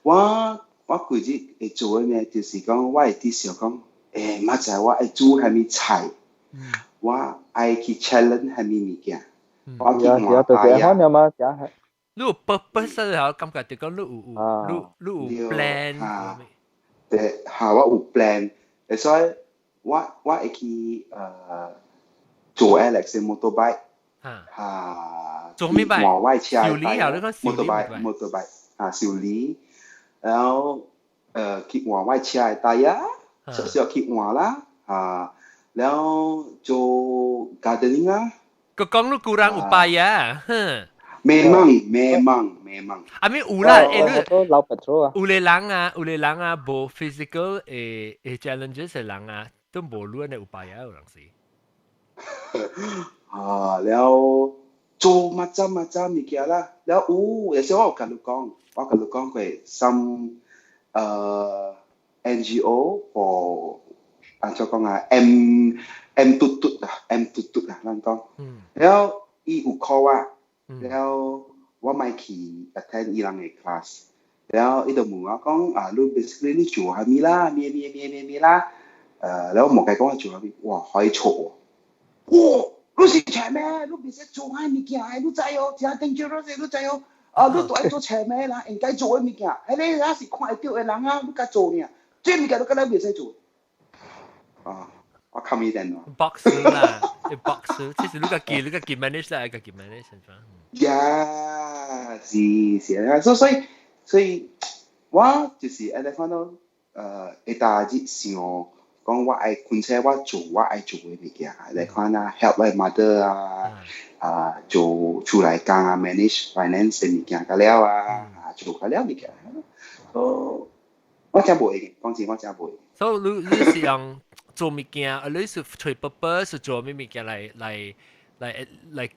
我規日會做嘅咩，就是講我會啲想講，乜就係我會煮係咪菜，我愛去 challenge 係咪物件，我去換牌。你有 purpose 嘅感覺，就講你有 plan。對，我有 plan，所以我會去做 Alex 嘅 motorbike。做咩拜？修理啊！你講修理motorbike 修理，然後去換我車嘅胎啊，少少去換啦，然後做 gardening 啊。個講你固然有拜啊，memang。啊，咪有啦，你老 petrol 啊。有啲人啊，無 physical challenges 嘅人啊，都無亂嚟有拜啊，有人是。แล้ว做乜物件啦，แล้ว有時我有同你講佢 some NGO for 安怎講啊 M 嘟嘟啊，咱講，แล้ว伊有 call 我，แล้ว我咪去 attend 伊人嘅 class，แล้ว伊就問我講你 basically 你做係咪啦，咩啦，แล้ว冇計講我做係咪，哇可以錯喎。你是車咩？你唔識做下物件，你知哦，真 dangerous， 你知哦。你都愛做車咩啦？應該做嘅物件，係你若是看會到嘅人啊，你甲做呢？這物件你敢若唔使做。我看唔見咯。boxer 啦，boxer，其實你個記 manage 啦，個記 manage 係嘛？呀，是啊，所以，我就是喺度講會大致想。講我愛昆車，我愛做嘅物件，嚟看啊 help my mother 做厝內工啊 manage finance 嘅物件，個了做個了物件，我真無會，講真我真無會。所以你是用做物件，你是找 purpose 做咩物件嚟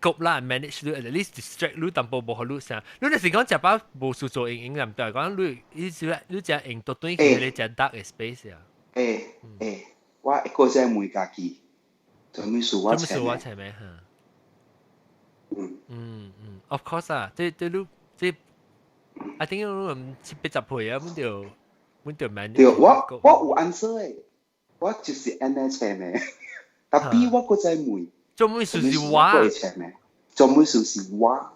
谷啦 manage 你 at least distract 你淡薄無好你啥，你就是講食飽無事做應唔對，講你只用到對佢你只 dark space 啊。我一個在問家己，做咩事我請咩？ of course 啊，即I think 你70歲啊，本條 manage。對，我有 answer 誒，我就是安尼請誒，但比我個在問，做咩事是我？做咩事是我？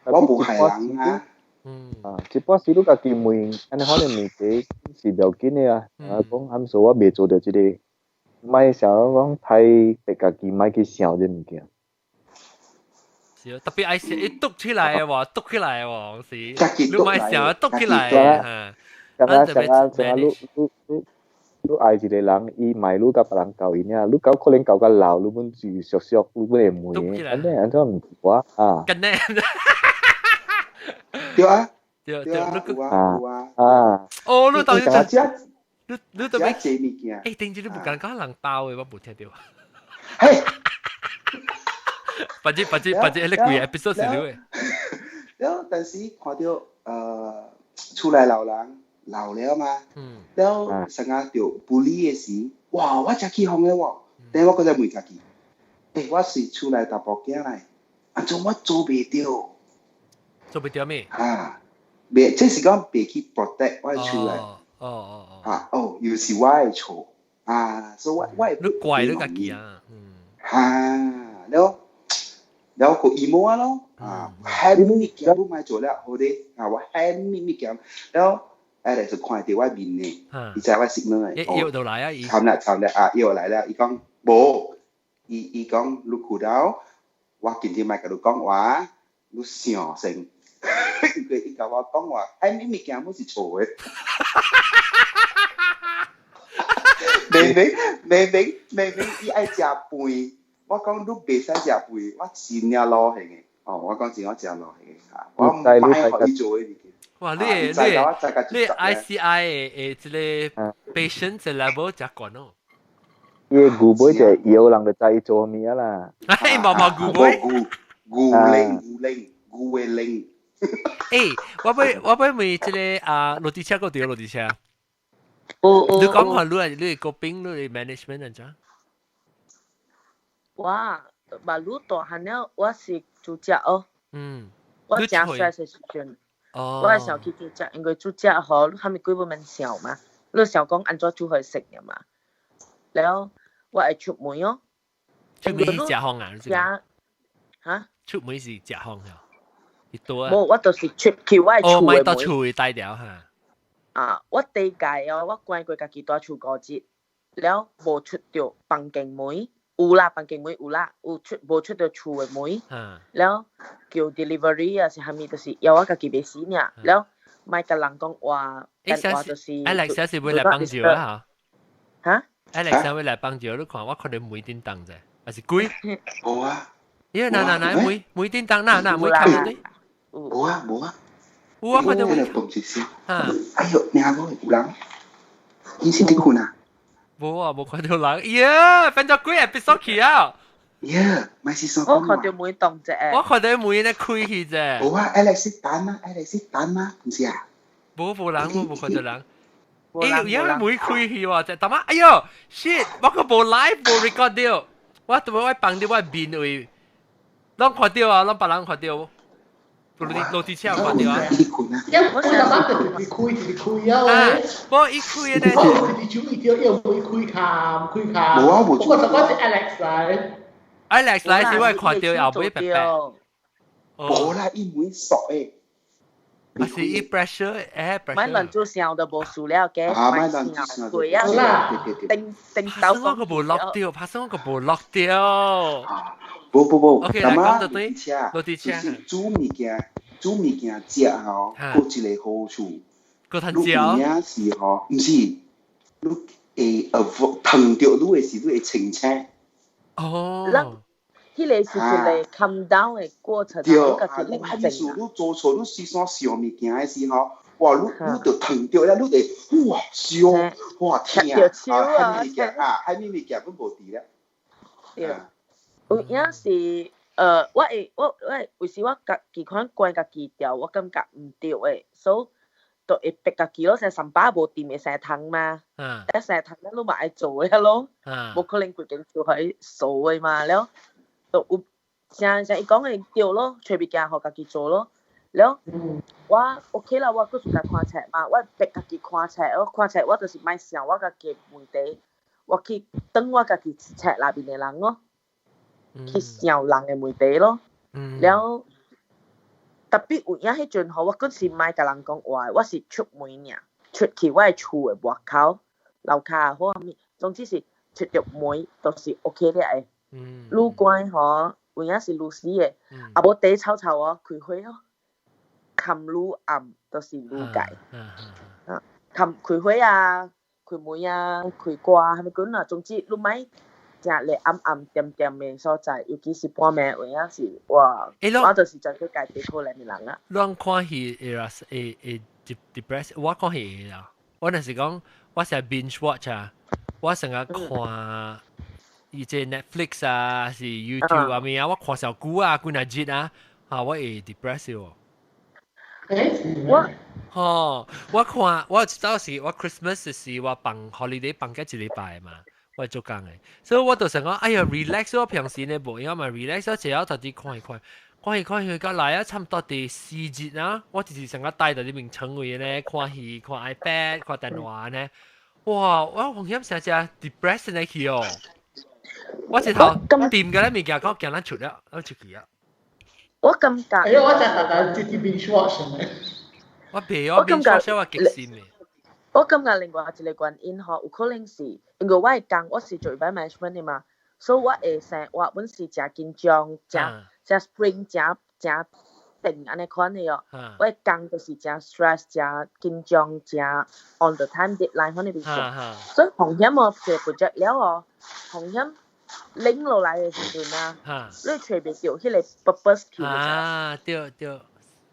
我無害人啊。一般時都家己問，安尼可能問題是條件嘅啊。講啱數我未做到即個，咪想講太別家己咪去想啲物件。是啊，特別愛寫一篤起來嘅喎，篤起來嘅喎，是。家己篤來，想篤起來嘅。你愛一個人，伊賣你甲別人交伊啊，你搞可能交甲老，你本住熟熟，你本會問，安尼唔妥啊。咁呢？對啊。對，有啊。哦，你當你特別借物件。誒，定住你唔敢講人包嘅，我冇聽到。係。不知迄個幾 episode 是了誒。了，但是看到厝內老人老了嘛，了成日着不理嘅時，哇！我真起哄嘅喎，但我嗰陣問家己，我是厝內大寶囝嚟，安怎我做袂到？做袂到咩？袂，即是講袂去 protect 我厝內。又是我嘅錯所以我你怪你家己啊，แล้วก็อีโม่เนาะแฮนด์มิกยังรู้ไหมโจแล้วโหดิว่าแฮนด์มิกยังแล้วอะไรสุดความที่ว่าบินเนี่ยอีใจว่าสิบเมื่อยเอี่ยว到來啊ทำแล้วเอี่ยว來แล้วอีกองโบอีกองลูกขู่ดาวว่ากินที่ไม่กับลูกกองว่าลูกเสียงเสียงอีกว่ากองว่าแฮนด์มิกยังไม่สิโฉยเบงอีไอจ่าปุย我講你袂使食肥，我真正老型嘅。我講真，我真老型嘅。我唔買互伊做嘅物件。哇！你 ICI 嘅即個 patient level 真高哦。伊牛尾就搖人就知做咩啦。哎，毛牛尾。牛嘅零。誒，我要問即個落地車個對落地車。你講下你個兵你 management 安怎？哇，馬路大漢了，我是主角哦。我真 stress 嘅時陣，我係想去主角，因為主角嗬，係咪幾部門小嘛？你想講安怎煮去食嘅嘛？然後我係出門哦。出門是食烘啊？嚇？出門是食烘啊？越多啊？冇，我就是出去我係厝嘅門。哦，買到厝嘅帶條嚇。我第一屆哦，我關過家己帶厝過節，然後無出到房間門。有啦，房間門有啦，無出到厝嘅門，然後叫 delivery 啊，是蝦米，就是要我家己買死呢，然後咪甲人講話，話就是。Alex 是會來幫助啊嚇？Alex 會來幫助，你看我可能每叮當啫，還是貴？冇啊！咦，嗱，每叮當嗱，每睇唔對？冇啊！有啊，可能會。哎呦，你下個有人，你先點款啊？冇看到人，呀，變咗幾 episode 去啊！呀，咪是說我看到每動隻我看到每咧開去啫。冇啊 ，Alex 蛋啊，唔是啊？冇人，我冇看到人。呀，每開去喎，就點啊？哎呦 ，shit！ 我個冇 live 冇 record 到，我同我幫啲我邊位，啷看到啊？啷別人看到？落地車看到啊？我想講你開啊！我一開咧，我佢哋中意掉，因為會開卡。冇啊，冇。我就講是 Alex 嚟。Alex 嚟是我看到後尾白白。冇啦，伊唔會熟誒。是伊 pressure pressure。買輪做上就冇數了嘅。買輪做上。對啊。定手。我個冇落掉，拍生我個冇落掉。不，咁啊，落地車，煮物件食吼，有一個好處。個吞食。你名是吼，唔是，你會燙着你嘅時，你會清清。哦。迄個是一個 calm down 嘅過程，對，你係意思你做錯，你時常想物件嘅時候，哇，你就燙着啦，你哋哇想哇聽啊，係物件都無佇啦。對。有影是，我有時我家己看關家己調，我感覺唔對誒，所以就會逼家己咯，成300無掂嘅成桶嘛，一成桶咱都嘛愛做嘅咯，無可能規間做喺數嘅嘛，了就有像伊講嘅對咯，隨便行學家己做咯。แล้ว我 OK 啦，我ก็สุดการ看冊嘛，我逼家己看冊，我看冊我就是買想我家己問題，我去等我家己冊內邊嘅人咯，去想人嘅問題咯。แล้ว特別有影迄陣吼，我嗰時買甲人講話，我是出門爾，出去我係厝嘅外口，樓下好啊咪，總之是出入門都是 OK 的誒。愈乖吼，有影是愈死嘅，啊無地臭臭哦，開火咯。冚愈暗都是愈解，冚開火啊，開門啊，開掛，係咪講啊？總之愈咪食咧暗暗點點嘅所在，尤其是半暝有影是哇，我就是在佢家己可憐嘅人啊。你看戲會 depress， 我看戲啊，我那時講我成日 binge watch 啊，我成日看以前 Netflix 啊，是 YouTube 啊咩啊，我看小久啊，幾廿集啊，啊我會 depress 喎。我看我知道是我 Christmas 是我放 holiday 放嘅一禮拜嘛，我做工嘅，所以我就想講，哎呀 relax 我平時呢無因嘛 relax 我只要特啲看一看，佢嚟啊，差唔多第4節啊，我就是成日帶到啲名稱位咧，看戲看 iPad 看電話呢，哇！我紅險成隻 depression 嚟去哦，我直頭掂嘅咧物件，我驚咱出了，我出去啊！我感覺，我就係自己 binge watch 嘅。我袂我 binge watch 我極限嘅。我感覺另外一個原因吼，有可能是因為我係工，我是做 event management 嘅嘛，所以我會生我本是真緊張，真 spring 真定安尼款嘅哦。我係工就是真 stress 真緊張真 on the time deadline 嗰啲邊個，所以風險我嘅 project 了哦，風險。拎落嚟嘅時陣啊，你隨便掉迄個 purpose 去嘅對，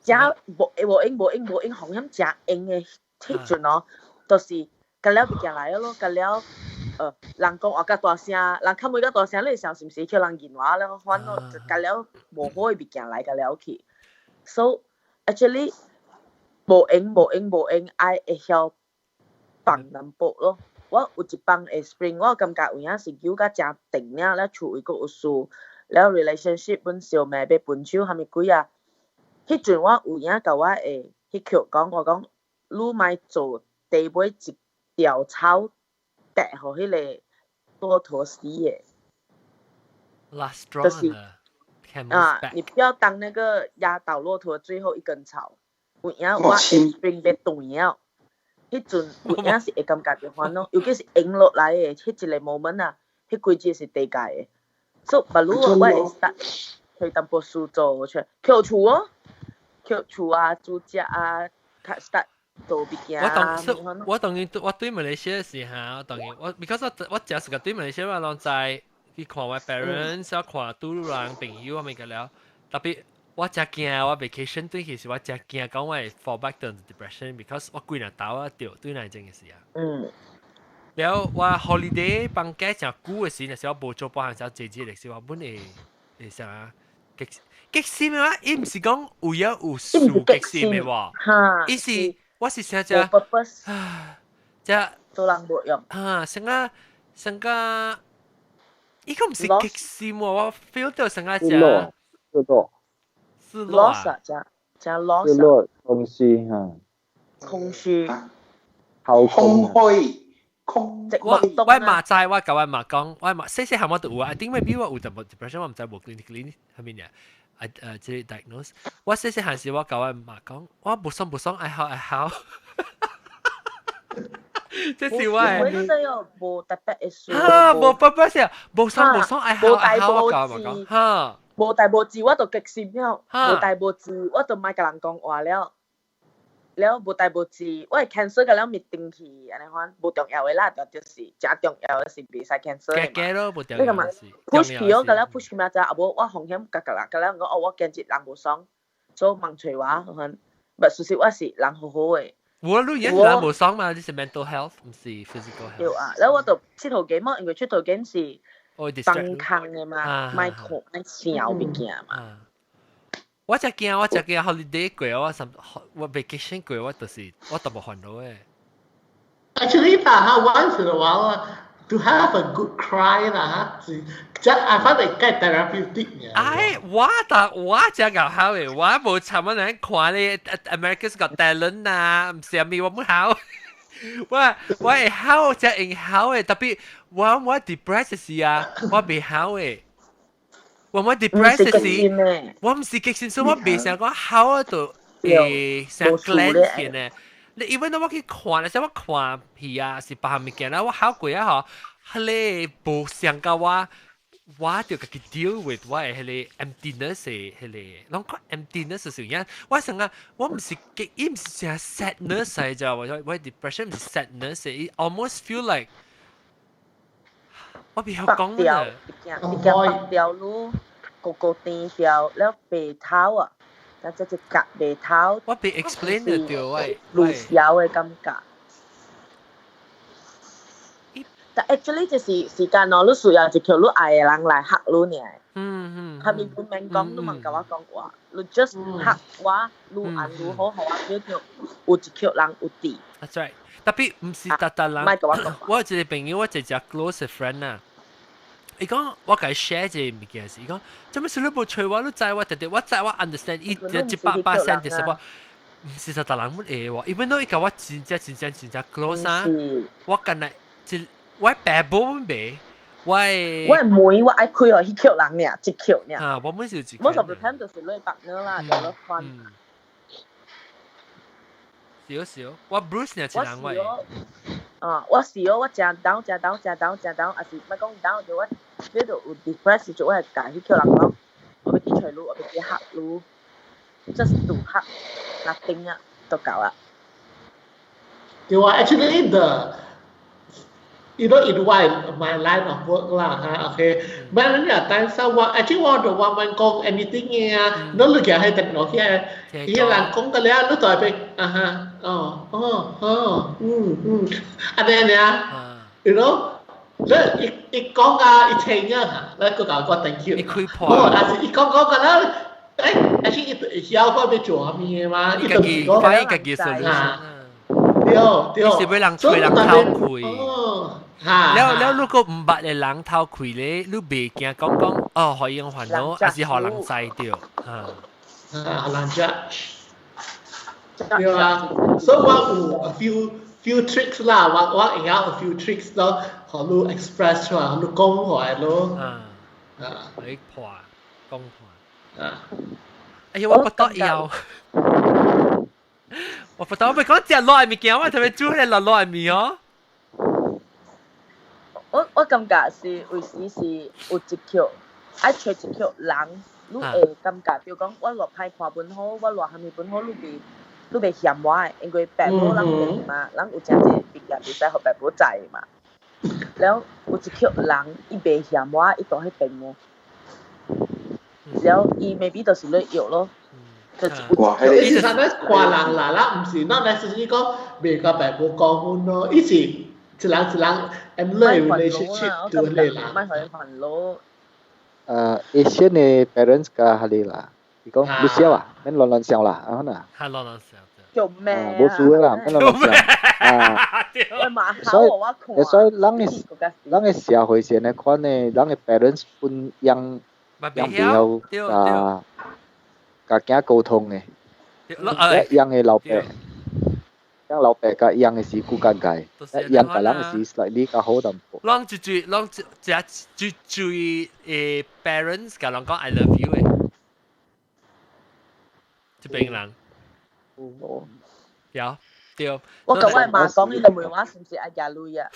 真無用，紅險真用嘅迄陣哦，就是甲了物件來咯，甲了人講話較大聲，人較尾較大聲，你想是毋是叫人言話咧？反正甲了無好嘅物件來甲了去 ，so actually 無用，愛會曉放人步咯。我有一幫嘅 spring， 我感覺有影是叫甲真定了，了厝位佫有事，了 relationship 本小妹要分手，還咪幾啊？迄陣我有影甲我會迄曲講，我講你莫做地尾一條草，跌互迄個駱駝死嘅。就是你不要當那個壓倒駱駝最後一根草。有影我 spring 要斷了。迄陣有影是會感覺着煩惱，尤其是影落來嘅迄一個 moment 啊，迄幾節是地界嘅，所以不如我會 start 去淡薄事做出來，扣厝啊，煮食啊，開 start 做物件啊。我當然我對馬來西亞是嚇，我當然我 because 我真係個對馬來西亞人在去看我 parents， 我看對人朋友我咪個了，特別。我真驚我 vacation 對其實我真驚講我會 fall back to depression because 我幾日頭啊掉對那種嘅事啊。แล้ว我 holiday 放假真久嘅時，那時候無做半項時節嘅時候，我本會啥極限嘅話，伊唔是講有事極限嘅喎，伊是我是想只做人無用成個伊個唔是極限喎，我 feel 到成個只。loss 啊，真 loss 空虛嚇，空虛，空虛，我嘛知，我甲我嘛講，我嘛細漢我都有啊，I think maybe 我有淡薄 depression， 我唔知無 clinically 係咪嘢，即係 diagnose。我細漢時我甲我嘛講，我無爽，愛好，即是我係。我都有無特別嘅事。無 purpose 啊，無爽，愛好，我甲我講，嚇。無大無字，我就極閃了。無大無字，我就唔甲人講話了。了無大無字，我係 cancel 個了 meeting 去，安尼款無重要嘅啦，就是真重要嘅是袂使 cancel 嘅嘛。嘅咯，無重要嘅事。push 佢個了 push 佢嘛就啊無，我風險個啦，個了我我堅持人無爽，所以問隨話，唔事實我是人好好嘅。我都人人無爽嘛，呢是 mental health，唔是 physical health。對啊，แล้ว我就出頭game嘛，因為出頭game是。放空嘅嘛，買學買小物件嘛。我只驚 holiday 過，我 vacation 過，我就是我都冇煩惱嘅。Actually，once in a while， to have a good cry 啦嚇，即係反正梗係 therapeutic 嘅。哎，我真搞好誒，我冇尋乜人看你 America's Got Talent 啊，唔是咪我冇好。我係好真係好誒，特別我 depressed 時啊，我未好誒。我 depressed 時，我唔是極限，所以我未想講好到想 glance 嘅呢。你因為我去看咧，我看戲啊，是別項物件啦，我考過啊嗬，迄個無想到我就家己 deal with 我嘅迄個 emptiness 嘅迄個，啷個 emptiness 是樣？我想啊，我唔是極，伊唔是成 sadness 嚟咋，我 depression 唔是 sadness 嘅 ，almost feel like 我邊有講嘅，你驚白掉咯，個低掉，แล้ว鼻頭啊！就只夾鼻頭，我被 explain 咗掉喂，露小嘅感覺。但 actually 就是時間咯，你需要一條你愛嘅人來學你呢。後面佢免講，你問甲我講話，你 just 學我，你按如好好啊，叫條有一條人有啲。That's right，特別唔是特人。唔係甲我講。我有一個朋友，我一隻 close friend 啊。伊講我甲伊 share 一個物件是，伊講做咩事你無催我，你知我特別，我知我 understand 伊100%其實我唔是實特人乜嘢喎，因為伊甲我真正 close 啊，我近來一我爸母未，我妹我愛開互迄條人呢，一條呢。啊，我妹是一條。most of the time 就是你partner啦，有得分。少，我 Bruce 呢一人喂。我試咗，我正 down，還是乜講 down 就我呢度有 depress 就我係揀去叫人講，我俾啲財路，我俾啲客路 ，just do 客 nothing 啊，就夠啦。對啊 ，actually in my line of work 啦嚇 ，OK， bạn là tại sao actually 我就話問講 anything 嘅，nó lực係特別嘅，啲人講得了，你代表anh em nha, you know, đó, ít con ít tiền nhá, đó cô搞個定橋，但是ít講個啦，而且ít要個被做咩嘛，一個快一個技術啦，對，是俾人吹人偷開，แล้ว如果唔捌嘅人偷開咧，你未驚講哦，可以用煩惱，還是可能制掉，可能 judge。對啊，所以我有 few tricks 啦，我會有 a few tricks 咯，可你 express 出來，可你講出來咯。你破講破。哎呀，我不得要，我不得，我咪講只落物件，我特別煮嚟落物哦。我感覺是為時是有一條，愛找一條人，你會感覺，比如講我落歹看本好，我落蝦米本好，你袂嫌我誒，因為爸母人病嘛，人有真濟病也袂使互爸母知嘛。แล้ว有一條人，伊袂嫌我，伊都喺病嘅。แล้ว伊 maybe 就是你藥咯。哇！伊是啥咧？看人啦，唔是，not necessarily 講袂甲爸母講阮咯，伊是一人 and learn relationship 對你啦。唔係佢煩惱。Asian 嘅 parents 㗎係你啦。你講你笑啊？你亂笑啦，啊嗱。係亂笑。做咩啊？冇數啦，你亂笑。所以人嘅社會上咧，看咧，人嘅 parents 本樣比較甲囝溝通嘅，樣嘅老爸，樣老爸甲樣嘅是顧間界，樣甲人嘅是 slightly 較好淡薄。啷最parents 甲人講 I love you 誒。一邊人，有對。我甲我媽講，你就問我是唔是愛假女啊？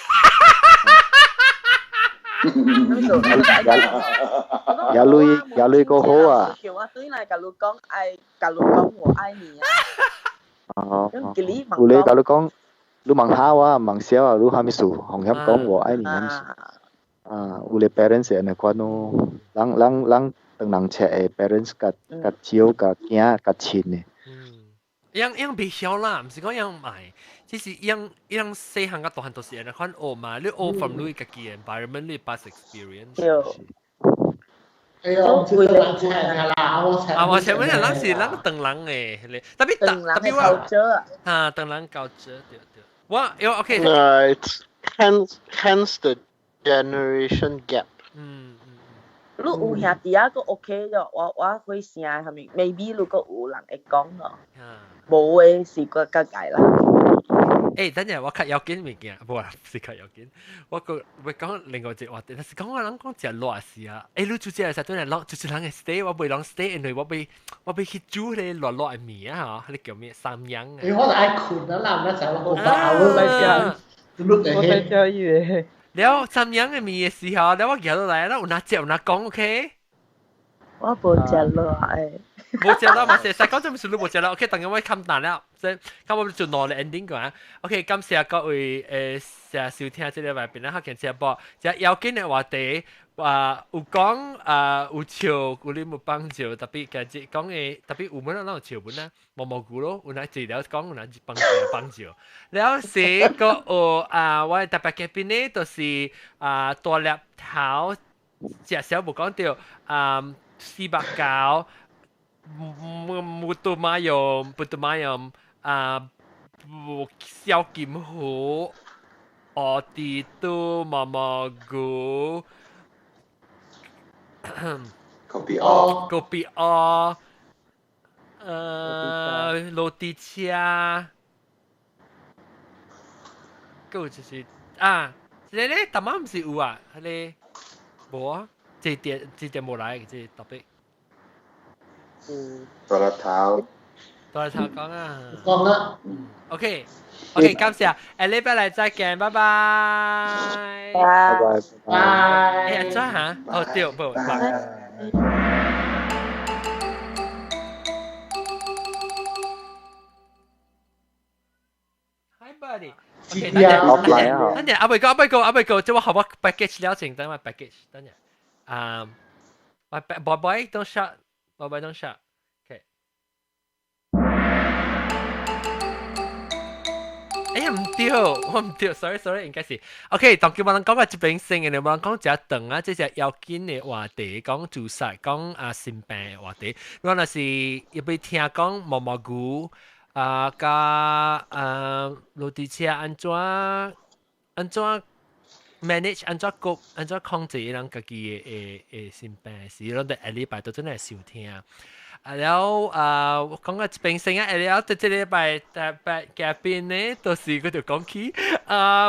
假女個好啊！叫我對嚟甲你講愛，甲你講我愛你啊！有你甲你講，你問下我，問小啊，你係咪數紅響講我愛你有你 parents 係安尼款咯，人。當人切嘅 parents 甲少甲囝甲親嘅。樣未曉啦，唔是講樣唔係，只是樣細漢甲大漢都是安尼款學嘛，你學 from 你家己 environment， 你 past experience。哎呀，我知道人切啦，我前面人是人當人嘅，特別我當人教者對。我 OK。Hence the generation gap。你有兄弟啊，個 OK 咗，我會聲係咪 ？maybe 如果有人會講咯，冇嘅是個個解啦。等陣我較要緊物件，唔是較要緊，我講另外一個話題，但是講我人講食熱事啊，你做這實在係熱，就是人嘅 stay，我袂人 stay，因為我被去煮咧熱嘅麵啊，嚇，你叫咩三樣啊？我愛困啊啦，那時候我把我來講，我在教育。แล้ว三樣嘅麵嘅時候，แล้ว我叫到嚟啦，有哪隻有哪講 ，OK？ 我冇食熱誒。冇食啦，冇食。實講真係算都冇食啦。OK， 等陣我冚蛋啦，即係咁我做耐嘅 ending 嘅。OK， 感謝各位成日收聽這個外邊咧，客家節目。就要緊嘅話題，有講有笑，有啲冇幫助，特別嘅講嘅特別有冇人笑本啦，冇估咯，有哪治療講，有哪幫助。แล้ว是個我特別嘅邊咧，就是大粒頭，隻小冇講到400Putu mayom xiao kim hu Otitu mamagu kopi o roti chia 嗰個就是你咧特晚唔是有啊？你冇啊？這點冇來，這特別。大粒頭講啊，講啦。OK，感謝，禮拜嚟再見，拜拜。拜拜。再嚇，對，唔Hi buddy。OK， 等陣，阿貝哥，即係我學我 package 了情，等我 package， 等陣。boy don't shut。Bye don't shut. Okay. 哎呀，唔對，我唔對 ，sorry， 應該是 OK。當佢冇人講個一邊性嘅，冇人講只長啊，即係要緊嘅話題，講注射，講心病嘅話題。如果那是要被聽講毛毛菇加落地車安怎 manage 安怎顧安怎控制人家己嘅心病事，咱哋下禮拜都真係收聽。แล้ว講個平時啊，แล้ว對這禮拜嘅邊呢，都是嗰條講起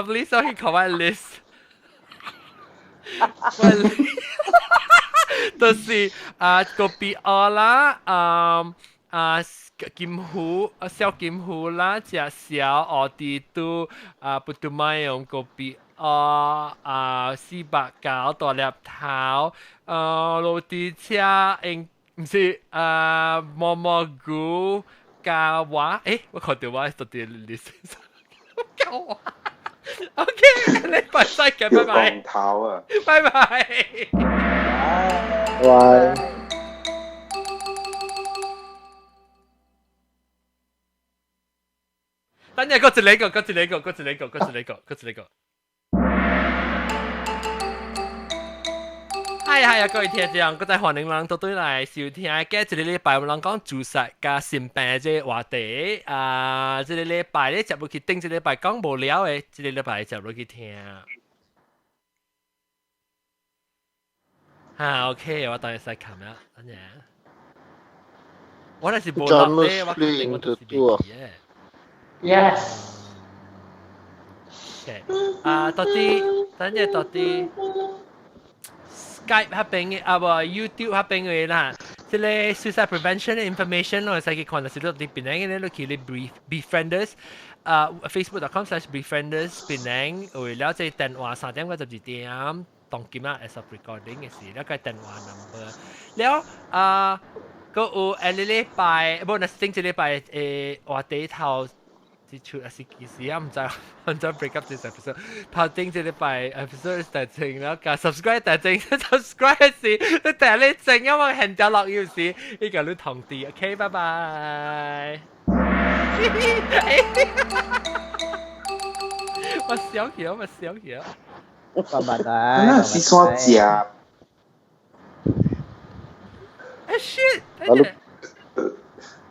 please 可以考下 list， 都是個 BR 啦，金湖小金湖啦，只小我哋都不斷買用個 BR。400搞大粒頭，落地車唔是毛毛菇加話，我看到話到底你加話 ，OK， 你拜再見，拜拜。光頭啊，拜拜。拜。等陣，嗰一個。係各位聽眾，我哋歡迎人到對嚟收聽嘅，這個禮拜我哋講注射加心病嘅話題。這個禮拜咧就要去頂，這個禮拜講無聊嘅，這個禮拜就要去聽。OK， 我當然使琴啦，等陣。我哋是無諗咧，我決定我都是別嘅。Yes。OK，到底等陣到底。Skype 嗰邊YouTube 嗰邊嘅啦，即係 suicide prevention information 咯，使佢看到是到啲邊樣嘅咧，佢哋 befrienders，Facebook.com/befrienders 邊樣，為了即係電話3點到12點，當今啊 as of recording 嘅時，แล้วก็電話 number， แล้วก็有禮拜，唔係星期禮拜話題頭。出是幾時啊？唔知 break up this episode。頭頂這禮拜 episode 大正แล้ว加 subscribe 大正 subscribe 時，你第日你正因為現咗落要時，呢個你同啲 ，OK， 拜拜。我笑咗。拜拜。那是說假。shit！